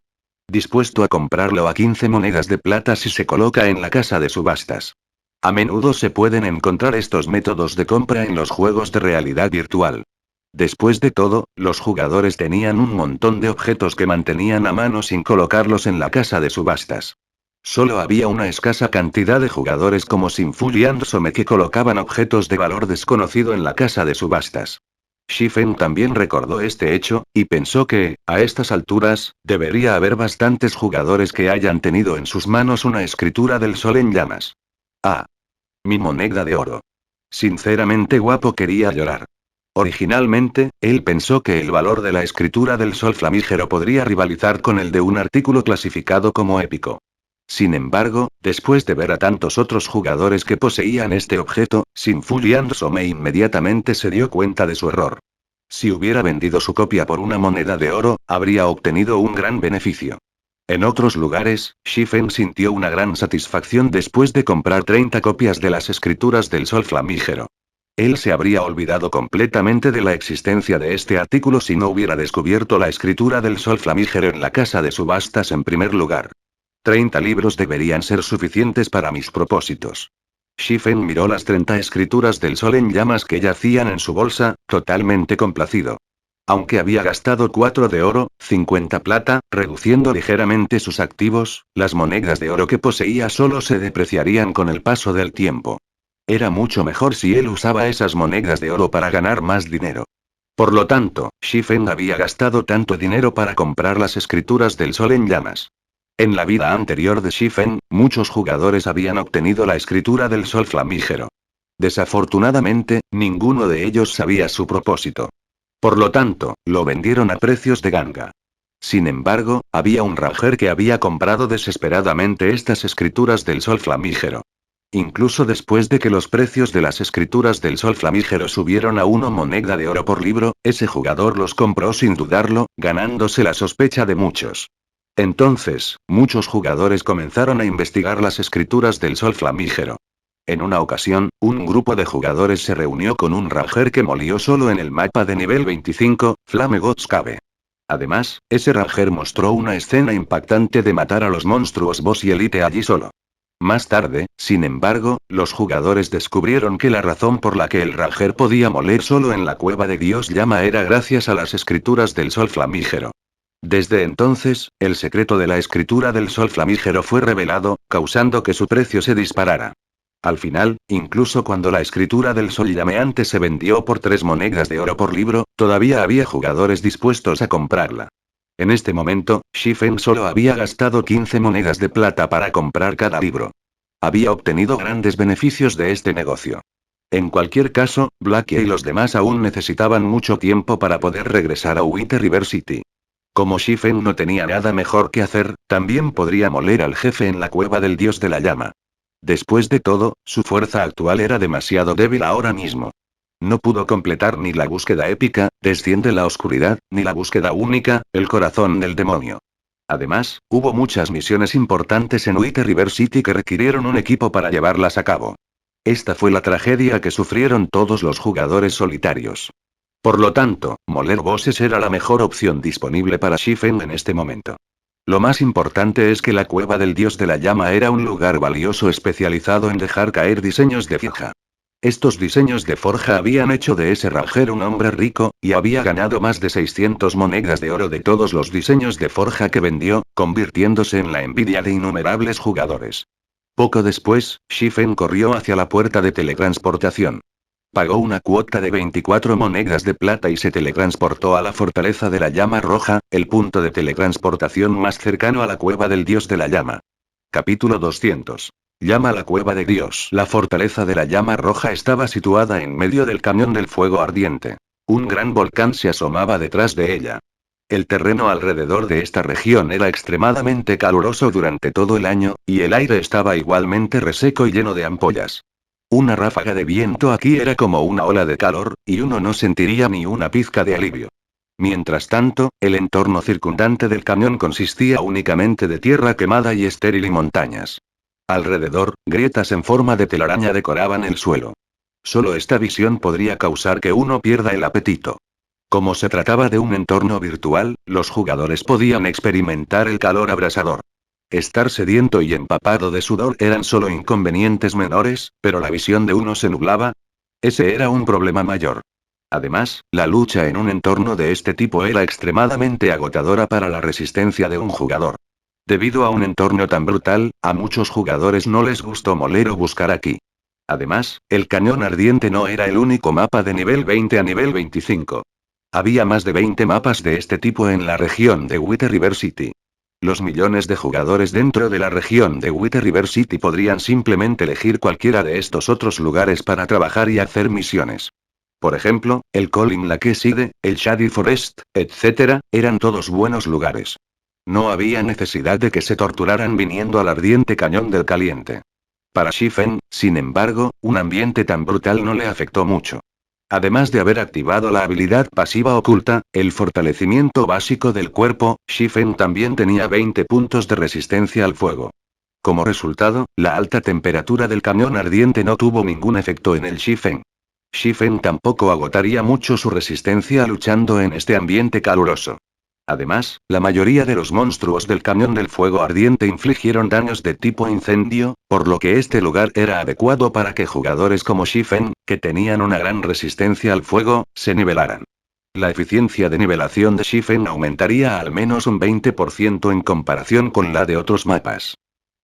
Dispuesto a comprarlo a 15 monedas de plata si se coloca en la casa de subastas. A menudo se pueden encontrar estos métodos de compra en los juegos de realidad virtual. Después de todo, los jugadores tenían un montón de objetos que mantenían a mano sin colocarlos en la casa de subastas. Solo había una escasa cantidad de jugadores como Sinful and Some que colocaban objetos de valor desconocido en la casa de subastas. Shifen también recordó este hecho, y pensó que, a estas alturas, debería haber bastantes jugadores que hayan tenido en sus manos una escritura del sol en llamas. Ah. Mi moneda de oro. Sinceramente Guapo quería llorar. Originalmente, él pensó que el valor de la escritura del sol flamígero podría rivalizar con el de un artículo clasificado como épico. Sin embargo, después de ver a tantos otros jugadores que poseían este objeto, Sinful and Some inmediatamente se dio cuenta de su error. Si hubiera vendido su copia por una moneda de oro, habría obtenido un gran beneficio. En otros lugares, Shifen sintió una gran satisfacción después de comprar 30 copias de las escrituras del sol flamígero. Él se habría olvidado completamente de la existencia de este artículo si no hubiera descubierto la escritura del sol flamígero en la casa de subastas en primer lugar. 30 libros deberían ser suficientes para mis propósitos. Shifen miró las 30 escrituras del sol en llamas que yacían en su bolsa, totalmente complacido. Aunque había gastado 4 de oro, 50 plata, reduciendo ligeramente sus activos, las monedas de oro que poseía solo se depreciarían con el paso del tiempo. Era mucho mejor si él usaba esas monedas de oro para ganar más dinero. Por lo tanto, Shifen había gastado tanto dinero para comprar las escrituras del sol en llamas. En la vida anterior de Shifen, muchos jugadores habían obtenido la escritura del sol flamígero. Desafortunadamente, ninguno de ellos sabía su propósito. Por lo tanto, lo vendieron a precios de ganga. Sin embargo, había un ranger que había comprado desesperadamente estas escrituras del sol flamígero. Incluso después de que los precios de las escrituras del sol flamígero subieron a 1 moneda de oro por libro, ese jugador los compró sin dudarlo, ganándose la sospecha de muchos. Entonces, muchos jugadores comenzaron a investigar las escrituras del sol flamígero. En una ocasión, un grupo de jugadores se reunió con un ranger que molió solo en el mapa de nivel 25, Flame God's Cave. Además, ese ranger mostró una escena impactante de matar a los monstruos boss y elite allí solo. Más tarde, sin embargo, los jugadores descubrieron que la razón por la que el ranger podía moler solo en la cueva de Dios Llama era gracias a las escrituras del sol flamígero. Desde entonces, el secreto de la escritura del sol flamígero fue revelado, causando que su precio se disparara. Al final, incluso cuando la escritura del sol llameante se vendió por 3 monedas de oro por libro, todavía había jugadores dispuestos a comprarla. En este momento, Shifen solo había gastado 15 monedas de plata para comprar cada libro. Había obtenido grandes beneficios de este negocio. En cualquier caso, Blackie y los demás aún necesitaban mucho tiempo para poder regresar a Wheat River City. Como Shifen no tenía nada mejor que hacer, también podría moler al jefe en la cueva del dios de la llama. Después de todo, su fuerza actual era demasiado débil ahora mismo. No pudo completar ni la búsqueda épica, Desciende la oscuridad, ni la búsqueda única, El corazón del demonio. Además, hubo muchas misiones importantes en Wheat River City que requirieron un equipo para llevarlas a cabo. Esta fue la tragedia que sufrieron todos los jugadores solitarios. Por lo tanto, moler bosses era la mejor opción disponible para Shifen en este momento. Lo más importante es que la cueva del dios de la llama era un lugar valioso especializado en dejar caer diseños de fija. Estos diseños de forja habían hecho de ese Ranger un hombre rico, y había ganado más de 600 monedas de oro de todos los diseños de forja que vendió, convirtiéndose en la envidia de innumerables jugadores. Poco después, Shifen corrió hacia la puerta de teletransportación. Pagó una cuota de 24 monedas de plata y se teletransportó a la fortaleza de la llama roja, el punto de teletransportación más cercano a la cueva del dios de la llama. Capítulo 200. Llama la cueva de Dios. La fortaleza de la llama roja estaba situada en medio del cañón del fuego ardiente. Un gran volcán se asomaba detrás de ella. El terreno alrededor de esta región era extremadamente caluroso durante todo el año, y el aire estaba igualmente reseco y lleno de ampollas. Una ráfaga de viento aquí era como una ola de calor, y uno no sentiría ni una pizca de alivio. Mientras tanto, el entorno circundante del cañón consistía únicamente de tierra quemada y estéril y montañas. Alrededor, grietas en forma de telaraña decoraban el suelo. Solo esta visión podría causar que uno pierda el apetito. Como se trataba de un entorno virtual, los jugadores podían experimentar el calor abrasador. Estar sediento y empapado de sudor eran solo inconvenientes menores, pero la visión de uno se nublaba. Ese era un problema mayor. Además, la lucha en un entorno de este tipo era extremadamente agotadora para la resistencia de un jugador. Debido a un entorno tan brutal, a muchos jugadores no les gustó moler o buscar aquí. Además, el cañón ardiente no era el único mapa de nivel 20 a nivel 25. Había más de 20 mapas de este tipo en la región de White River City. Los millones de jugadores dentro de la región de White River City podrían simplemente elegir cualquiera de estos otros lugares para trabajar y hacer misiones. Por ejemplo, el Colin Lakeside, el Shady Forest, etc., eran todos buenos lugares. No había necesidad de que se torturaran viniendo al ardiente cañón del caliente. Para Shifen, sin embargo, un ambiente tan brutal no le afectó mucho. Además de haber activado la habilidad pasiva oculta, el fortalecimiento básico del cuerpo, Shifen también tenía 20 puntos de resistencia al fuego. Como resultado, la alta temperatura del cañón ardiente no tuvo ningún efecto en el Shifen. Shifen tampoco agotaría mucho su resistencia luchando en este ambiente caluroso. Además, la mayoría de los monstruos del cañón del fuego ardiente infligieron daños de tipo incendio, por lo que este lugar era adecuado para que jugadores como Shifen, que tenían una gran resistencia al fuego, se nivelaran. La eficiencia de nivelación de Shifen aumentaría al menos un 20% en comparación con la de otros mapas.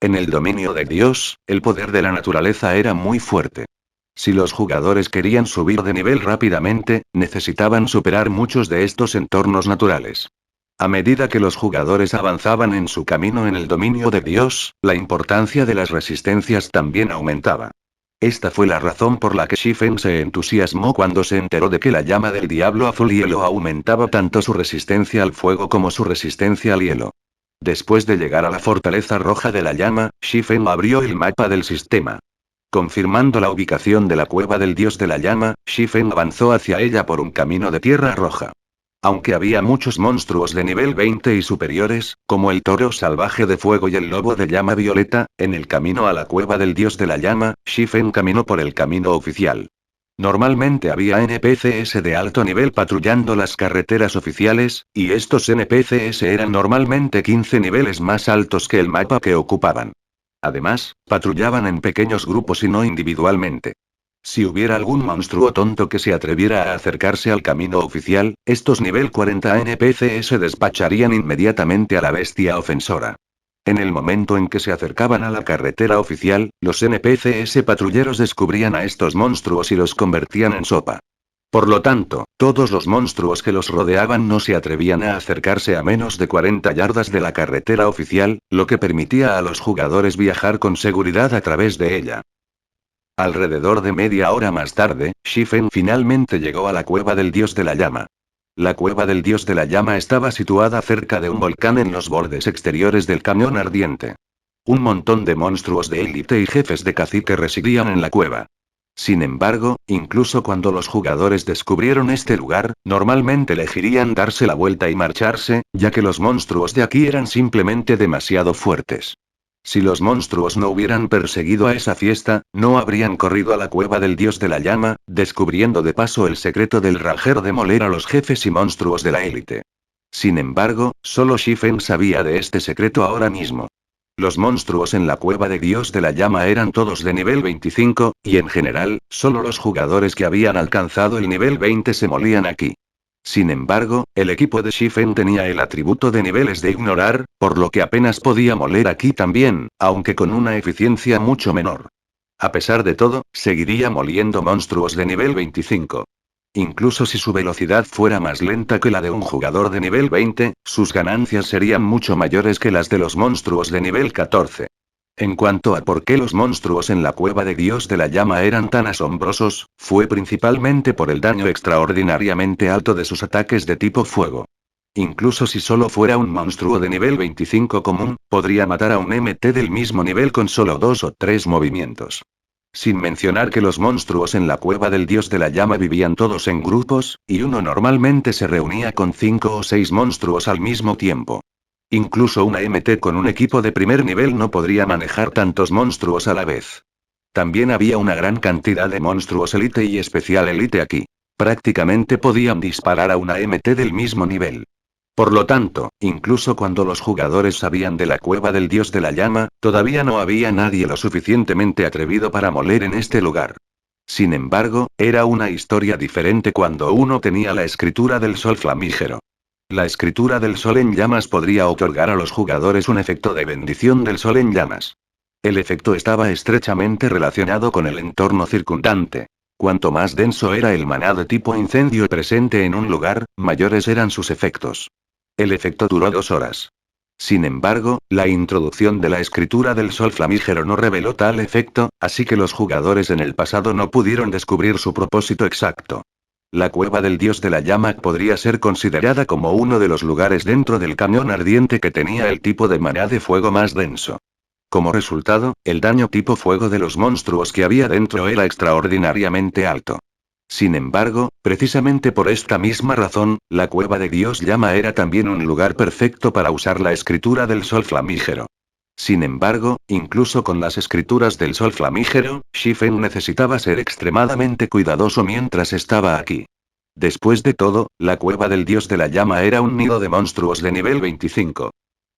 En el dominio de Dios, el poder de la naturaleza era muy fuerte. Si los jugadores querían subir de nivel rápidamente, necesitaban superar muchos de estos entornos naturales. A medida que los jugadores avanzaban en su camino en el dominio de Dios, la importancia de las resistencias también aumentaba. Esta fue la razón por la que Shifen se entusiasmó cuando se enteró de que la llama del diablo azul hielo aumentaba tanto su resistencia al fuego como su resistencia al hielo. Después de llegar a la fortaleza roja de la llama, Shifen abrió el mapa del sistema. Confirmando la ubicación de la cueva del dios de la llama, Shifen avanzó hacia ella por un camino de tierra roja. Aunque había muchos monstruos de nivel 20 y superiores, como el toro salvaje de fuego y el lobo de llama violeta, en el camino a la cueva del dios de la llama, Shifen caminó por el camino oficial. Normalmente había NPCs de alto nivel patrullando las carreteras oficiales, y estos NPCs eran normalmente 15 niveles más altos que el mapa que ocupaban. Además, patrullaban en pequeños grupos y no individualmente. Si hubiera algún monstruo tonto que se atreviera a acercarse al camino oficial, estos nivel 40 NPCs se despacharían inmediatamente a la bestia ofensora. En el momento en que se acercaban a la carretera oficial, los NPCs patrulleros descubrían a estos monstruos y los convertían en sopa. Por lo tanto, todos los monstruos que los rodeaban no se atrevían a acercarse a menos de 40 yardas de la carretera oficial, lo que permitía a los jugadores viajar con seguridad a través de ella. Alrededor de media hora más tarde, Shifen finalmente llegó a la cueva del dios de la llama. La cueva del dios de la llama estaba situada cerca de un volcán en los bordes exteriores del cañón ardiente. Un montón de monstruos de élite y jefes de cacique residían en la cueva. Sin embargo, incluso cuando los jugadores descubrieron este lugar, normalmente elegirían darse la vuelta y marcharse, ya que los monstruos de aquí eran simplemente demasiado fuertes. Si los monstruos no hubieran perseguido a esa fiesta, no habrían corrido a la cueva del dios de la llama, descubriendo de paso el secreto del Ranger de moler a los jefes y monstruos de la élite. Sin embargo, solo Shifen sabía de este secreto ahora mismo. Los monstruos en la cueva de Dios de la Llama eran todos de nivel 25, y en general, solo los jugadores que habían alcanzado el nivel 20 se molían aquí. Sin embargo, el equipo de Shifen tenía el atributo de niveles de ignorar, por lo que apenas podía moler aquí también, aunque con una eficiencia mucho menor. A pesar de todo, seguiría moliendo monstruos de nivel 25. Incluso si su velocidad fuera más lenta que la de un jugador de nivel 20, sus ganancias serían mucho mayores que las de los monstruos de nivel 14. En cuanto a por qué los monstruos en la cueva de Dios de la Llama eran tan asombrosos, fue principalmente por el daño extraordinariamente alto de sus ataques de tipo fuego. Incluso si solo fuera un monstruo de nivel 25 común, podría matar a un MT del mismo nivel con solo 2 o 3 movimientos. Sin mencionar que los monstruos en la cueva del Dios de la Llama vivían todos en grupos, y uno normalmente se reunía con 5 o 6 monstruos al mismo tiempo. Incluso una MT con un equipo de primer nivel no podría manejar tantos monstruos a la vez. También había una gran cantidad de monstruos Elite y Especial Elite aquí. Prácticamente podían disparar a una MT del mismo nivel. Por lo tanto, incluso cuando los jugadores sabían de la cueva del Dios de la Llama, todavía no había nadie lo suficientemente atrevido para moler en este lugar. Sin embargo, era una historia diferente cuando uno tenía la escritura del sol flamígero. La escritura del sol en llamas podría otorgar a los jugadores un efecto de bendición del sol en llamas. El efecto estaba estrechamente relacionado con el entorno circundante. Cuanto más denso era el maná de tipo incendio presente en un lugar, mayores eran sus efectos. El efecto duró 2 horas. Sin embargo, la introducción de la escritura del sol flamígero no reveló tal efecto, así que los jugadores en el pasado no pudieron descubrir su propósito exacto. La cueva del Dios de la Llama podría ser considerada como uno de los lugares dentro del cañón ardiente que tenía el tipo de maná de fuego más denso. Como resultado, el daño tipo fuego de los monstruos que había dentro era extraordinariamente alto. Sin embargo, precisamente por esta misma razón, la cueva de Dios Llama era también un lugar perfecto para usar la escritura del sol flamígero. Sin embargo, incluso con las escrituras del sol flamígero, Shifen necesitaba ser extremadamente cuidadoso mientras estaba aquí. Después de todo, la cueva del Dios de la Llama era un nido de monstruos de nivel 25.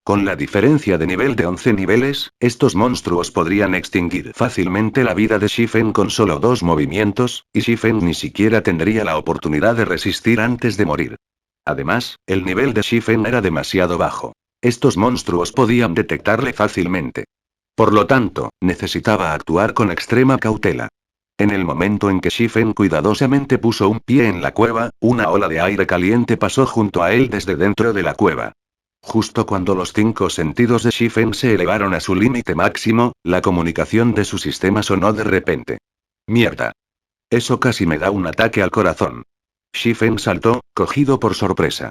Con la diferencia de nivel de 11 niveles, estos monstruos podrían extinguir fácilmente la vida de Shifen con solo 2 movimientos, y Shifen ni siquiera tendría la oportunidad de resistir antes de morir. Además, el nivel de Shifen era demasiado bajo. Estos monstruos podían detectarle fácilmente. Por lo tanto, necesitaba actuar con extrema cautela. En el momento en que Shifen cuidadosamente puso un pie en la cueva, una ola de aire caliente pasó junto a él desde dentro de la cueva. Justo cuando los 5 sentidos de Shifen se elevaron a su límite máximo, la comunicación de su sistema sonó de repente. ¡Mierda! Eso casi me da un ataque al corazón. Shifen saltó, cogido por sorpresa.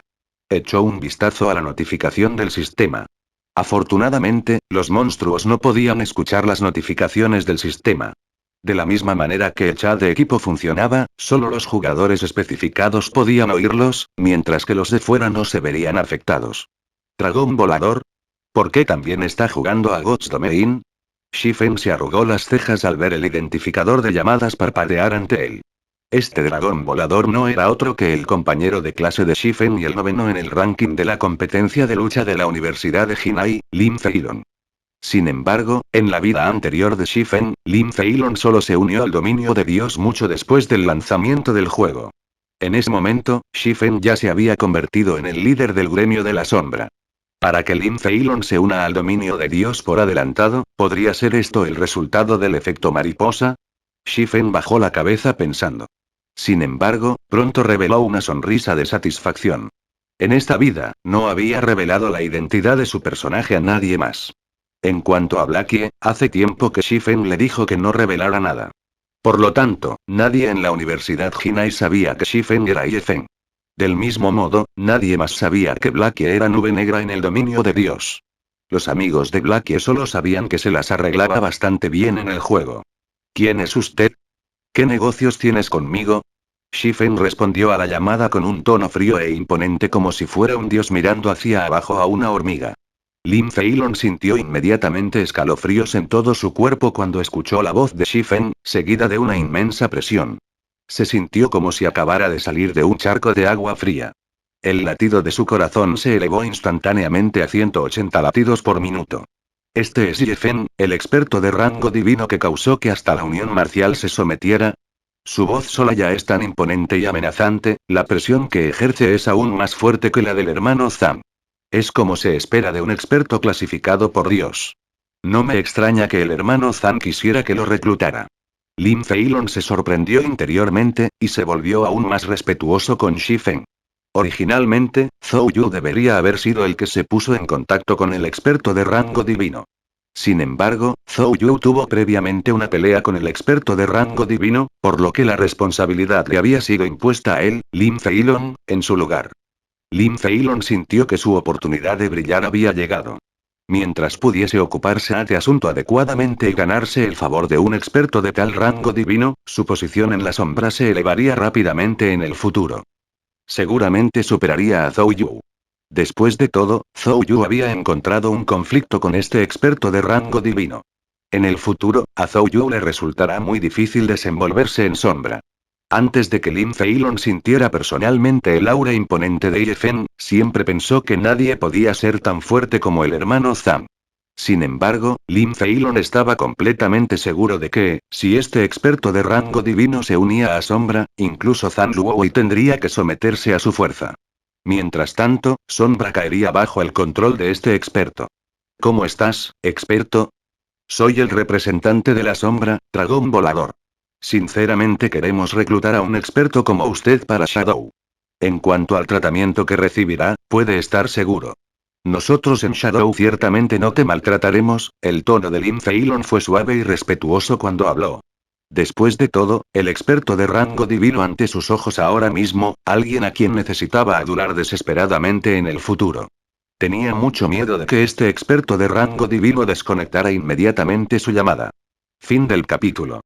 Echó un vistazo a la notificación del sistema. Afortunadamente, los monstruos no podían escuchar las notificaciones del sistema. De la misma manera que el chat de equipo funcionaba, solo los jugadores especificados podían oírlos, mientras que los de fuera no se verían afectados. ¿Dragón volador? ¿Por qué también está jugando a God's Domain? Shifen se arrugó las cejas al ver el identificador de llamadas parpadear ante él. Este dragón volador no era otro que el compañero de clase de Shifen y el 9º en el ranking de la competencia de lucha de la Universidad de Jinai, Lim Feilon. Sin embargo, en la vida anterior de Shifen, Lim Feilon solo se unió al dominio de Dios mucho después del lanzamiento del juego. En ese momento, Shifen ya se había convertido en el líder del gremio de la sombra. Para que Lim Feilon se una al dominio de Dios por adelantado, ¿podría ser esto el resultado del efecto mariposa? Shifen bajó la cabeza pensando. Sin embargo, pronto reveló una sonrisa de satisfacción. En esta vida, no había revelado la identidad de su personaje a nadie más. En cuanto a Blackie, hace tiempo que Shifen le dijo que no revelara nada. Por lo tanto, nadie en la Universidad Jinai sabía que Shifen era Yefen. Del mismo modo, nadie más sabía que Blackie era nube negra en el dominio de Dios. Los amigos de Blackie solo sabían que se las arreglaba bastante bien en el juego. ¿Quién es usted? ¿Qué negocios tienes conmigo? Shifen respondió a la llamada con un tono frío e imponente como si fuera un dios mirando hacia abajo a una hormiga. Lim Feilon sintió inmediatamente escalofríos en todo su cuerpo cuando escuchó la voz de Shifen, seguida de una inmensa presión. Se sintió como si acabara de salir de un charco de agua fría. El latido de su corazón se elevó instantáneamente a 180 latidos por minuto. Este es Yefen, el experto de rango divino que causó que hasta la Unión Marcial se sometiera. Su voz sola ya es tan imponente y amenazante, la presión que ejerce es aún más fuerte que la del hermano Zam. Es como se espera de un experto clasificado por Dios. No me extraña que el hermano Zam quisiera que lo reclutara. Lin Feilong se sorprendió interiormente, y se volvió aún más respetuoso con Shifeng. Originalmente, Zhou Yu debería haber sido el que se puso en contacto con el experto de rango divino. Sin embargo, Zhou Yu tuvo previamente una pelea con el experto de rango divino, por lo que la responsabilidad le había sido impuesta a él, Lin Feilong, en su lugar. Lin Feilong sintió que su oportunidad de brillar había llegado. Mientras pudiese ocuparse de asunto adecuadamente y ganarse el favor de un experto de tal rango divino, su posición en la sombra se elevaría rápidamente en el futuro. Seguramente superaría a Zhou Yu. Después de todo, Zhou Yu había encontrado un conflicto con este experto de rango divino. En el futuro, a Zhou Yu le resultará muy difícil desenvolverse en sombra. Antes de que Lin Feilong sintiera personalmente el aura imponente de Yefen, siempre pensó que nadie podía ser tan fuerte como el hermano Zhang. Sin embargo, Lin Feilong estaba completamente seguro de que, si este experto de rango divino se unía a Sombra, incluso Zhang Luowei tendría que someterse a su fuerza. Mientras tanto, Sombra caería bajo el control de este experto. ¿Cómo estás, experto? Soy el representante de la Sombra, dragón volador. Sinceramente queremos reclutar a un experto como usted para Shadow. En cuanto al tratamiento que recibirá, puede estar seguro. Nosotros en Shadow ciertamente no te maltrataremos. El tono de Lin Feilong fue suave y respetuoso cuando habló. Después de todo, el experto de rango divino ante sus ojos ahora mismo, alguien a quien necesitaba adorar desesperadamente en el futuro. Tenía mucho miedo de que este experto de rango divino desconectara inmediatamente su llamada. Fin del capítulo.